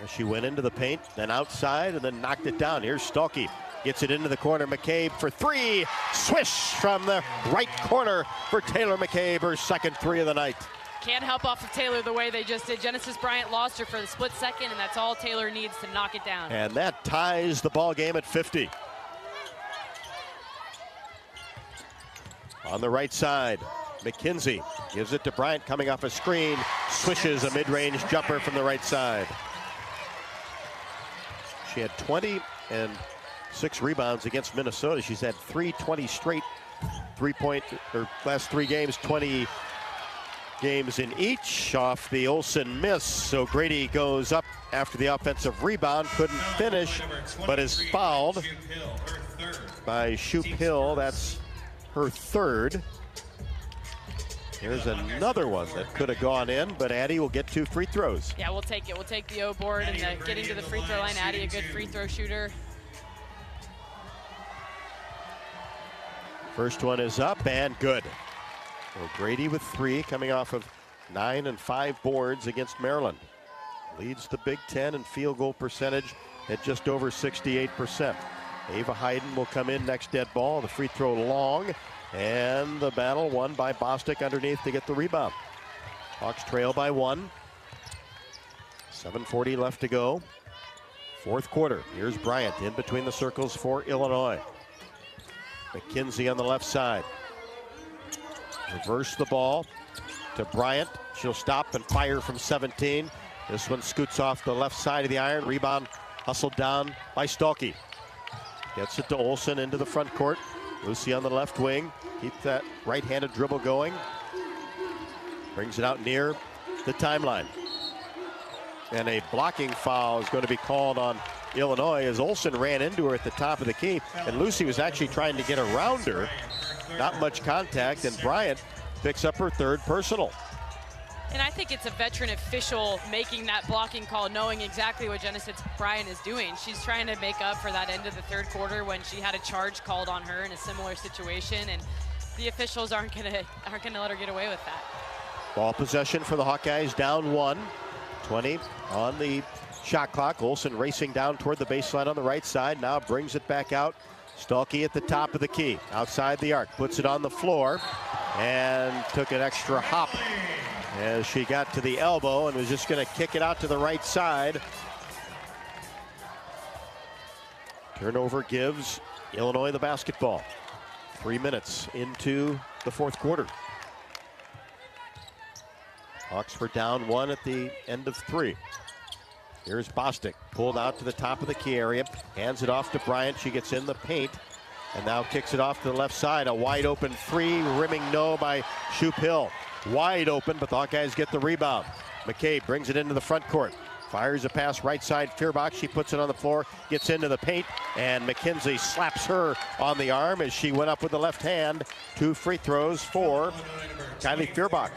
She went into the paint, then outside, and then knocked it down. Here's Stolke. Gets it into the corner. McCabe for three. Swish from the right corner for Taylor McCabe, her second three of the night. Can't help off of Taylor the way they just did. Genesis Bryant lost her for the split second, and that's all Taylor needs to knock it down. And that ties the ball game at 50. On the right side, McKenzie gives it to Bryant coming off a screen. Swishes a mid-range jumper from the right side. She had 20 and 6 rebounds against Minnesota. She's had 3-20 straight last 3 games, 20 games in each off the Olsen miss. So Grady goes up after the offensive rebound, couldn't finish, but is fouled by Shoop Hill. That's her third. Here's another one that could have gone in, but Addie will get 2 free throws. Yeah, we'll take it. We'll take the O board and getting to the free throw line. Addie, a good free throw shooter. First one is up and good. So Grady with 3, coming off of 9 and 5 boards against Maryland. Leads the Big Ten in field goal percentage at just over 68%. Ava Hayden will come in next dead ball. The free throw long, and the battle won by Bostic underneath to get the rebound. Hawks trail by 1. 7:40 left to go. Fourth quarter. Here's Bryant in between the circles for Illinois. McKenzie on the left side. Reverse the ball to Bryant. She'll stop and fire from 17. This one scoots off the left side of the iron. Rebound hustled down by Stalky. Gets it to Olsen into the front court. Lucy on the left wing. Keep that right-handed dribble going. Brings it out near the timeline. And a blocking foul is going to be called on Illinois as Olsen ran into her at the top of the key. And Lucy was actually trying to get around her. Not much contact, and Bryant picks up her third personal. And I think it's a veteran official making that blocking call, knowing exactly what Genesis Bryant is doing. She's trying to make up for that end of the third quarter when she had a charge called on her in a similar situation, and the officials aren't gonna let her get away with that. Ball possession for the Hawkeyes, down 1. 20 on the shot clock. Olsen racing down toward the baseline on the right side. Now brings it back out. Stalky at the top of the key, outside the arc, puts it on the floor, and took an extra hop as she got to the elbow and was just going to kick it out to the right side. Turnover gives Illinois the basketball. 3 minutes into the fourth quarter. Hawks were down 1 at the end of 3. Here's Bostic, pulled out to the top of the key area, hands it off to Bryant. She gets in the paint and now kicks it off to the left side. A wide open 3, rimming no by Shoop Hill. Wide open, but the Hawkeyes get the rebound. McCabe brings it into the front court. Fires a pass right side, Feuerbach. She puts it on the floor, gets into the paint, and McKenzie slaps her on the arm as she went up with the left hand. 2 free throws for Kylie Feuerbach.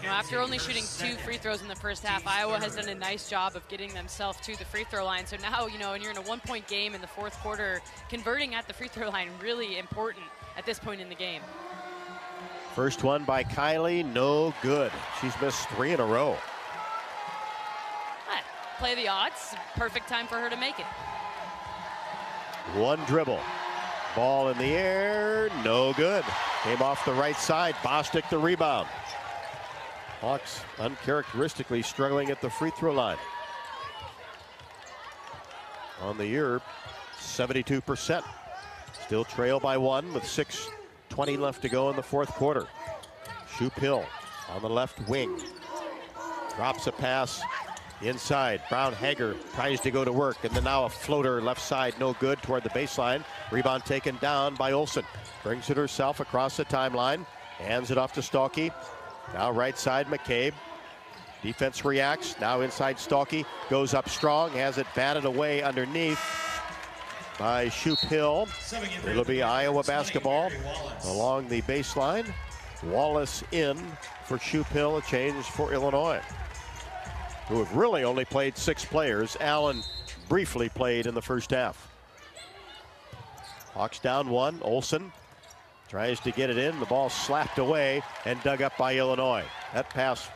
You know, after only shooting 2 free throws in the first half, Iowa has done a nice job of getting themselves to the free throw line. So now, you know, when you're in a 1-point game in the fourth quarter, converting at the free throw line really important at this point in the game. First one by Kylie, no good. She's missed 3 in a row. Play the odds. Perfect time for her to make it. 1 dribble. Ball in the air, no good. Came off the right side. Bostic the rebound. Hawks uncharacteristically struggling at the free throw line. On the year, 72%. Still trail by 1 with 6:20 left to go in the fourth quarter. Shoop Hill on the left wing. Drops a pass inside. Brown Hager tries to go to work, and then now a floater left side, no good, toward the baseline. Rebound taken down by Olsen. Brings it herself across the timeline. Hands it off to Stalky. Now right side, McCabe. Defense reacts. Now inside Stalky. Goes up strong. Has it batted away underneath by Shoop Hill. It'll be Iowa basketball along the baseline. Wallace in for Shoop Hill. A change for Illinois, who have really only played 6 players. Allen briefly played in the first half. Hawks down 1. Olsen tries to get it in. The ball slapped away and dug up by Illinois. That pass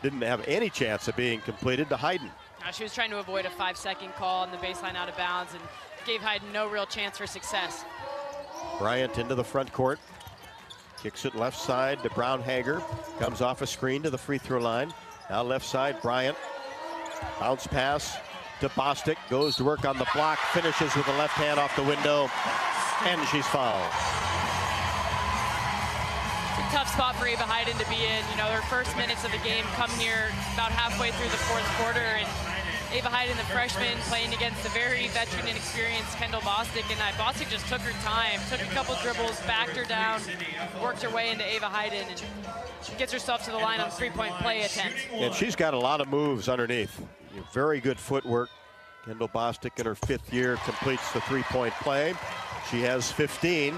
didn't have any chance of being completed to Hayden. She was trying to avoid a 5-second call on the baseline out of bounds, and gave Hayden no real chance for success. Bryant into the front court. Kicks it left side to Brown Hager. Comes off a screen to the free throw line. Now left side, Bryant. Bounce pass to Bostic. Goes to work on the block. Finishes with the left hand off the window. And she's fouled. It's a tough spot for Ava Hayden to be in. You know, her first minutes of the game come here about halfway through the fourth quarter. And Ava Hayden, the freshman, playing against the very veteran and experienced Kendall Bostic. And Bostic just took her time, took a couple dribbles, backed her down, worked her way into Ava Hayden, and she gets herself to the line on the three-point play attempt. And she's got a lot of moves underneath. Very good footwork. Kendall Bostic in her 5th year completes the three-point play. She has 15.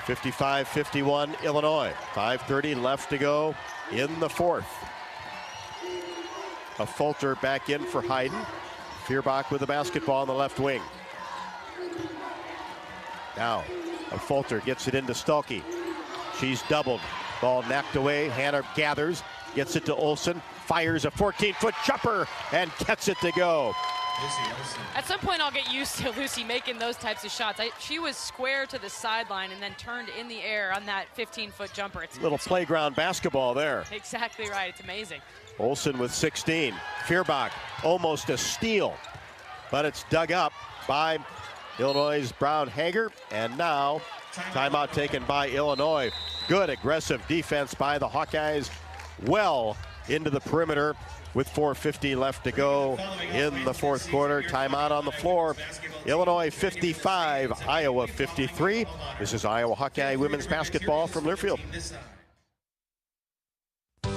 55-51 Illinois. 5:30 left to go in the fourth. A Fulter back in for Hayden. Feuerbach with the basketball on the left wing. Now, a Fulter gets it into Stuelke. She's doubled. Ball knocked away. Hannah gathers, gets it to Olsen, fires a 14-foot jumper, and gets it to go. At some point, I'll get used to Lucy making those types of shots. She was square to the sideline and then turned in the air on that 15-foot jumper. It's Little playground basketball there. Exactly right. It's amazing. Olsen with 16. Feuerbach almost a steal, but it's dug up by Illinois' Brown Hager. And now timeout taken by Illinois. Good aggressive defense by the Hawkeyes. Well into the perimeter with 4:50 left to go in the fourth quarter. Timeout on the floor. Illinois 55, Iowa 53. This is Iowa Hawkeye women's basketball from Learfield.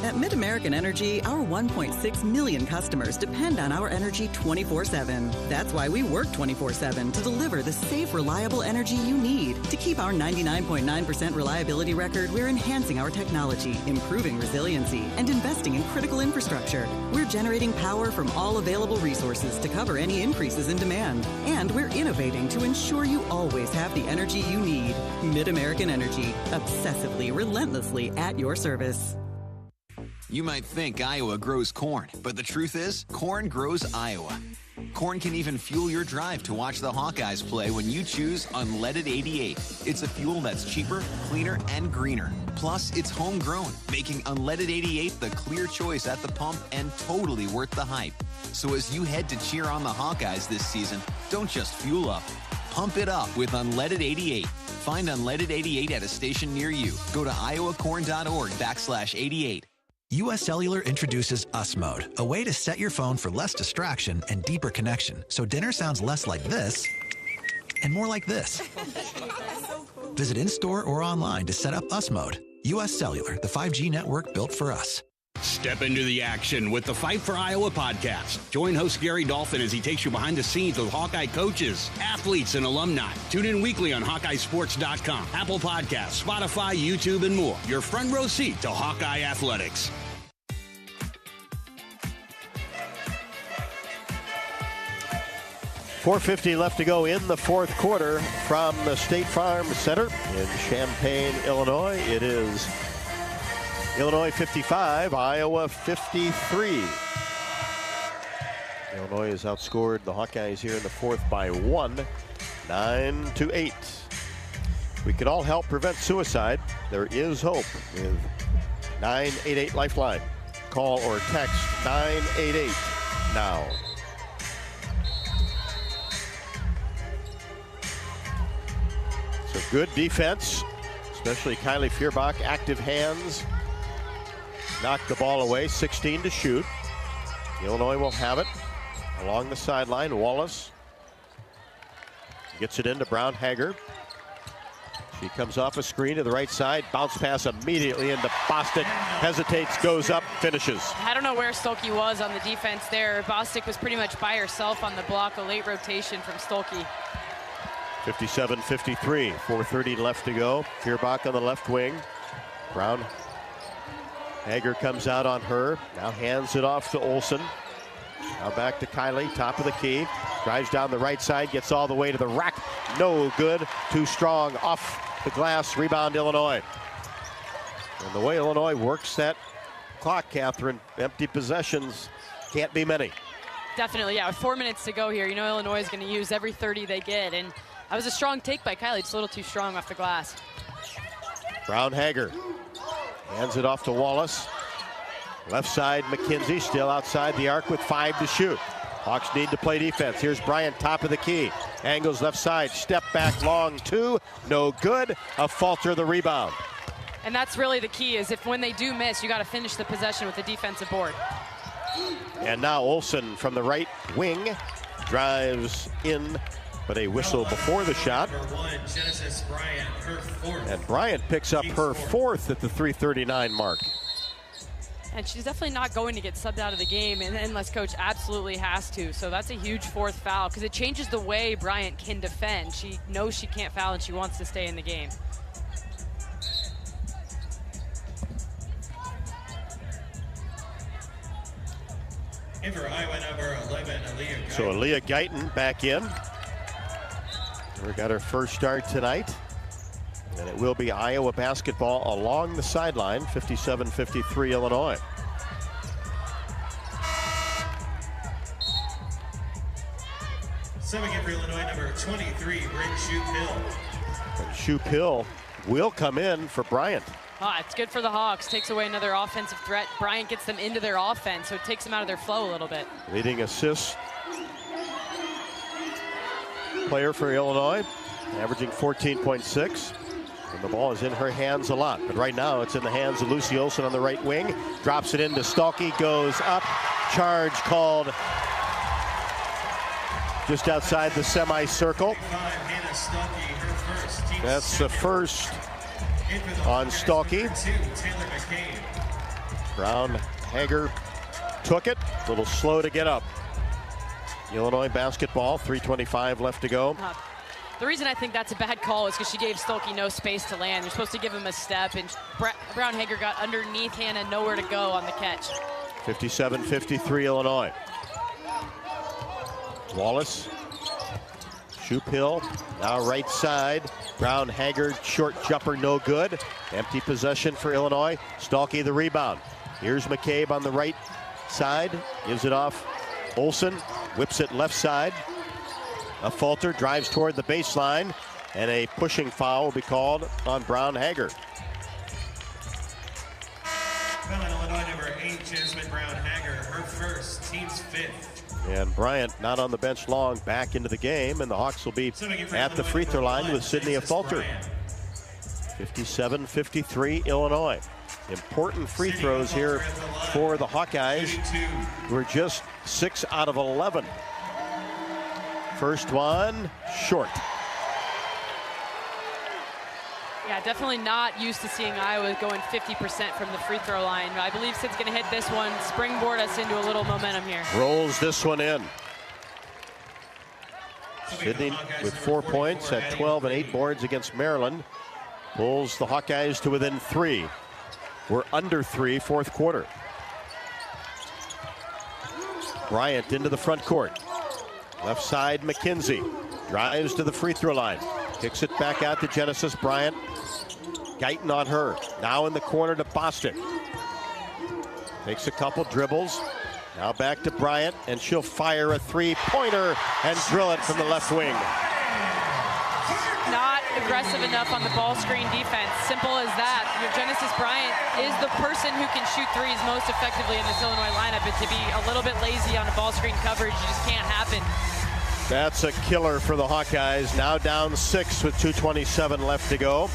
At Mid-American Energy, our 1.6 million customers depend on our energy 24/7. That's why we work 24/7 to deliver the safe, reliable energy you need. To keep our 99.9% reliability record, we're enhancing our technology, improving resiliency, and investing in critical infrastructure. We're generating power from all available resources to cover any increases in demand. And we're innovating to ensure you always have the energy you need. Mid-American Energy, obsessively, relentlessly at your service. You might think Iowa grows corn, but the truth is, corn grows Iowa. Corn can even fuel your drive to watch the Hawkeyes play when you choose Unleaded 88. It's a fuel that's cheaper, cleaner, and greener. Plus, it's homegrown, making Unleaded 88 the clear choice at the pump and totally worth the hype. So as you head to cheer on the Hawkeyes this season, don't just fuel up. Pump it up with Unleaded 88. Find Unleaded 88 at a station near you. Go to iowacorn.org/88. US Cellular introduces US Mode, a way to set your phone for less distraction and deeper connection, so dinner sounds less like this and more like this. Visit in-store or online to set up US Mode. US Cellular, the 5G network built for us. Step into the action with the Fight for Iowa podcast. Join host Gary Dolphin as he takes you behind the scenes with Hawkeye coaches, athletes, and alumni. Tune in weekly on HawkeyeSports.com, Apple Podcasts, Spotify, YouTube, and more. Your front row seat to Hawkeye athletics. .450 left to go in the fourth quarter from the State Farm Center in Champaign, Illinois. It is Illinois 55, Iowa 53. Illinois has outscored the Hawkeyes here in the fourth by 1, 9-8. We can all help prevent suicide. There is hope with 988 Lifeline. Call or text 988 now. So good defense, especially Kylie Feuerbach, active hands. Knocked the ball away, 16 to shoot. Illinois will have it along the sideline. Wallace gets it into Brown Hager. She comes off a screen to the right side. Bounce pass immediately into Bostic. Hesitates, goes up, finishes. I don't know where Stuelke was on the defense there. Bostic was pretty much by herself on the block. A late rotation from Stuelke. 57-53, 4:30 left to go. Feuerbach on the left wing. Brown Hager comes out on her. Now hands it off to Olsen. Now back to Kylie, top of the key. Drives down the right side, gets all the way to the rack. No good, too strong, off the glass, rebound Illinois. And the way Illinois works that clock, Catherine, empty possessions can't be many. Definitely, yeah. With 4 minutes to go here, you know Illinois is going to use every 30 they get. And that was a strong take by Kylie, just a little too strong off the glass. Brown Hager hands it off to Wallace. Left side, McKenzie still outside the arc with 5 to shoot. Hawks need to play defense. Here's Bryant, top of the key. Angles left side, step back, long 2. No good. A falter the rebound. And that's really the key, is if when they do miss, you got to finish the possession with a defensive board. And now Olsen from the right wing drives in, but a whistle before the shot. And Bryant picks up her 4th at the 3:39 mark. And she's definitely not going to get subbed out of the game unless coach absolutely has to. So that's a huge 4th foul because it changes the way Bryant can defend. She knows she can't foul and she wants to stay in the game. In for Iowa number 11, Aaliyah Guyton. So Aaliyah Guyton back in. We got her first start tonight. And it will be Iowa basketball along the sideline, 57-53 Illinois. Subbing in for Illinois, number 23, Bryn Shoup-Hill. Shoup-Hill will come in for Bryant. It's good for the Hawks. Takes away another offensive threat. Bryant gets them into their offense, so it takes them out of their flow a little bit. Leading assists player for Illinois, averaging 14.6. And the ball is in her hands a lot, but right now it's in the hands of Lucy Olsen on the right wing. Drops it into Stalky, goes up. Charge called just outside the semicircle. That's the first on Stalky. Brown Hager took it. A little slow to get up. Illinois basketball, 3:25 left to go. The reason I think that's a bad call is because she gave Stolke no space to land. You're supposed to give him a step, and Brown Hager got underneath Hannah, nowhere to go on the catch. 57-53 Illinois. Wallace. Shoup-Hill, now right side. Brown Hager, short jumper, no good. Empty possession for Illinois. Stalky the rebound. Here's McCabe on the right side. Gives it off. Olsen whips it left side. A falter, drives toward the baseline, and a pushing foul will be called on Brown Hager. Fouling Illinois number 8, Jasmine Brown Hager, her first, team's 5th. And Bryant not on the bench long, back into the game, and the Hawks will be at the free throw line with Sydney a falter. 57-53 Illinois. Important free throws here for the Hawkeyes, who are just 6 out of 11. First one, short. Yeah, definitely not used to seeing Iowa going 50% from the free throw line. I believe Sid's going to hit this one, springboard us into a little momentum here. Rolls this one in. Sydney with 4 points at 12 and 8 boards against Maryland. Pulls the Hawkeyes to within 3. We're under 3, fourth quarter. Bryant into the front court. Left side, McKenzie. Drives to the free throw line. Kicks it back out to Genesis Bryant. Guyton on her. Now in the corner to Bostic. Takes a couple dribbles. Now back to Bryant, and she'll fire a three-pointer and drill it from the left wing. Not aggressive enough on the ball screen defense. Simple as that. Genesis Bryant is the person who can shoot threes most effectively in this Illinois lineup, and to be a little bit lazy on a ball screen coverage just can't happen. That's a killer for the Hawkeyes. Now down 6 with 2:27 left to go.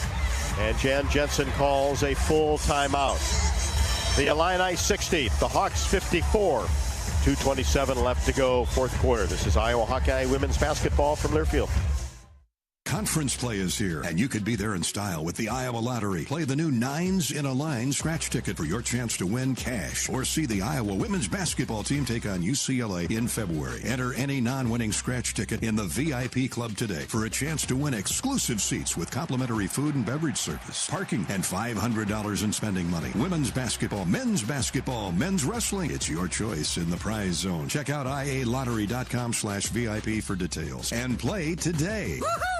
And Jensen calls a full timeout. The Illini 60, the Hawks 54. 2:27 left to go, fourth quarter. This is Iowa Hawkeye women's basketball from Learfield. Conference play is here, and you could be there in style with the Iowa Lottery. Play the new 9s in a Line scratch ticket for your chance to win cash, or see the Iowa women's basketball team take on UCLA in February. Enter any non-winning scratch ticket in the VIP club today for a chance to win exclusive seats with complimentary food and beverage service, parking, and $500 in spending money. Women's basketball, men's wrestling. It's your choice in the prize zone. Check out ialottery.com/VIP for details and play today. Woo-hoo!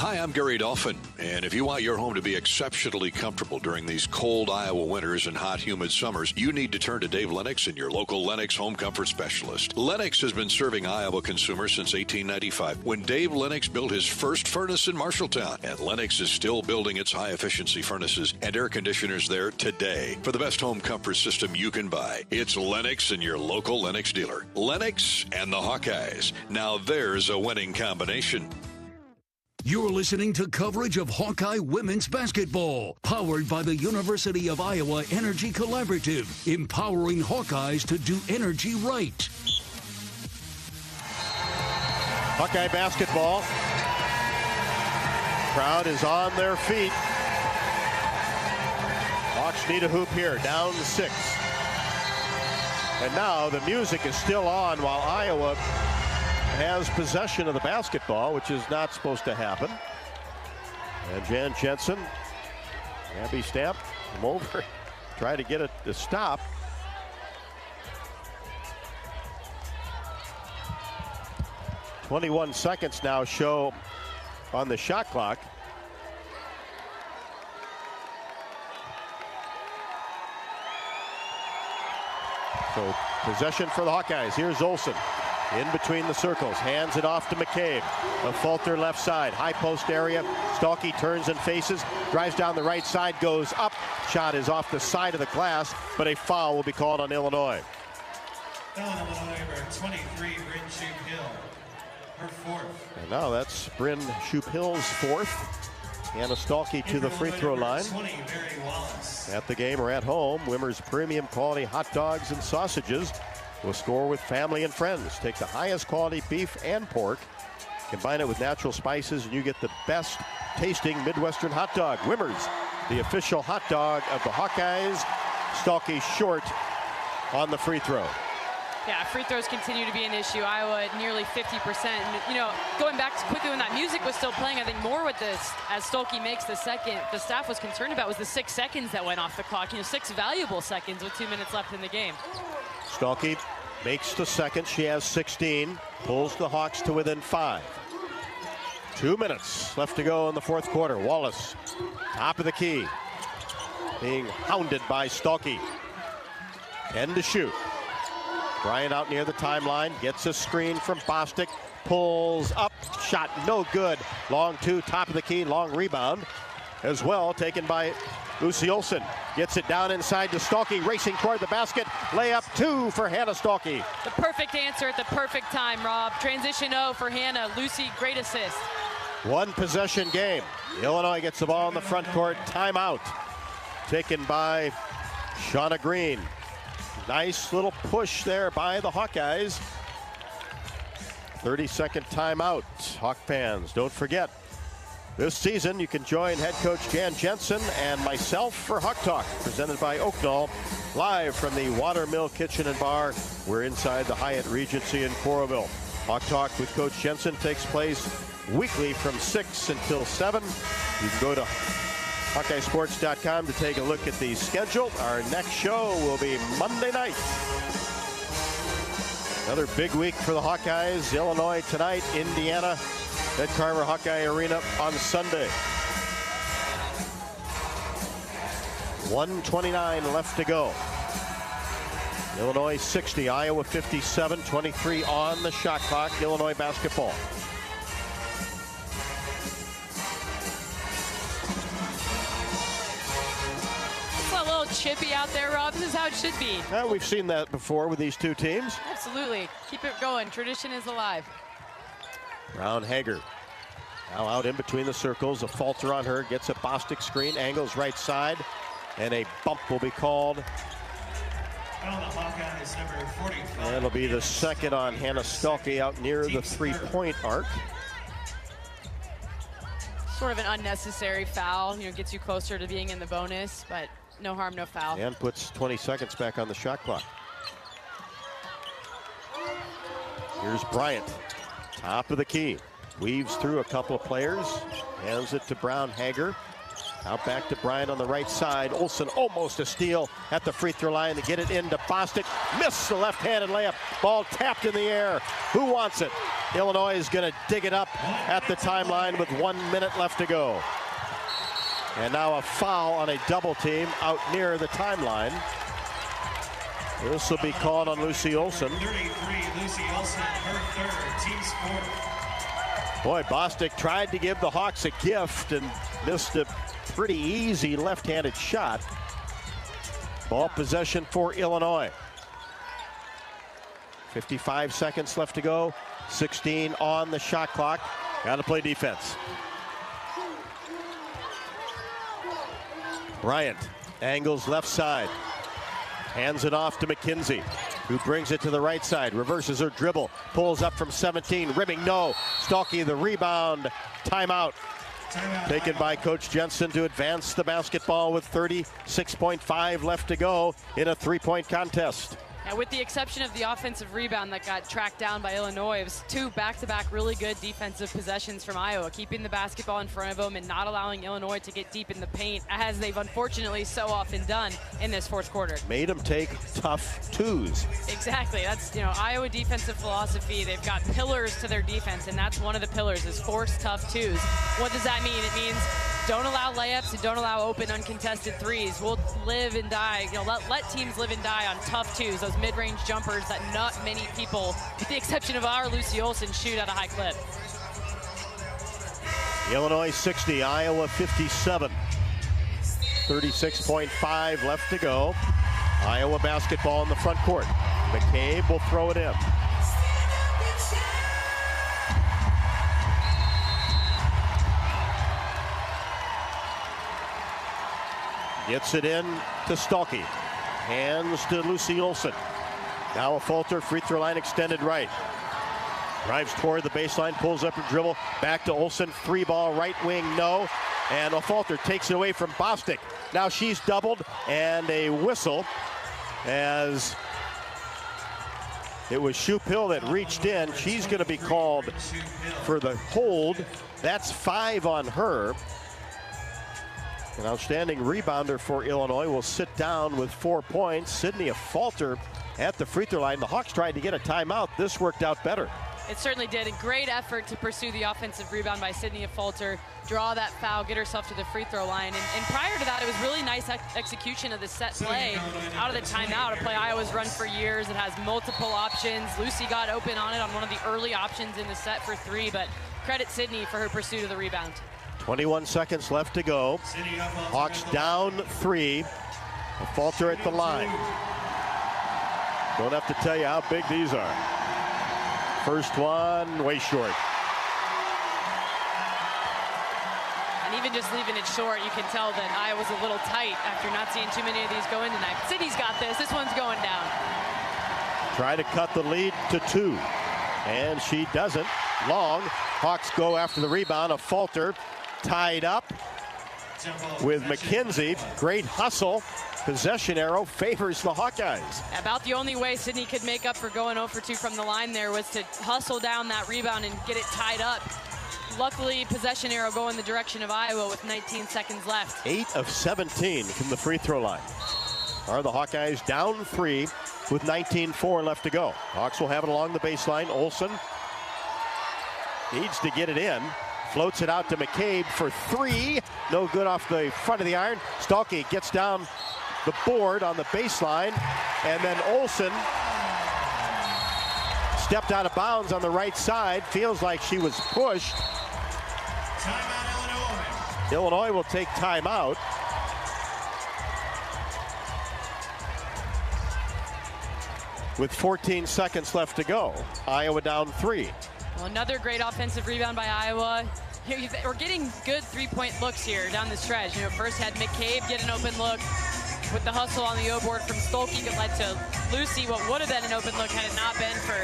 Hi, I'm Gary Dolphin, and if you want your home to be exceptionally comfortable during these cold Iowa winters and hot, humid summers, you need to turn to Dave Lennox and your local Lennox home comfort specialist. Lennox has been serving Iowa consumers since 1895, when Dave Lennox built his first furnace in Marshalltown, and Lennox is still building its high-efficiency furnaces and air conditioners there today. For the best home comfort system you can buy, it's Lennox and your local Lennox dealer. Lennox and the Hawkeyes. Now there's a winning combination. You're listening to coverage of Hawkeye women's basketball, powered by the University of Iowa Energy Collaborative, empowering Hawkeyes to do energy right. Hawkeye basketball. Crowd is on their feet. Hawks need a hoop here, down 6. And now the music is still on while Iowa has possession of the basketball, which is not supposed to happen. And Jensen, Abby Stamp, come over, try to get it to stop. "21 seconds now show on the shot clock. So possession for the Hawkeyes. Here's Olsen. In between the circles, hands it off to McCabe. A Falter left side, high post area. Stalky turns and faces, drives down the right side, goes up. Shot is off the side of the glass, but a foul will be called on Illinois. Foul on Illinois number 23, Bryn Shoup-Hill, her 4th. And now that's Bryn Shoup-Hill's 4th. Hannah Stalky to the free throw line. 20, Mary Wallace. At the game or at home, Wimmer's premium quality hot dogs and sausages will score with family and friends. Take the highest quality beef and pork, combine it with natural spices, and you get the best tasting Midwestern hot dog. Wimmer's, the official hot dog of the Hawkeyes. Stalky short on the free throw. Yeah, free throws continue to be an issue. Iowa at nearly 50%. And, you know, going back quickly when that music was still playing, I think more with this, as Stolke makes the second, the staff was concerned about was the 6 seconds that went off the clock. You know, 6 valuable seconds with 2 minutes left in the game. Stalky makes the second. She has 16. Pulls the Hawks to within 5. 2 minutes left to go in the fourth quarter. Wallace, top of the key, being hounded by Stalky. 10 to shoot. Bryant out near the timeline, gets a screen from Bostic, pulls up, shot no good. Long 2, top of the key, long rebound as well, taken by Lucy Olsen. Gets it down inside to Stalky, racing toward the basket. Layup 2 for Hannah Stalky. The perfect answer at the perfect time, Rob. Transition O for Hannah. Lucy, great assist. 1 possession game. Illinois gets the ball in the front court. Timeout taken by Shauna Green. Nice little push there by the Hawkeyes. 30-second timeout. Hawk fans, don't forget, this season you can join head coach Jan Jensen and myself for Hawk Talk, presented by Oaknall, live from the Watermill Kitchen and Bar. We're inside the Hyatt Regency in Coralville. Hawk Talk with Coach Jensen takes place weekly from 6 until 7. You can go to HawkeyeSports.com to take a look at the schedule. Our next show will be Monday night. Another big week for the Hawkeyes. Illinois tonight, Indiana at Carver Hawkeye Arena on Sunday. 1:29 left to go. Illinois 60, Iowa 57, 23 on the shot clock. Illinois basketball. Chippy out there, Rob. This is how it should be. We've seen that before with these two teams. Absolutely. Keep it going. Tradition is alive. Brown Hager now out in between the circles. A falter on her. Gets a Bostic screen. Angles right side. And a bump will be called. And it'll be the second on Hannah Stalky out near the three-point arc. Sort of an unnecessary foul. You know, gets you closer to being in the bonus, but no harm, no foul. And puts 20 seconds back on the shot clock. Here's Bryant, top of the key. Weaves through a couple of players. Hands it to Brown Hager. Out back to Bryant on the right side. Olsen almost a steal at the free throw line to get it into Bostic. Missed the left-handed layup. Ball tapped in the air. Who wants it? Illinois is going to dig it up at the timeline with 1 minute left to go. And now a foul on a double team out near the timeline. This will be called on Lucy Olsen. 33, Lucy Olsen, her third, team's fourth. Boy, Bostic tried to give the Hawks a gift and missed a pretty easy left-handed shot. Ball possession for Illinois. 55 seconds left to go. 16 on the shot clock. Got to play defense. Bryant angles left side. Hands it off to McKenzie, who brings it to the right side. Reverses her dribble. Pulls up from 17. Ribbing, no. Stalky, the rebound. Timeout. Taken by Coach Jensen to advance the basketball with 36.5 left to go in a three-point contest. And with the exception of the offensive rebound that got tracked down by Illinois, it was two back-to-back really good defensive possessions from Iowa, keeping the basketball in front of them and not allowing Illinois to get deep in the paint, as they've unfortunately so often done in this fourth quarter. Made them take tough twos. Exactly. That's, Iowa defensive philosophy. They've got pillars to their defense, and that's one of the pillars is force tough twos. What does that mean? It means don't allow layups and don't allow open uncontested threes. We'll live and die. Let teams live and die on tough twos, those mid-range jumpers that not many people, with the exception of our Lucy Olsen, shoot at a high clip. Illinois 60, Iowa 57. 36.5 left to go. Iowa basketball in the front court. McCabe will throw it in. Gets it in to Stalky. Hands to Lucy Olsen. Now a falter, free throw line extended right. Drives toward the baseline, pulls up her dribble. Back to Olsen, three ball, right wing, no. And a falter takes it away from Bostic. Now she's doubled, and a whistle as it was Shupil that reached in. She's going to be called for the hold. That's 5 on her. An outstanding rebounder for Illinois will sit down with 4 points. Sydney a falter at the free throw line. The Hawks tried to get a timeout. This worked out better. It certainly did. A great effort to pursue the offensive rebound by Sydney Falter, draw that foul, get herself to the free throw line. And prior to that, it was really nice execution of the set play out of the timeout. A play Iowa's run for years. It has multiple options. Lucy got open on it on one of the early options in the set for 3, but credit Sydney for her pursuit of the rebound. 21 seconds left to go. Hawks down 3. A falter at the line. Don't have to tell you how big these are. First one, way short. And even just leaving it short, you can tell that Iowa's a little tight after not seeing too many of these go in tonight. Sydney's got this. This one's going down. Try to cut the lead to 2. And she doesn't. Long. Hawks go after the rebound. A falter. Tied up with McKenzie. Great hustle. Possession arrow favors the Hawkeyes. About the only way Sydney could make up for going 0 for 2 from the line there was to hustle down that rebound and get it tied up. Luckily, possession arrow going the direction of Iowa with 19 seconds left. 8 of 17 from the free throw line. Are the Hawkeyes down 3 with 19-4 left to go. Hawks will have it along the baseline. Olsen needs to get it in. Floats it out to McCabe for 3. No good off the front of the iron. Stalky gets down the board on the baseline. And then Olsen stepped out of bounds on the right side. Feels like she was pushed. Timeout, Illinois. Illinois will take timeout. With 14 seconds left to go. Iowa down 3. Well, another great offensive rebound by Iowa. We're getting good three-point looks here down the stretch. First had McCabe get an open look with the hustle on the O-board from Stolke that led to Lucy, what would have been an open look had it not been for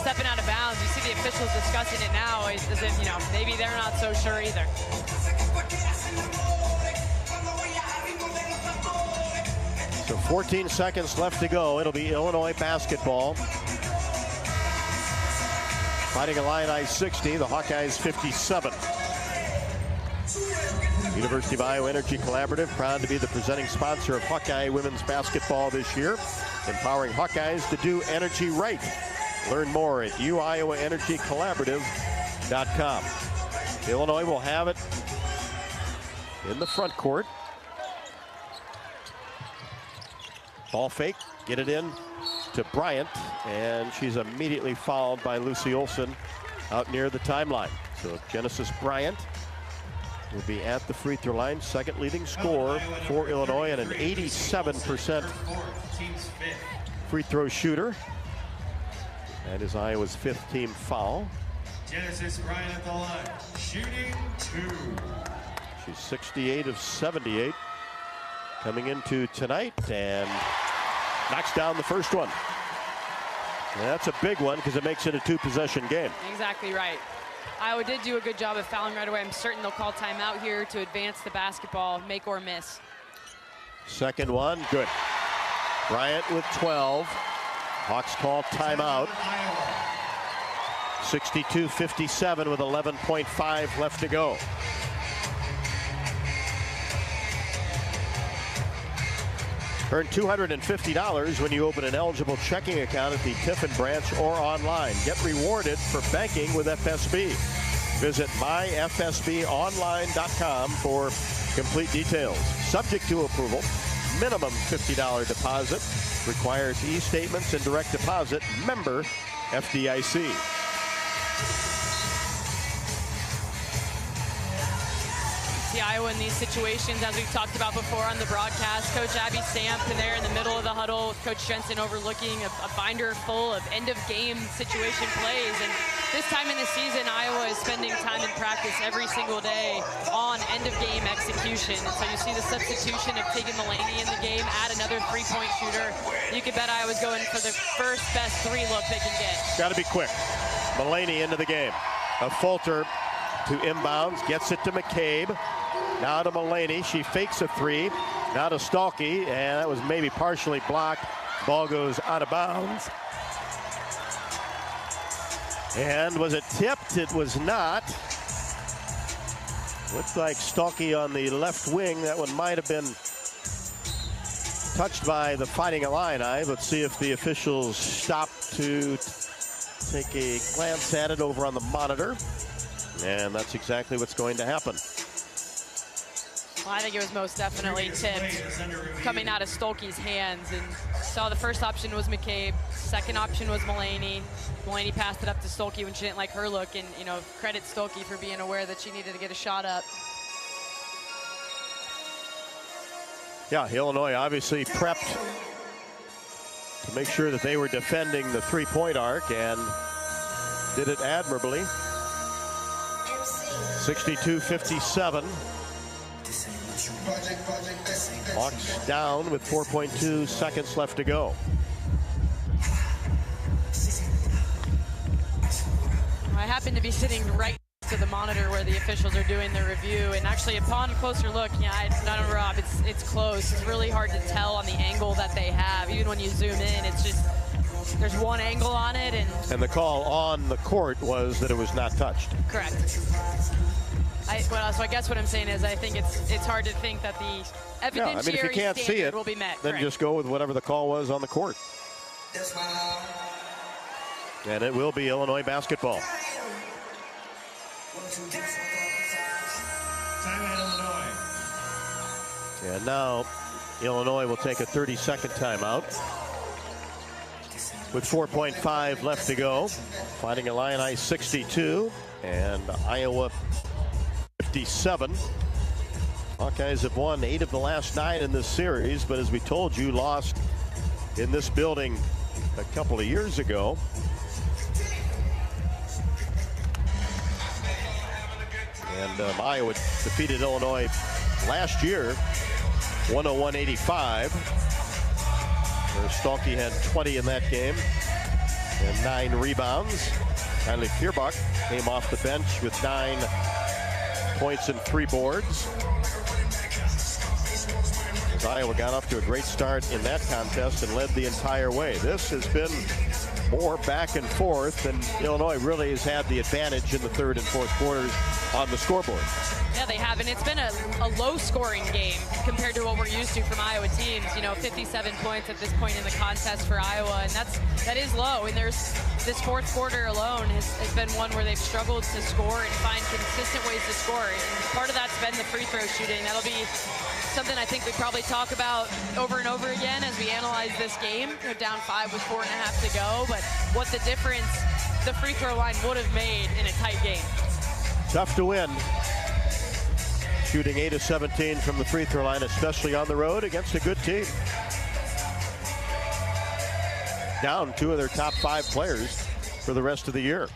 stepping out of bounds. You see the officials discussing it now as if, maybe they're not so sure either. So 14 seconds left to go. It'll be Illinois basketball. Fighting Illini 60, the Hawkeyes 57. University of Iowa Energy Collaborative, proud to be the presenting sponsor of Hawkeye women's basketball this year, empowering Hawkeyes to do energy right. Learn more at uiowaenergycollaborative.com. Illinois will have it in the front court. Ball fake, get it in to Bryant, and she's immediately fouled by Lucy Olson out near the timeline. So Genesis Bryant will be at the free throw line, second leading scorer for Illinois, and an 87% free throw shooter. That is Iowa's 5th team foul. Genesis Bryant at the line, shooting 2. She's 68 of 78 coming into tonight, and knocks down the first one. And that's a big one because it makes it a 2-possession game. Exactly right. Iowa did do a good job of fouling right away. I'm certain they'll call timeout here to advance the basketball, make or miss. Second one, good. Bryant with 12. Hawks call timeout. 62-57 with 11.5 left to go. Earn $250 when you open an eligible checking account at the Tiffin branch or online. Get rewarded for banking with FSB. Visit myfsbonline.com for complete details. Subject to approval, minimum $50 deposit. Requires e-statements and direct deposit. Member FDIC. See Iowa in these situations, as we've talked about before on the broadcast. Coach Abby Stamp in there in the middle of the huddle with Coach Jensen overlooking a binder full of end-of-game situation plays. And this time in the season, Iowa is spending time in practice every single day on end-of-game execution. And so you see the substitution of taking Mulaney in the game, add another three-point shooter. You could bet Iowa's going for the first best 3 look they can get. Got to be quick. Mulaney into the game. A Fulter to inbounds, gets it to McCabe. Now to Mulaney, she fakes a 3. Now to Stalkey, and that was maybe partially blocked. Ball goes out of bounds. And was it tipped? It was not. Looks like Stalkey on the left wing. That one might have been touched by the Fighting Illini. Let's see if the officials stop to take a glance at it over on the monitor. And that's exactly what's going to happen. Well, I think it was most definitely tipped coming out of Stolke's hands. And saw the first option was McCabe. Second option was Mulaney. Mulaney passed it up to Stolke when she didn't like her look. And, you know, credit Stolke for being aware that she needed to get a shot up. Yeah, Illinois obviously prepped to make sure that they were defending the three-point arc and did it admirably. 62-57. Hawks down with 4.2 seconds left to go. I happen to be sitting right to the monitor where the officials are doing the review, and actually upon closer look, yeah, I don't know, Rob, it's close. It's really hard to tell on the angle that they have. Even when you zoom in, it's just there's one angle on it, and the call on the court was that it was not touched. Correct. So I guess what I'm saying is I think it's hard to think that the evidentiary if you can't see it, will be met. Then just go with whatever the call was on the court. And it will be Illinois basketball. And now Illinois will take a 30-second timeout with 4.5 left to go. Fighting Illini 62 and Iowa 57. Hawkeyes have won 8 of the last 9 in this series, but as we told you, lost in this building a couple of years ago. And Iowa defeated Illinois last year, 101-85. Where Stalkey had 20 in that game and 9 rebounds. Kylie Feuerbach came off the bench with 9 points and 3 boards. As Iowa got off to a great start in that contest and led the entire way. This has been more back and forth, and Illinois really has had the advantage in the third and fourth quarters on the scoreboard. Yeah, they have, and it's been a low-scoring game compared to what we're used to from Iowa teams. 57 points at this point in the contest for Iowa, and that is low. And there's this fourth quarter alone has been one where they've struggled to score and find consistent ways to score. And part of that's been the free throw shooting. That'll be something I think we probably talk about over and over again as we analyze this game. They're down 5 with 4.5 to go, but what the difference the free throw line would have made in a tight game. Tough to win. Shooting 8 of 17 from the free throw line, especially on the road against a good team. Down 2 of their top 5 players for the rest of the year.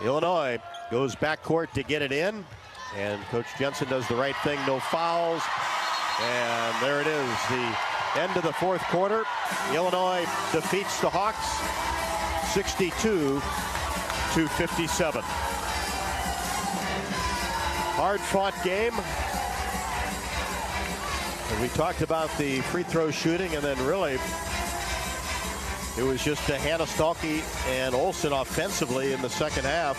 Illinois goes backcourt to get it in, and Coach Jensen does the right thing, no fouls. And there it is, the end of the fourth quarter. Illinois defeats the Hawks 62-57. Hard-fought game. And we talked about the free throw shooting, and then really it was just Hannah Stalkey and Olsen offensively in the second half,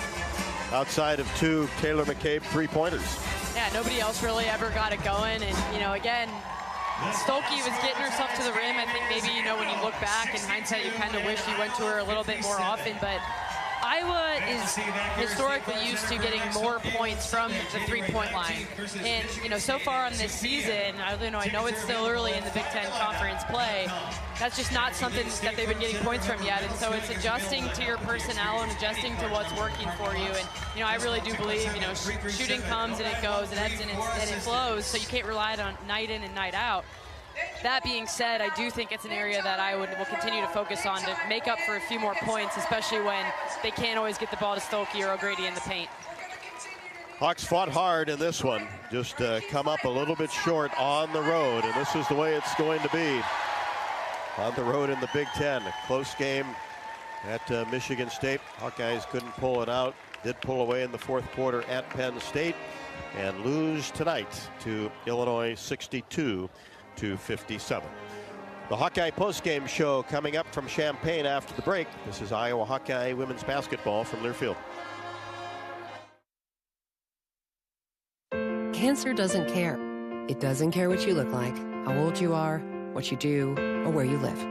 outside of 2 Taylor McCabe three-pointers. Yeah, nobody else really ever got it going. And, again, Stolke was getting herself to the rim. I think maybe, when you look back in hindsight, you kind of wish you went to her a little bit more often. But Iowa is historically used to getting more points from the three-point line. And, so far on this season, I know it's still early in the Big Ten Conference play. That's just not something that they've been getting points from yet. And so it's adjusting to your personnel and adjusting to what's working for you. And, I really do believe, shooting comes and it goes and ebbs and it flows. So you can't rely on night in and night out. That being said, I do think it's an area that Iowa will continue to focus on to make up for a few more points, especially when they can't always get the ball to Stolke or O'Grady in the paint. Hawks fought hard in this one, just come up a little bit short on the road, and this is the way it's going to be on the road in the Big Ten. A close game at Michigan State. Hawkeyes couldn't pull it out, did pull away in the fourth quarter at Penn State, and lose tonight to Illinois 62-57. The Hawkeye postgame show coming up from Champaign after the break. This is Iowa Hawkeye women's basketball from Learfield. Cancer doesn't care. It doesn't care what you look like, how old you are, what you do, or where you live.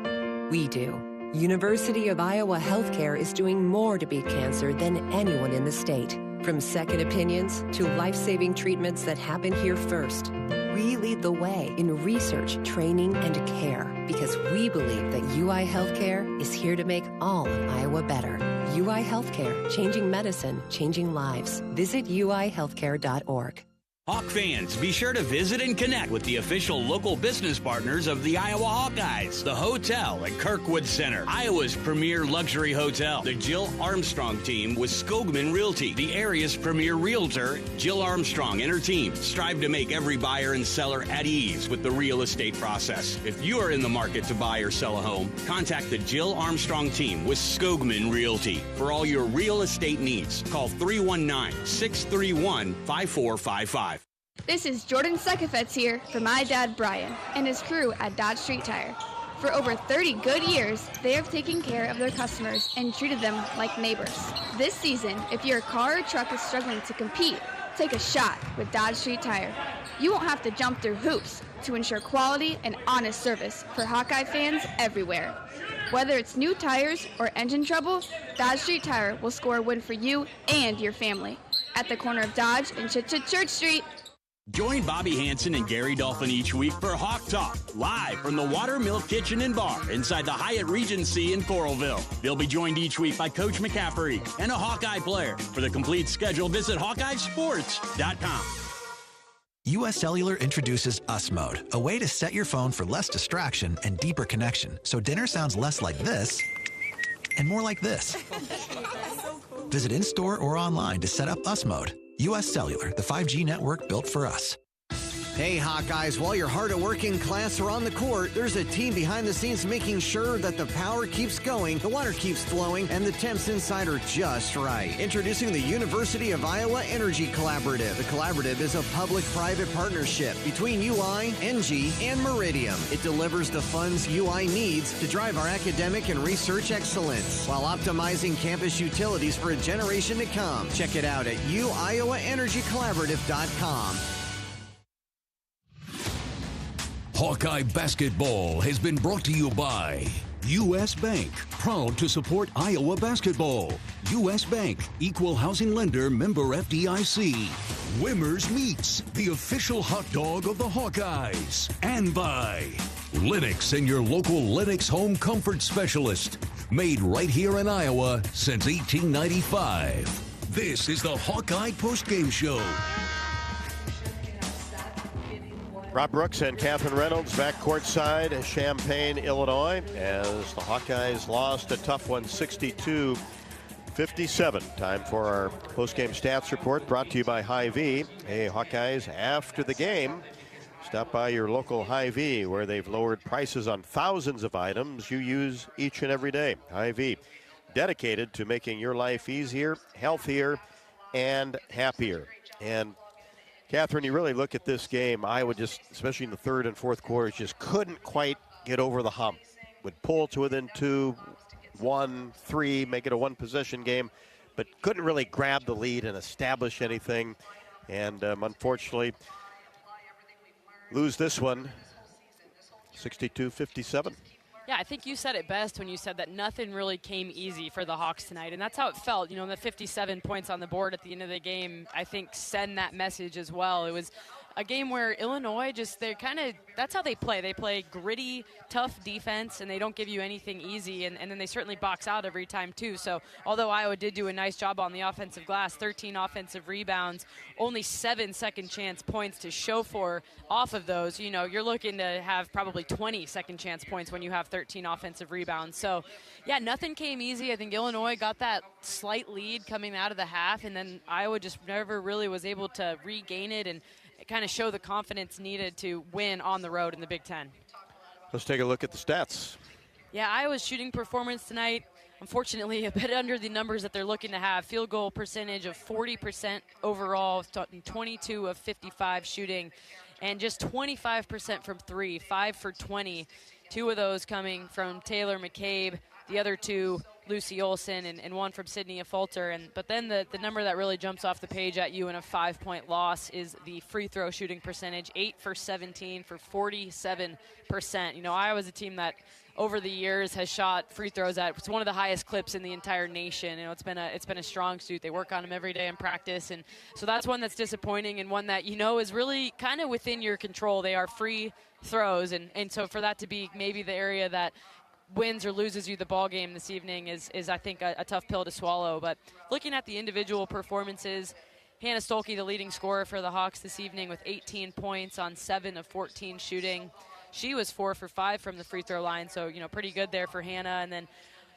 We do. University of Iowa Healthcare is doing more to beat cancer than anyone in the state. From second opinions to life-saving treatments that happen here first. We lead the way in research, training, and care because we believe that UI Healthcare is here to make all of Iowa better. UI Healthcare, changing medicine, changing lives. Visit uihealthcare.org. Hawk fans, be sure to visit and connect with the official local business partners of the Iowa Hawkeyes. The hotel at Kirkwood Center, Iowa's premier luxury hotel. The Jill Armstrong team with Skogman Realty, the area's premier realtor. Jill Armstrong and her team strive to make every buyer and seller at ease with the real estate process. If you are in the market to buy or sell a home, contact the Jill Armstrong team with Skogman Realty. For all your real estate needs, call 319-631-5455. This is Jordan Sekefetz here for my dad Brian and his crew at Dodge Street Tire. For over 30 good years, they have taken care of their customers and treated them like neighbors. This season, if your car or truck is struggling to compete, take a shot with Dodge Street Tire. You won't have to jump through hoops to ensure quality and honest service for Hawkeye fans everywhere. Whether it's new tires or engine trouble, Dodge Street Tire will score a win for you and your family. At the corner of Dodge and Church Street. Join Bobby Hansen and Gary Dolphin each week for Hawk Talk, live from the Watermill Kitchen and Bar inside the Hyatt Regency in Coralville. They'll be joined each week by Coach McCaffrey and a Hawkeye player. For the complete schedule, visit HawkeyeSports.com. U.S. Cellular introduces Us Mode, a way to set your phone for less distraction and deeper connection, so dinner sounds less like this and more like this. Visit in-store or online to set up Us Mode. U.S. Cellular, the 5G network built for us. Hey, Hawkeyes, while your hard-working class are on the court, there's a team behind the scenes making sure that the power keeps going, the water keeps flowing, and the temps inside are just right. Introducing the University of Iowa Energy Collaborative. The collaborative is a public-private partnership between UI, NG, and Meridium. It delivers the funds UI needs to drive our academic and research excellence while optimizing campus utilities for a generation to come. Check it out at uiowaenergycollaborative.com. Hawkeye basketball has been brought to you by U.S. Bank, proud to support Iowa basketball. U.S. Bank, equal housing lender, member FDIC. Wimmer's Meats, the official hot dog of the Hawkeyes. And by Lennox and your local Lennox home comfort specialist. Made right here in Iowa since 1895. This is the Hawkeye Postgame Show. Rob Brooks and Catherine Reynolds back courtside in Champaign, Illinois, as the Hawkeyes lost a tough one, 62-57. Time for our post-game stats report brought to you by Hy-Vee. Hey, Hawkeyes, after the game, stop by your local Hy-Vee where they've lowered prices on thousands of items you use each and every day. Hy-Vee, dedicated to making your life easier, healthier, and happier. And Catherine, you really look at this game, Iowa just, especially in the third and fourth quarters, just couldn't quite get over the hump. Would pull to within 2, 1, 3, make it a one-possession game, but couldn't really grab the lead and establish anything. And unfortunately, lose this one, 62-57. Yeah, I think you said it best when you said that nothing really came easy for the Hawks tonight, and that's how it felt. You know, the 57 points on the board at the end of the game, I think, send that message as well. It was a game where Illinois that's how they play. They play gritty, tough defense, and they don't give you anything easy, and then they certainly box out every time too. So although Iowa did do a nice job on the offensive glass, 13 offensive rebounds, only 7 second chance points to show for off of those. You know, you're looking to have probably 20 second chance points when you have 13 offensive rebounds. So yeah, nothing came easy. I think Illinois got that slight lead coming out of the half, and then Iowa just never really was able to regain it and kind of show the confidence needed to win on the road in the Big Ten. Let's take a look at the stats. Yeah, Iowa's shooting performance tonight, unfortunately, a bit under the numbers that they're looking to have. Field goal percentage of 40% overall, 22 of 55 shooting, and just 25% from three, 5 for 20. 2 of those coming from Taylor McCabe, the other 2 Lucy Olson, and 1 from Sydney Affolter. But then the number that really jumps off the page at you in a 5-point loss is the free throw shooting percentage, 8 for 17 for 47%. You know, Iowa's a team that over the years has shot free throws at it's one of the highest clips in the entire nation. You know, it's been a strong suit. They work on them every day in practice, and so that's one that's disappointing and one that, you know, is really kind of within your control. They are free throws, and so for that to be maybe the area that wins or loses you the ball game this evening is I think a tough pill to swallow. But looking at the individual performances, Hannah Stolke, the leading scorer for the Hawks this evening with 18 points on 7 of 14 shooting. She was 4 for 5 from the free throw line, so, you know, pretty good there for Hannah. And then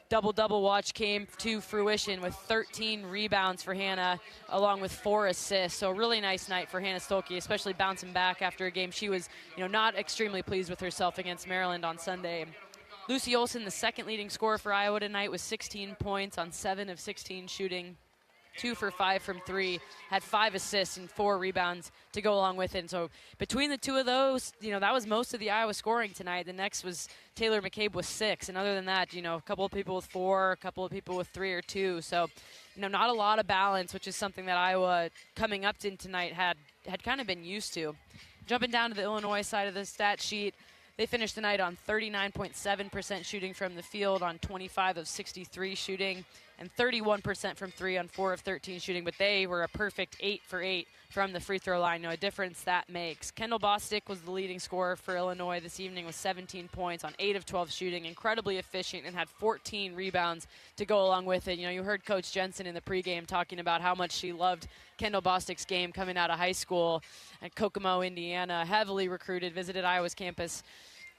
double-double watch came to fruition with 13 rebounds for Hannah, along with 4 assists. So a really nice night for Hannah Stolke, especially bouncing back after a game she was, you know, not extremely pleased with herself against Maryland on Sunday. Lucy Olson, the second leading scorer for Iowa tonight, with 16 points on 7 of 16 shooting, 2 for 5 from 3, had 5 assists and 4 rebounds to go along with it. And so between the 2 of those, you know, that was most of the Iowa scoring tonight. The next was Taylor McCabe with 6. And other than that, you know, a couple of people with 4, a couple of people with 3 or 2. So, you know, not a lot of balance, which is something that Iowa coming up in tonight had kind of been used to. Jumping down to the Illinois side of the stat sheet, they finished the night on 39.7% shooting from the field on 25 of 63 shooting, and 31% from 3 on 4 of 13 shooting, but they were a perfect 8 for 8 from the free throw line. You know, a difference that makes. Kendall Bostic was the leading scorer for Illinois this evening with 17 points on 8 of 12 shooting, incredibly efficient, and had 14 rebounds to go along with it. You know, you heard Coach Jensen in the pregame talking about how much she loved Kendall Bostic's game coming out of high school at Kokomo, Indiana, heavily recruited, visited Iowa's campus,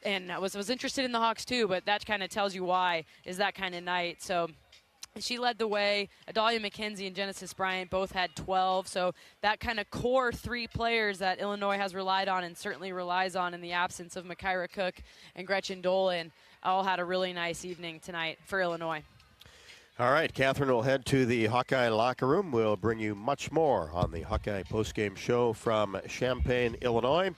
and was interested in the Hawks too, but that kind of tells you why is that kind of night. So She led the way. Adalia McKenzie and Genesis Bryant both had 12. So that kind of core 3 players that Illinois has relied on and certainly relies on in the absence of Makaira Cook and Gretchen Dolan all had a really nice evening tonight for Illinois. All right, Catherine will head to the Hawkeye locker room. We'll bring you much more on the Hawkeye postgame show from Champaign, Illinois,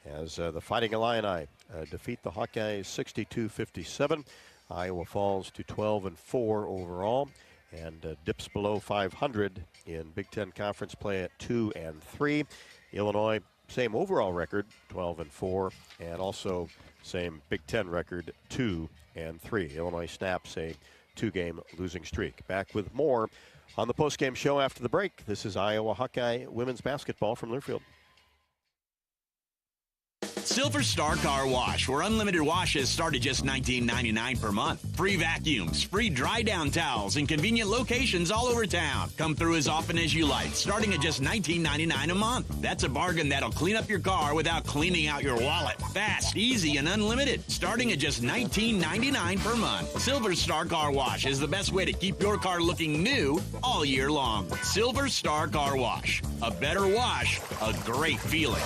as the Fighting Illini defeat the Hawkeyes 62-57. Iowa falls to 12-4 overall and dips below 500 in Big Ten Conference play at 2-3. Illinois, same overall record, 12-4, and also same Big Ten record, 2-3. Illinois snaps a 2-game losing streak. Back with more on the postgame show after the break. This is Iowa Hawkeye women's basketball from Learfield. Silver Star Car Wash, where unlimited washes start at just $19.99 per month. Free vacuums, free dry down towels, and convenient locations all over town. Come through as often as you like, starting at just $19.99 a month. That's a bargain that'll clean up your car without cleaning out your wallet. Fast, easy, and unlimited, starting at just $19.99 per month. Silver Star Car Wash is the best way to keep your car looking new all year long. Silver Star Car Wash. A better wash, a great feeling.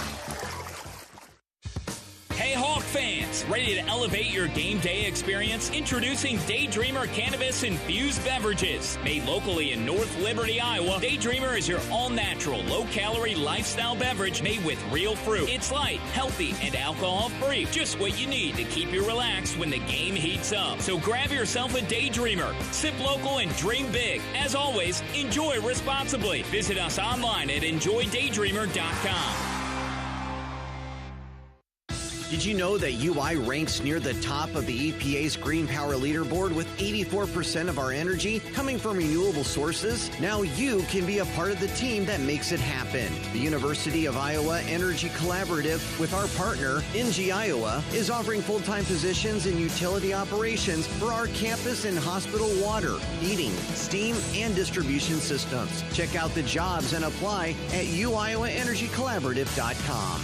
Hey Hawk fans, ready to elevate your game day experience? Introducing Daydreamer Cannabis Infused Beverages. Made locally in North Liberty, Iowa, Daydreamer is your all-natural, low-calorie lifestyle beverage made with real fruit. It's light, healthy, and alcohol-free. Just what you need to keep you relaxed when the game heats up. So grab yourself a Daydreamer. Sip local and dream big. As always, enjoy responsibly. Visit us online at enjoydaydreamer.com. Did you know that UI ranks near the top of the EPA's Green Power Leaderboard with 84% of our energy coming from renewable sources? Now you can be a part of the team that makes it happen. The University of Iowa Energy Collaborative, with our partner, NG Iowa, is offering full-time positions in utility operations for our campus and hospital water, heating, steam, and distribution systems. Check out the jobs and apply at uiowaenergycollaborative.com.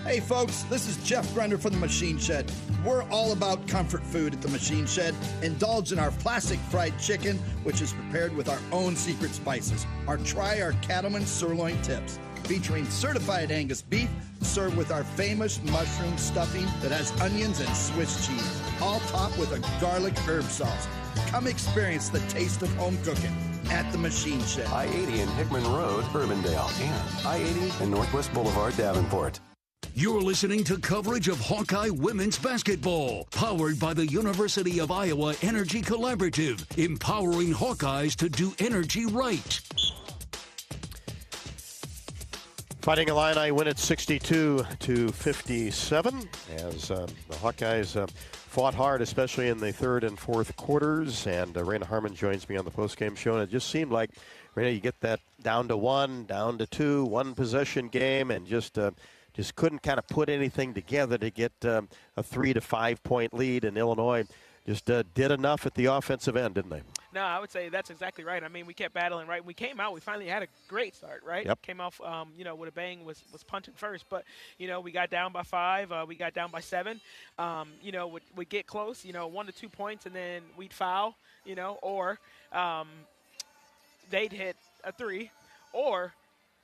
Hey folks, this is Jeff Grunder from the Machine Shed. We're all about comfort food at the Machine Shed. Indulge in our classic fried chicken, which is prepared with our own secret spices. Or try our Cattleman sirloin tips, featuring certified Angus beef, served with our famous mushroom stuffing that has onions and Swiss cheese, all topped with a garlic herb sauce. Come experience the taste of home cooking at the Machine Shed. I-80 in Hickman Road, Urbandale, and I-80 and Northwest Boulevard, Davenport. You're listening to coverage of Hawkeye women's basketball, powered by the University of Iowa Energy Collaborative, empowering Hawkeyes to do energy right. Fighting Illini win at 62-57 as the Hawkeyes fought hard, especially in the third and fourth quarters. And Raina Harmon joins me on the postgame show, and it just seemed like, Raina, you get that down to 1, down to 2, one possession game, and just couldn't kind of put anything together to get a 3 to 5 point lead. And Illinois just did enough at the offensive end, didn't they? No, I would say that's exactly right. I mean, we kept battling, right? We came out, we finally had a great start, right? Yep. Came off, with a bang, was punting first. But, we got down by 5, we got down by 7. We'd get close, 1 to 2 points, and then we'd foul, or they'd hit a 3, or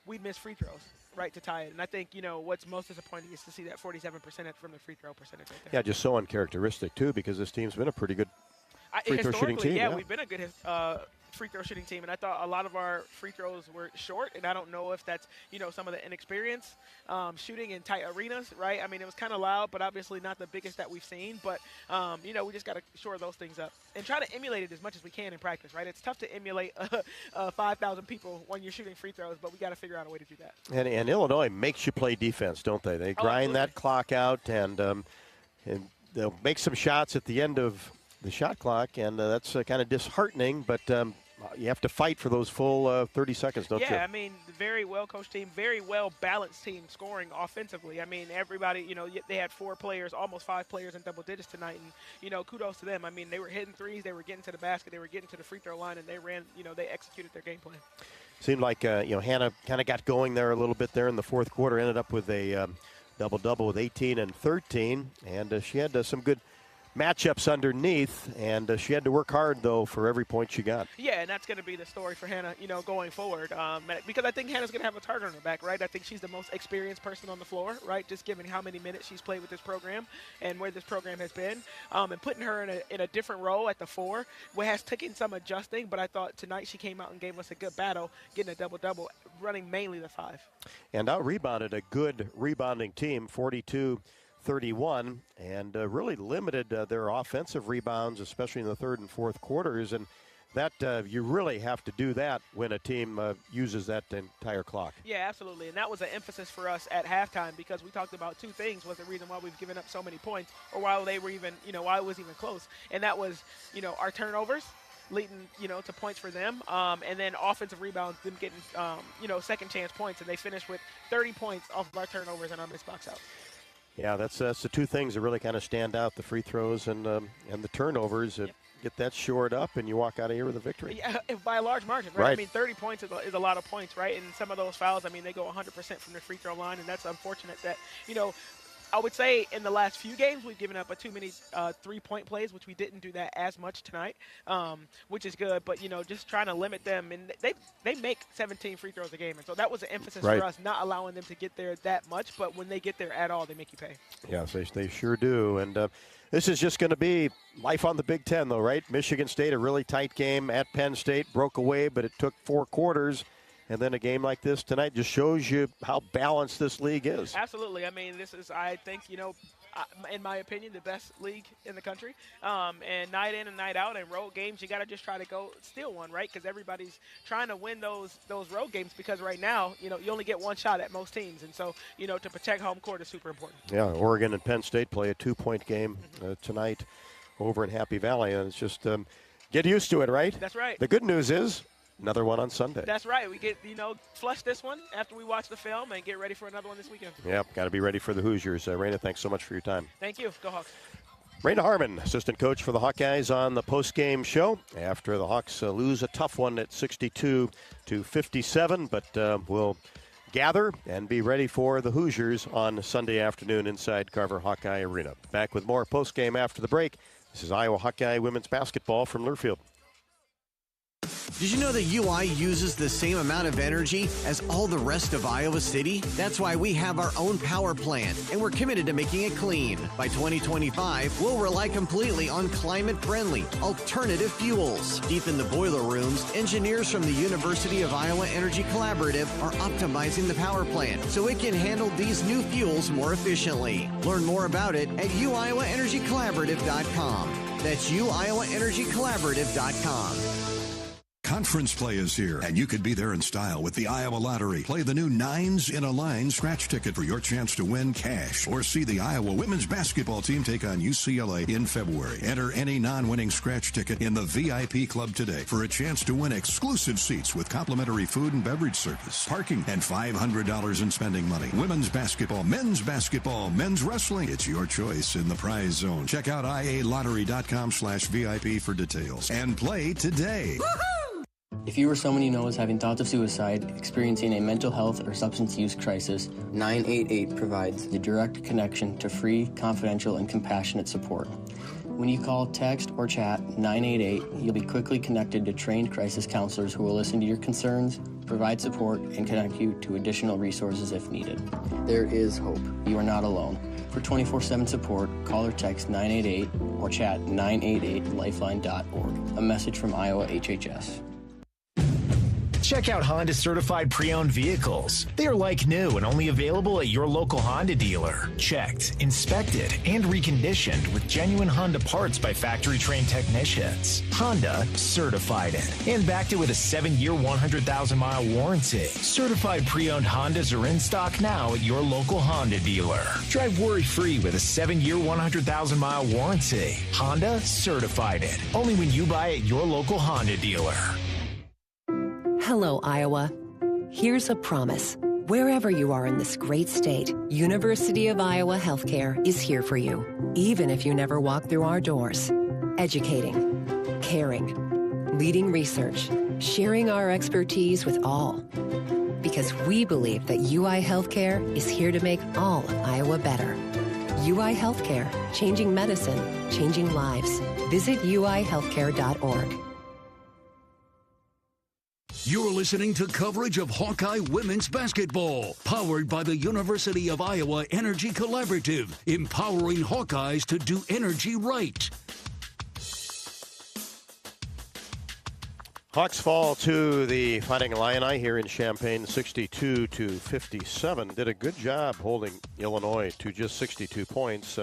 we'd miss free throws. Right, to tie it. And I think, what's most disappointing is to see that 47% from the free throw percentage right there. Yeah, just so uncharacteristic, too, because this team's been a pretty good free throw shooting team. Yeah, we've been a good free throw shooting team, and I thought a lot of our free throws were short, and I don't know if that's, some of the inexperience shooting in tight arenas, right? I mean, it was kind of loud, but obviously not the biggest that we've seen, but, we just got to shore those things up and try to emulate it as much as we can in practice, right? It's tough to emulate 5,000 people when you're shooting free throws, but we got to figure out a way to do that. And Illinois makes you play defense, don't they? They grind that clock out, and they'll make some shots at the end of the shot clock, and that's kind of disheartening, but you have to fight for those full 30 seconds, don't you? Yeah, I mean, very well-coached team, very well-balanced team scoring offensively. I mean, everybody, they had 4 players, almost 5 players in double digits tonight, and, kudos to them. I mean, they were hitting threes, they were getting to the basket, they were getting to the free throw line, and they ran, they executed their game plan. Seemed like, Hannah kind of got going there a little bit there in the fourth quarter, ended up with a double-double with 18 and 13, and she had some good matchups underneath, and she had to work hard, though, for every point she got. Yeah, and that's going to be the story for Hannah, going forward, because I think Hannah's going to have a target on her back, right? I think she's the most experienced person on the floor, right, just given how many minutes she's played with this program and where this program has been, and putting her in a different role at the 4, where has taken some adjusting, but I thought tonight she came out and gave us a good battle, getting a double-double, running mainly the 5. And out-rebounded a good rebounding team, 42-31, and really limited their offensive rebounds, especially in the third and fourth quarters. And that you really have to do that when a team uses that entire clock. Yeah, absolutely. And that was an emphasis for us at halftime, because we talked about 2 things was the reason why we've given up so many points, or why they were even, why it was even close. And that was, our turnovers leading, to points for them, and then offensive rebounds, them getting, second chance points, and they finished with 30 points off of our turnovers and our missed box outs. Yeah, that's the 2 things that really kind of stand out: the free throws and the turnovers. Yep. Get that shored up, and you walk out of here with a victory. Yeah, by a large margin, right? I mean, 30 points is a lot of points, right? And some of those fouls, I mean, they go 100% from the free throw line, and that's unfortunate that, I would say in the last few games we've given up too many 3-point plays, which we didn't do that as much tonight, which is good. But, just trying to limit them. And they make 17 free throws a game. And so that was an emphasis for us, not allowing them to get there that much. But when they get there at all, they make you pay. Yeah, they sure do. And this is just going to be life on the Big Ten, though, right? Michigan State, a really tight game at Penn State, broke away, but it took 4 quarters. And then a game like this tonight just shows you how balanced this league is. Absolutely. I mean, this is, I think, in my opinion, the best league in the country. And night in and night out, and road games, you got to just try to go steal one, right? Because everybody's trying to win those road games, because right now, you only get one shot at most teams. And so, to protect home court is super important. Yeah, Oregon and Penn State play a 2-point game tonight over in Happy Valley. And it's just get used to it, right? That's right. The good news is another one on Sunday. That's right. We get, flush this one after we watch the film and get ready for another one this weekend. Yep, got to be ready for the Hoosiers. Raina, thanks so much for your time. Thank you. Go Hawks. Raina Harmon, assistant coach for the Hawkeyes on the postgame show after the Hawks lose a tough one at 62-57, but we'll gather and be ready for the Hoosiers on Sunday afternoon inside Carver Hawkeye Arena. Back with more postgame after the break. This is Iowa Hawkeye women's basketball from Learfield. Did you know that UI uses the same amount of energy as all the rest of Iowa City? That's why we have our own power plant, and we're committed to making it clean. By 2025, we'll rely completely on climate-friendly, alternative fuels. Deep in the boiler rooms, engineers from the University of Iowa Energy Collaborative are optimizing the power plant so it can handle these new fuels more efficiently. Learn more about it at uiowaenergycollaborative.com. That's uiowaenergycollaborative.com. Conference play is here, and you could be there in style with the Iowa Lottery. Play the new 9s in a Line scratch ticket for your chance to win cash, or see the Iowa women's basketball team take on UCLA in February. Enter any non-winning scratch ticket in the VIP club today for a chance to win exclusive seats with complimentary food and beverage service, parking, and $500 in spending money. Women's basketball, men's wrestling. It's your choice in the prize zone. Check out ialottery.com/VIP for details and play today. Woo-hoo! If you or someone you know is having thoughts of suicide, experiencing a mental health or substance use crisis, 988 provides the direct connection to free, confidential, and compassionate support. When you call, text, or chat 988, you'll be quickly connected to trained crisis counselors who will listen to your concerns, provide support, and connect you to additional resources if needed. There is hope. You are not alone. For 24/7 support, call or text 988 or chat 988lifeline.org. A message from Iowa HHS. Check out Honda certified pre-owned vehicles. They are like new and only available at your local Honda dealer. Checked, inspected, and reconditioned with genuine Honda parts by factory-trained technicians. Honda certified it and backed it with a 7-year, 100,000-mile warranty. Certified pre-owned Hondas are in stock now at your local Honda dealer. Drive worry-free with a 7-year, 100,000-mile warranty. Honda certified it. Only when you buy at your local Honda dealer. Hello, Iowa. Here's a promise. Wherever you are in this great state, University of Iowa Healthcare is here for you, even if you never walk through our doors. Educating, caring, leading research, sharing our expertise with all. Because we believe that UI Healthcare is here to make all of Iowa better. UI Healthcare, changing medicine, changing lives. Visit uihealthcare.org. You're listening to coverage of Hawkeye women's basketball, powered by the University of Iowa Energy Collaborative, empowering Hawkeyes to do energy right. Hawks fall to the Fighting Illini here in Champaign, 62-57. Did a good job holding Illinois to just 62 points.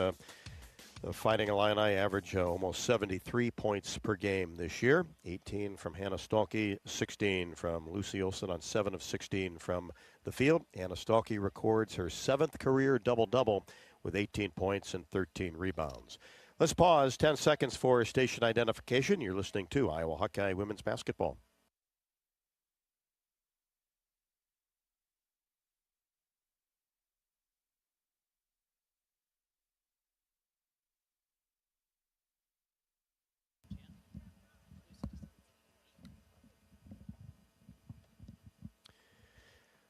The Fighting Illini average almost 73 points per game this year. 18 from Hannah Stalkey, 16 from Lucy Olson on 7 of 16 from the field. Hannah Stalkey records her 7th career double-double with 18 points and 13 rebounds. Let's pause 10 seconds for station identification. You're listening to Iowa Hawkeye Women's Basketball.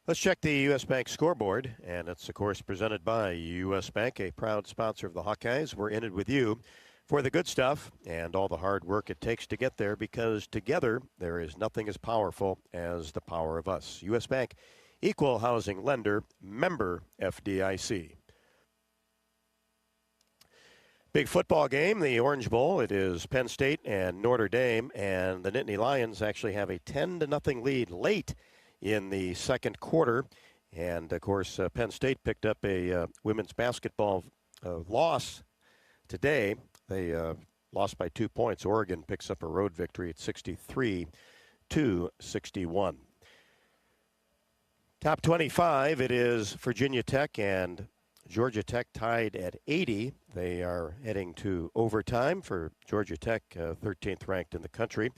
Let's check the U.S. Bank scoreboard, and it's, of course, presented by U.S. Bank, a proud sponsor of the Hawkeyes. We're in it with you for the good stuff and all the hard work it takes to get there, because together there is nothing as powerful as the power of us. U.S. Bank, equal housing lender, member FDIC. Big football game, the Orange Bowl. It is Penn State and Notre Dame, and the Nittany Lions actually have a 10-0 lead late in the second quarter. And, of course, Penn State picked up a women's basketball loss today. They lost by 2 points. Oregon picks up a road victory at 63-61. Top 25, it is Virginia Tech and Georgia Tech tied at 80. They are heading to overtime for Georgia Tech, 13th ranked in the country.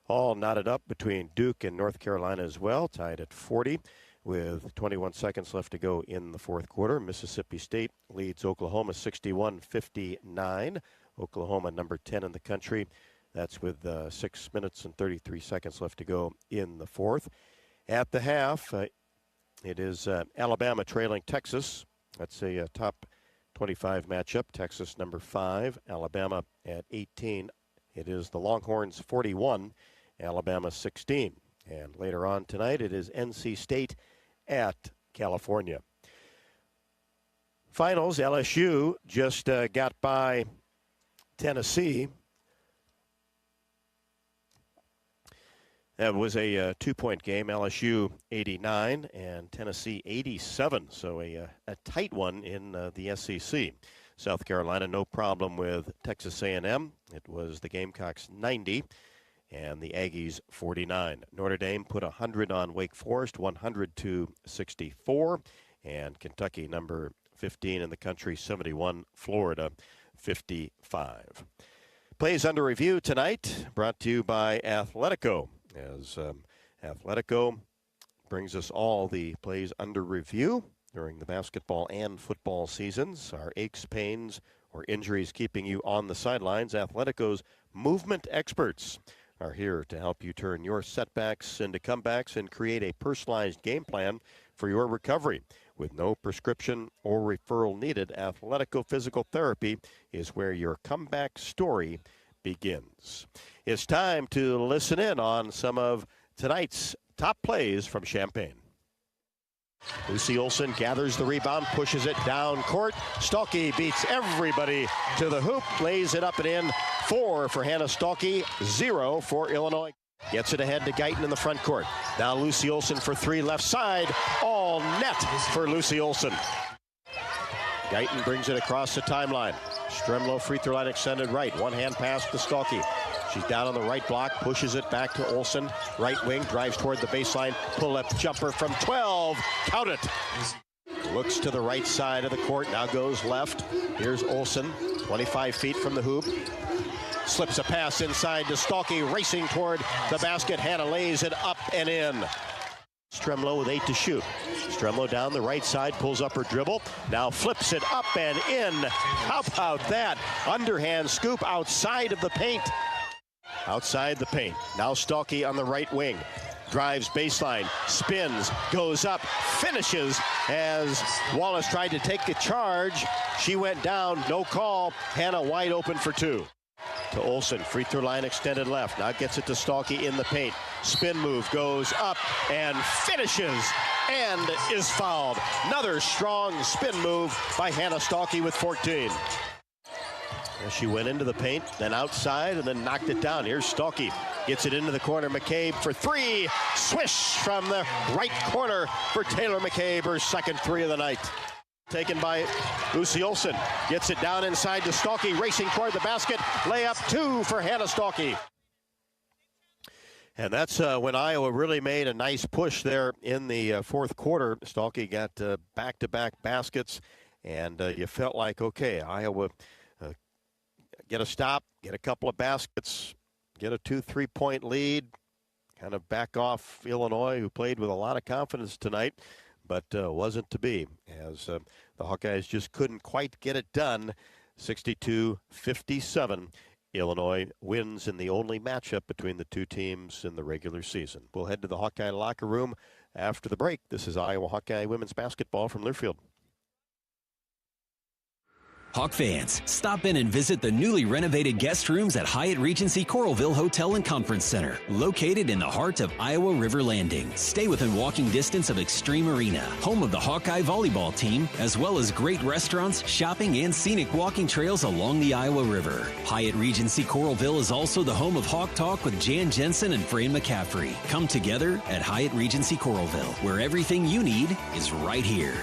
All knotted up between Duke and North Carolina as well, tied at 40 with 21 seconds left to go in the fourth quarter. Mississippi State leads Oklahoma 61-59. Oklahoma number 10 in the country. That's with 6 minutes and 33 seconds left to go in the fourth. At the half, it is Alabama trailing Texas. That's a top 25 matchup. Texas number 5, Alabama at 18. It is the Longhorns 41, Alabama 16. And later on tonight, it is NC State at California. Finals, LSU just got by Tennessee. That was a 2-point game. LSU 89 and Tennessee 87. So a tight one in the SEC. South Carolina, no problem with Texas A&M. It was the Gamecocks 90 and the Aggies 49. Notre Dame put 100 on Wake Forest, 100-64. And Kentucky, number 15 in the country, 71. Florida, 55. Plays under review tonight, brought to you by Athletico. As Athletico brings us all the plays under review during the basketball and football seasons. Our aches, pains, or injuries keeping you on the sidelines, Athletico's movement experts are here to help you turn your setbacks into comebacks and create a personalized game plan for your recovery. With no prescription or referral needed, Athletico Physical Therapy is where your comeback story begins. It's time to listen in on some of tonight's top plays from Champaign. Lucy Olson gathers the rebound, pushes it down court. Stalkey beats everybody to the hoop, lays it up and in. 4 for Hannah Stalkey, 0 for Illinois. Gets it ahead to Guyton in the front court. Now Lucy Olson for 3 left side. All net for Lucy Olson. Guyton brings it across the timeline. Stremlow free throw line extended right. One hand pass to Stalkey. She's down on the right block, pushes it back to Olson. Right wing, drives toward the baseline. Pull-up jumper from 12. Count it. Looks to the right side of the court, now goes left. Here's Olson, 25 feet from the hoop. Slips a pass inside to Stalkey, racing toward the basket. Hannah lays it up and in. Stremlow with 8 to shoot. Stremlow down the right side, pulls up her dribble. Now flips it up and in. How about that? Underhand scoop outside of the paint. Outside the paint. Now Stalkey on the right wing. drives baseline, spins, goes up, finishes as Wallace tried to take the charge. She went down, no call. Hannah wide open for two. To Olsen, free throw line extended left. Now gets it to Stalky in the paint. Spin move, goes up and finishes and is fouled. Another strong spin move by Hannah Stalky with 14. As she went into the paint, then outside, and then knocked it down. Here's Stalky. Gets it into the corner. McCabe for three. Swish from the right corner for Taylor McCabe, her second three of the night. Taken by Lucy Olsen. Gets it down inside to Stalky, racing toward the basket. Layup two for Hannah Stalky. And that's when Iowa really made a nice push there in the fourth quarter. Stalky got back-to-back baskets, and you felt like, okay, Iowa get a stop, get a couple of baskets, get a 2-3 point lead, kind of back off Illinois, who played with a lot of confidence tonight, but wasn't to be, as the Hawkeyes just couldn't quite get it done. 62-57. Illinois wins in the only matchup between the two teams in the regular season. We'll head to the Hawkeye locker room after the break. This is Iowa Hawkeye women's basketball from Learfield. Hawk fans, stop in and visit the newly renovated guest rooms at Hyatt Regency Coralville Hotel and Conference Center, located in the heart of Iowa River Landing. Stay within walking distance of Extreme Arena, home of the Hawkeye volleyball team, as well as great restaurants, shopping, and scenic walking trails along the Iowa River. Hyatt Regency Coralville is also the home of Hawk Talk with Jensen and Fran McCaffrey. Come together at Hyatt Regency Coralville, where everything you need is right here.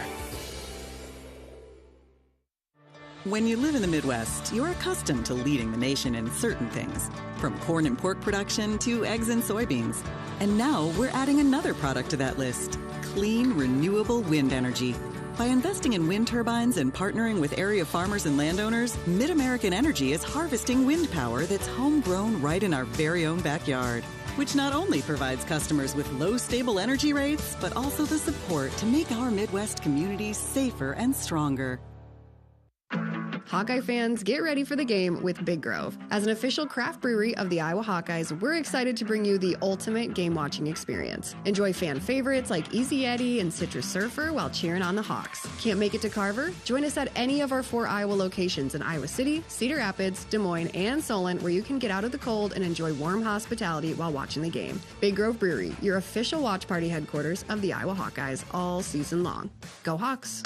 When you live in the Midwest, you're accustomed to leading the nation in certain things, from corn and pork production to eggs and soybeans. And now we're adding another product to that list: clean, renewable wind energy. By investing in wind turbines and partnering with area farmers and landowners, Mid-American Energy is harvesting wind power that's homegrown right in our very own backyard, which not only provides customers with low, stable energy rates, but also the support to make our Midwest communities safer and stronger. Hawkeye fans, get ready for the game with Big Grove. As an official craft brewery of the Iowa Hawkeyes, we're excited to bring you the ultimate game-watching experience. Enjoy fan favorites like Easy Eddie and Citrus Surfer while cheering on the Hawks. Can't make it to Carver? Join us at any of our 4 Iowa locations in Iowa City, Cedar Rapids, Des Moines, and Solon, where you can get out of the cold and enjoy warm hospitality while watching the game. Big Grove Brewery, your official watch party headquarters of the Iowa Hawkeyes all season long. Go Hawks!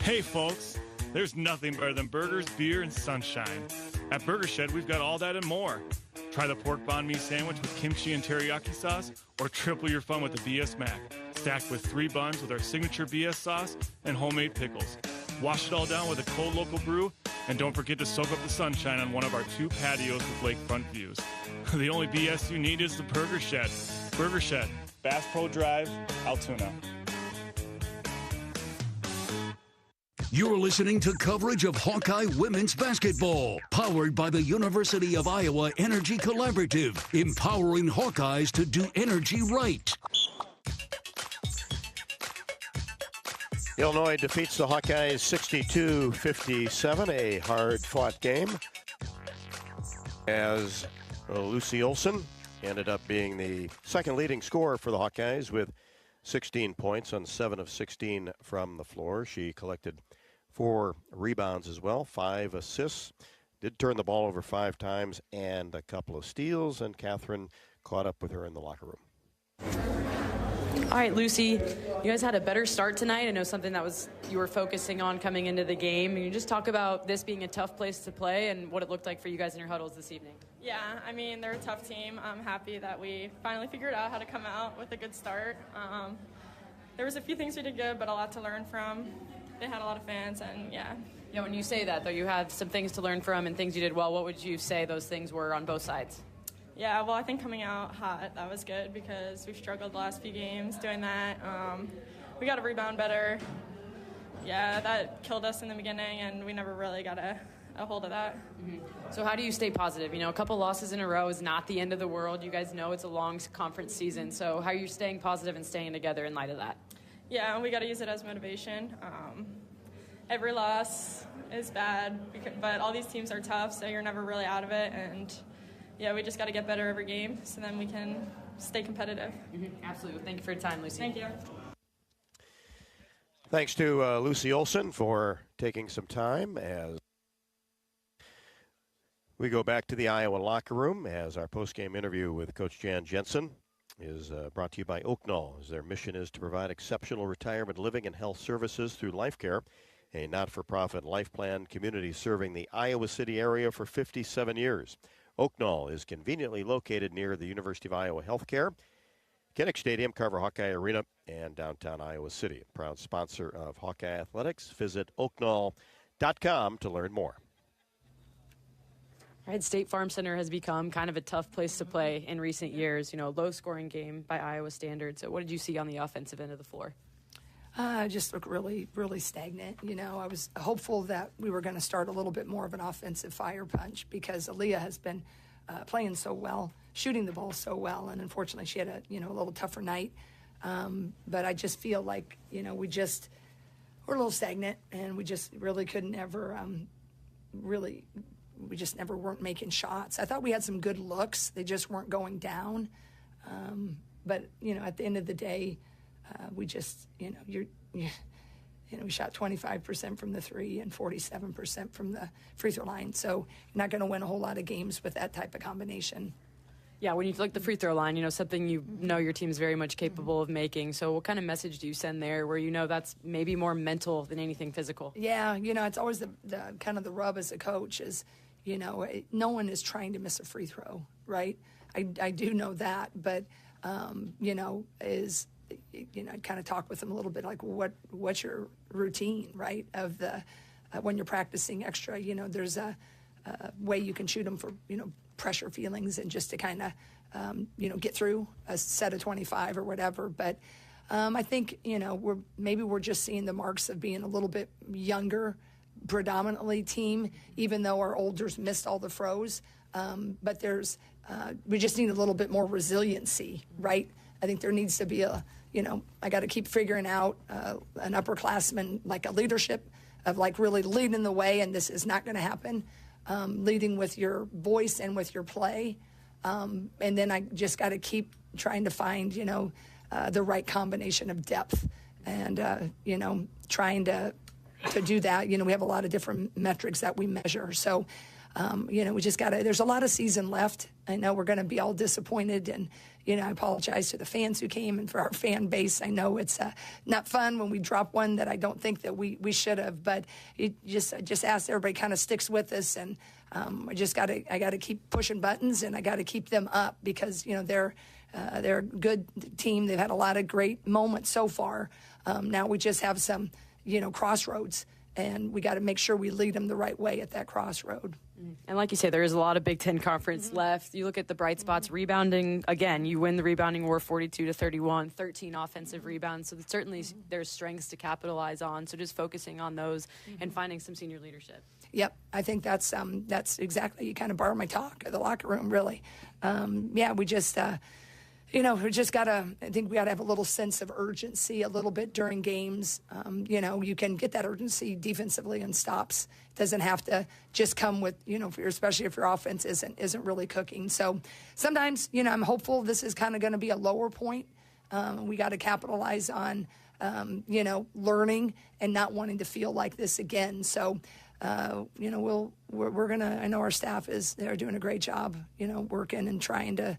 Hey folks, there's nothing better than burgers, beer, and sunshine. At Burger Shed, we've got all that and more. Try the pork banh mi sandwich with kimchi and teriyaki sauce, or triple your fun with the BS Mac, stacked with 3 buns with our signature BS sauce and homemade pickles. Wash it all down with a cold local brew, and don't forget to soak up the sunshine on one of our 2 patios with lakefront views. The only BS you need is the Burger Shed. Burger Shed, Bass Pro Drive, Altoona. You're listening to coverage of Hawkeye women's basketball, powered by the University of Iowa Energy Collaborative, empowering Hawkeyes to do energy right. Illinois defeats the Hawkeyes 62-57, a hard-fought game, as Lucy Olsen ended up being the second leading scorer for the Hawkeyes with 16 points on 7 of 16 from the floor. She collected 4 rebounds as well, 5 assists, did turn the ball over 5 times, and a couple of steals, and Catherine caught up with her in the locker room. All right, Lucy, you guys had a better start tonight. I know something that you were focusing on coming into the game. Can you just talk about this being a tough place to play and what it looked like for you guys in your huddles this evening? Yeah, I mean, they're a tough team. I'm happy that we finally figured out how to come out with a good start. There was a few things we did good, but a lot to learn from. They had a lot of fans, and yeah. Yeah, when you say that, though, you have some things to learn from and things you did well. What would you say those things were on both sides? Yeah, well, I think coming out hot, that was good because we've struggled the last few games doing that. We got to rebound better. Yeah, that killed us in the beginning, and we never really got a hold of that. Mm-hmm. So how do you stay positive? You know, a couple losses in a row is not the end of the world. You guys know it's a long conference season. So how are you staying positive and staying together in light of that? Yeah, we got to use it as motivation. Every loss is bad, but all these teams are tough, so you're never really out of it. And yeah, we just got to get better every game so then we can stay competitive. Absolutely. Thank you for your time, Lucy. Thank you. Thanks to Lucy Olson for taking some time as we go back to the Iowa locker room, as our postgame interview with Coach Jensen is brought to you by Oaknall, as their mission is to provide exceptional retirement living and health services through Life Care, a not-for-profit life plan community serving the Iowa City area for 57 years. Oaknall is conveniently located near the University of Iowa Healthcare, Kinnick Stadium, Carver Hawkeye Arena, and downtown Iowa City. Proud sponsor of Hawkeye Athletics. Visit oaknall.com to learn more. All right, State Farm Center has become kind of a tough place to play in recent years. You know, low-scoring game by Iowa standards. So what did you see on the offensive end of the floor? Just looked really, really stagnant. You know, I was hopeful that we were going to start a little bit more of an offensive fire punch because Aaliyah has been playing so well, shooting the ball so well, and unfortunately she had a little tougher night. But I just feel like, we're a little stagnant, and we just really couldn't ever we just never weren't making shots. I thought we had some good looks. They just weren't going down. But, at the end of the day, we just, we shot 25% from the three and 47% from the free throw line. So you're not going to win a whole lot of games with that type of combination. Yeah, when you look at the free throw line, something your team's very much capable of making. So what kind of message do you send there where that's maybe more mental than anything physical? Yeah, it's always the kind of the rub as a coach is, no one is trying to miss a free throw, right? I do know that, but, I kind of talk with them a little bit like what's your routine, right, of the when you're practicing extra. There's a way you can shoot them for pressure feelings and just to kind of get through a set of 25 or whatever. But I think we're just seeing the marks of being a little bit younger predominantly team, even though our olders missed all the throws. But we just need a little bit more resiliency, right? I think there needs to be I got to keep figuring out an upperclassman, like a leadership of like really leading the way, and this is not going to happen. Leading with your voice and with your play. And then I just got to keep trying to find, the right combination of depth and, trying to do that. We have a lot of different metrics that we measure. So, we just got to, there's a lot of season left. I know we're going to be all disappointed, and, I apologize to the fans who came and for our fan base. I know it's not fun when we drop one that I don't think that we should have, but just ask everybody kind of sticks with us, and I got to keep pushing buttons, and I got to keep them up because, they're a good team. They've had a lot of great moments so far. Now we just have some, crossroads, and we got to make sure we lead them the right way at that crossroad. And like you say, there is a lot of Big Ten Conference left. You look at the bright spots, rebounding. Again, you win the rebounding war 42-31, 13 offensive rebounds. So certainly there's strengths to capitalize on. So just focusing on those and finding some senior leadership. Yep, I think that's exactly, you kind of borrowed my talk at the locker room, really. We just... we just I think we got to have a little sense of urgency a little bit during games. You can get that urgency defensively in stops. It doesn't have to just come with, especially if your offense isn't really cooking. So sometimes, I'm hopeful this is kind of going to be a lower point. We got to capitalize on, learning and not wanting to feel like this again. So, we're going to, I know our staff they're doing a great job, working and trying to,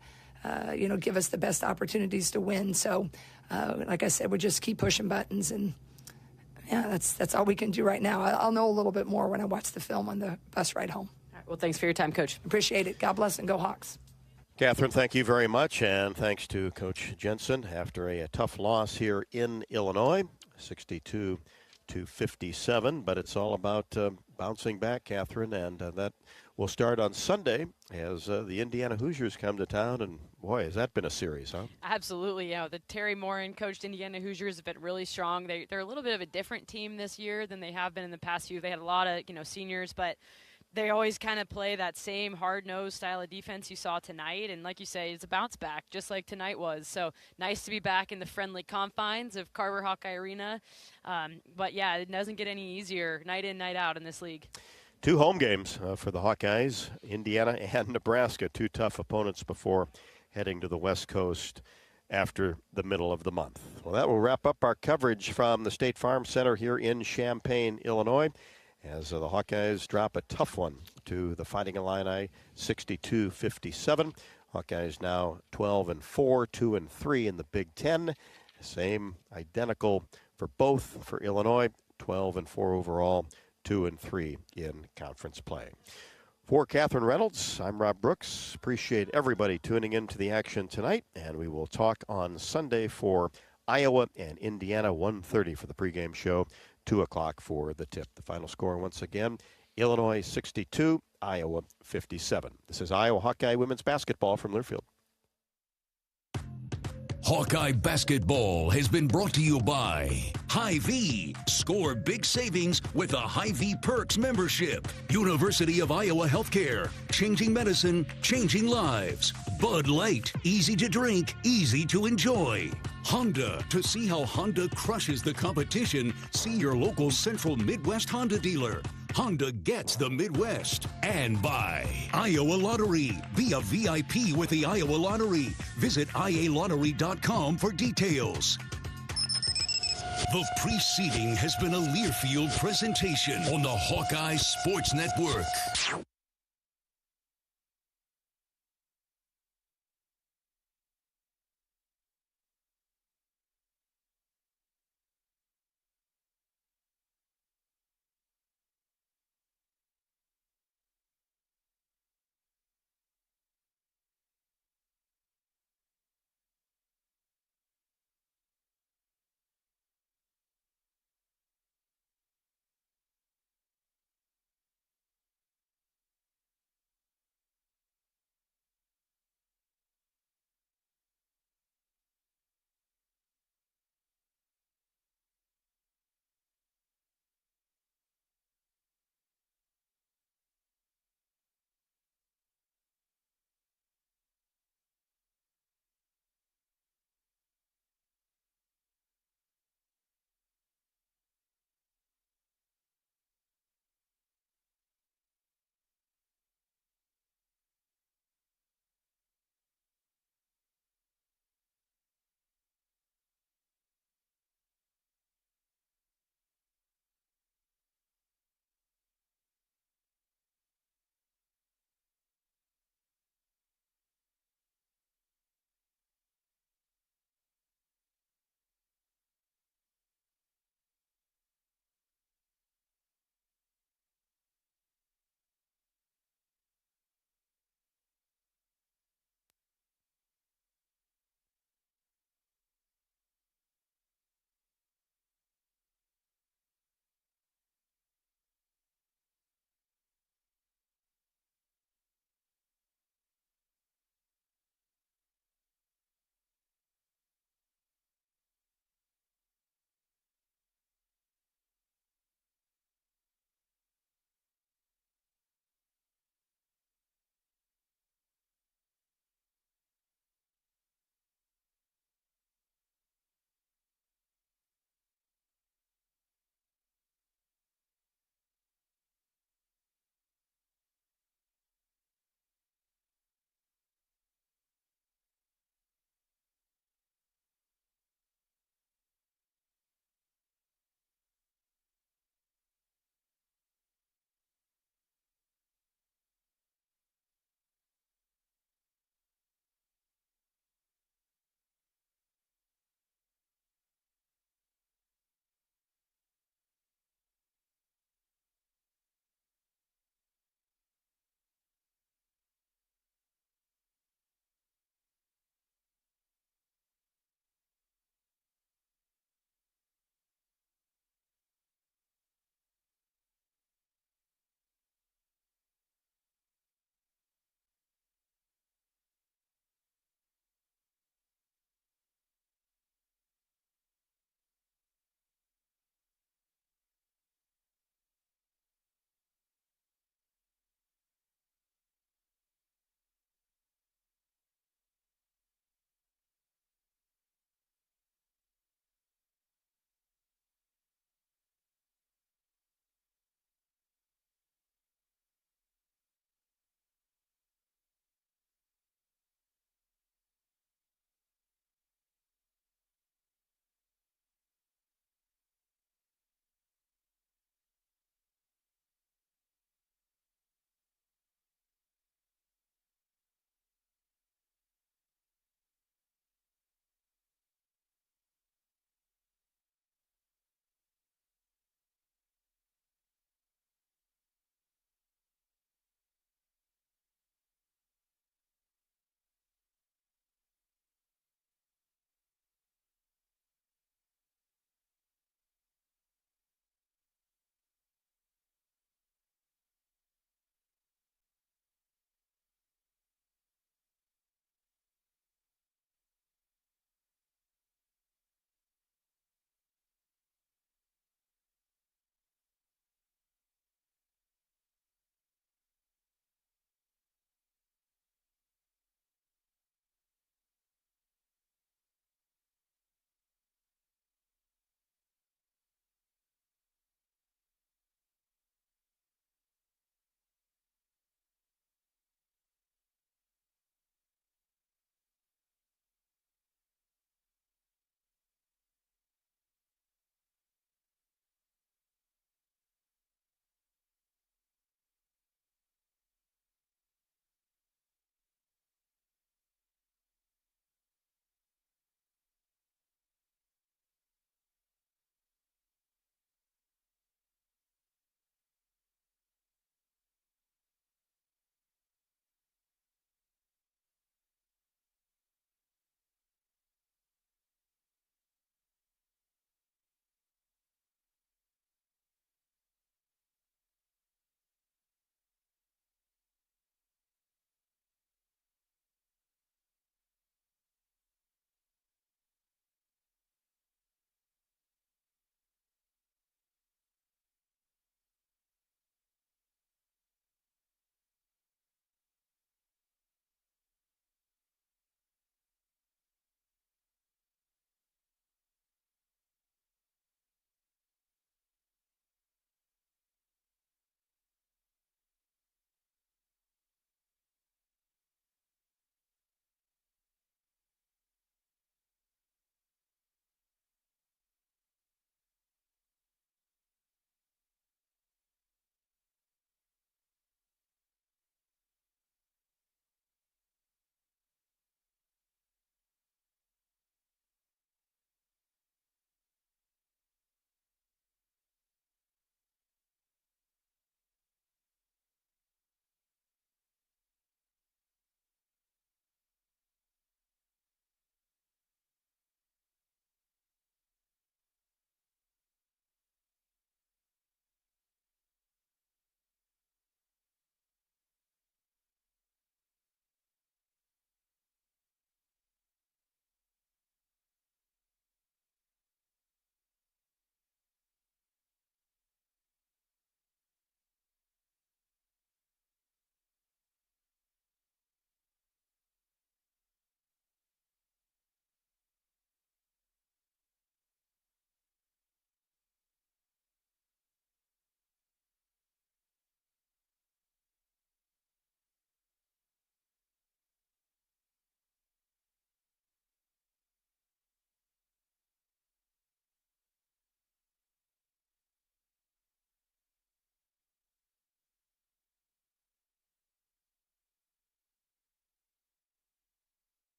give us the best opportunities to win. So, like I said, we just keep pushing buttons, and that's all we can do right now. I'll know a little bit more when I watch the film on the bus ride home. All right, well, thanks for your time, Coach. Appreciate it. God bless and go Hawks. Catherine, thank you very much, and thanks to Coach Jensen after a tough loss here in Illinois, 62-57. But it's all about bouncing back, Catherine, and that will start on Sunday as the Indiana Hoosiers come to town. And, boy, has that been a series, huh? Absolutely. The Terry Morin coached Indiana Hoosiers have been really strong. They're a little bit of a different team this year than they have been in the past few. They had a lot of, seniors, but they always kind of play that same hard-nosed style of defense you saw tonight. And like you say, it's a bounce back, just like tonight was. So nice to be back in the friendly confines of Carver Hawkeye Arena. But, yeah, it doesn't get any easier night in, night out in this league. 2 home games for the Hawkeyes, Indiana and Nebraska, 2 tough opponents before heading to the West Coast after the middle of the month. Well, that will wrap up our coverage from the State Farm Center here in Champaign, Illinois, as the Hawkeyes drop a tough one to the Fighting Illini, 62-57. Hawkeyes now 12-4, 2-3 in the Big Ten. Same identical for both for Illinois, 12-4 overall, 2-3 in conference play. For Catherine Reynolds, I'm Rob Brooks. Appreciate everybody tuning in to the action tonight, and we will talk on Sunday for Iowa and Indiana, 1:30 for the pregame show, 2 o'clock for the tip. The final score once again, Illinois 62, Iowa 57. This is Iowa Hawkeye women's basketball from Learfield. Hawkeye basketball has been brought to you by Hy-Vee. Score big savings with a Hy-Vee Perks membership. University of Iowa Healthcare. Changing medicine, changing lives. Bud Light. Easy to drink, easy to enjoy. Honda. To see how Honda crushes the competition, see your local Central Midwest Honda dealer. Honda gets the Midwest. And by Iowa Lottery. Be a VIP with the Iowa Lottery. Visit ialottery.com for details. The preceding has been a Learfield presentation on the Hawkeye Sports Network.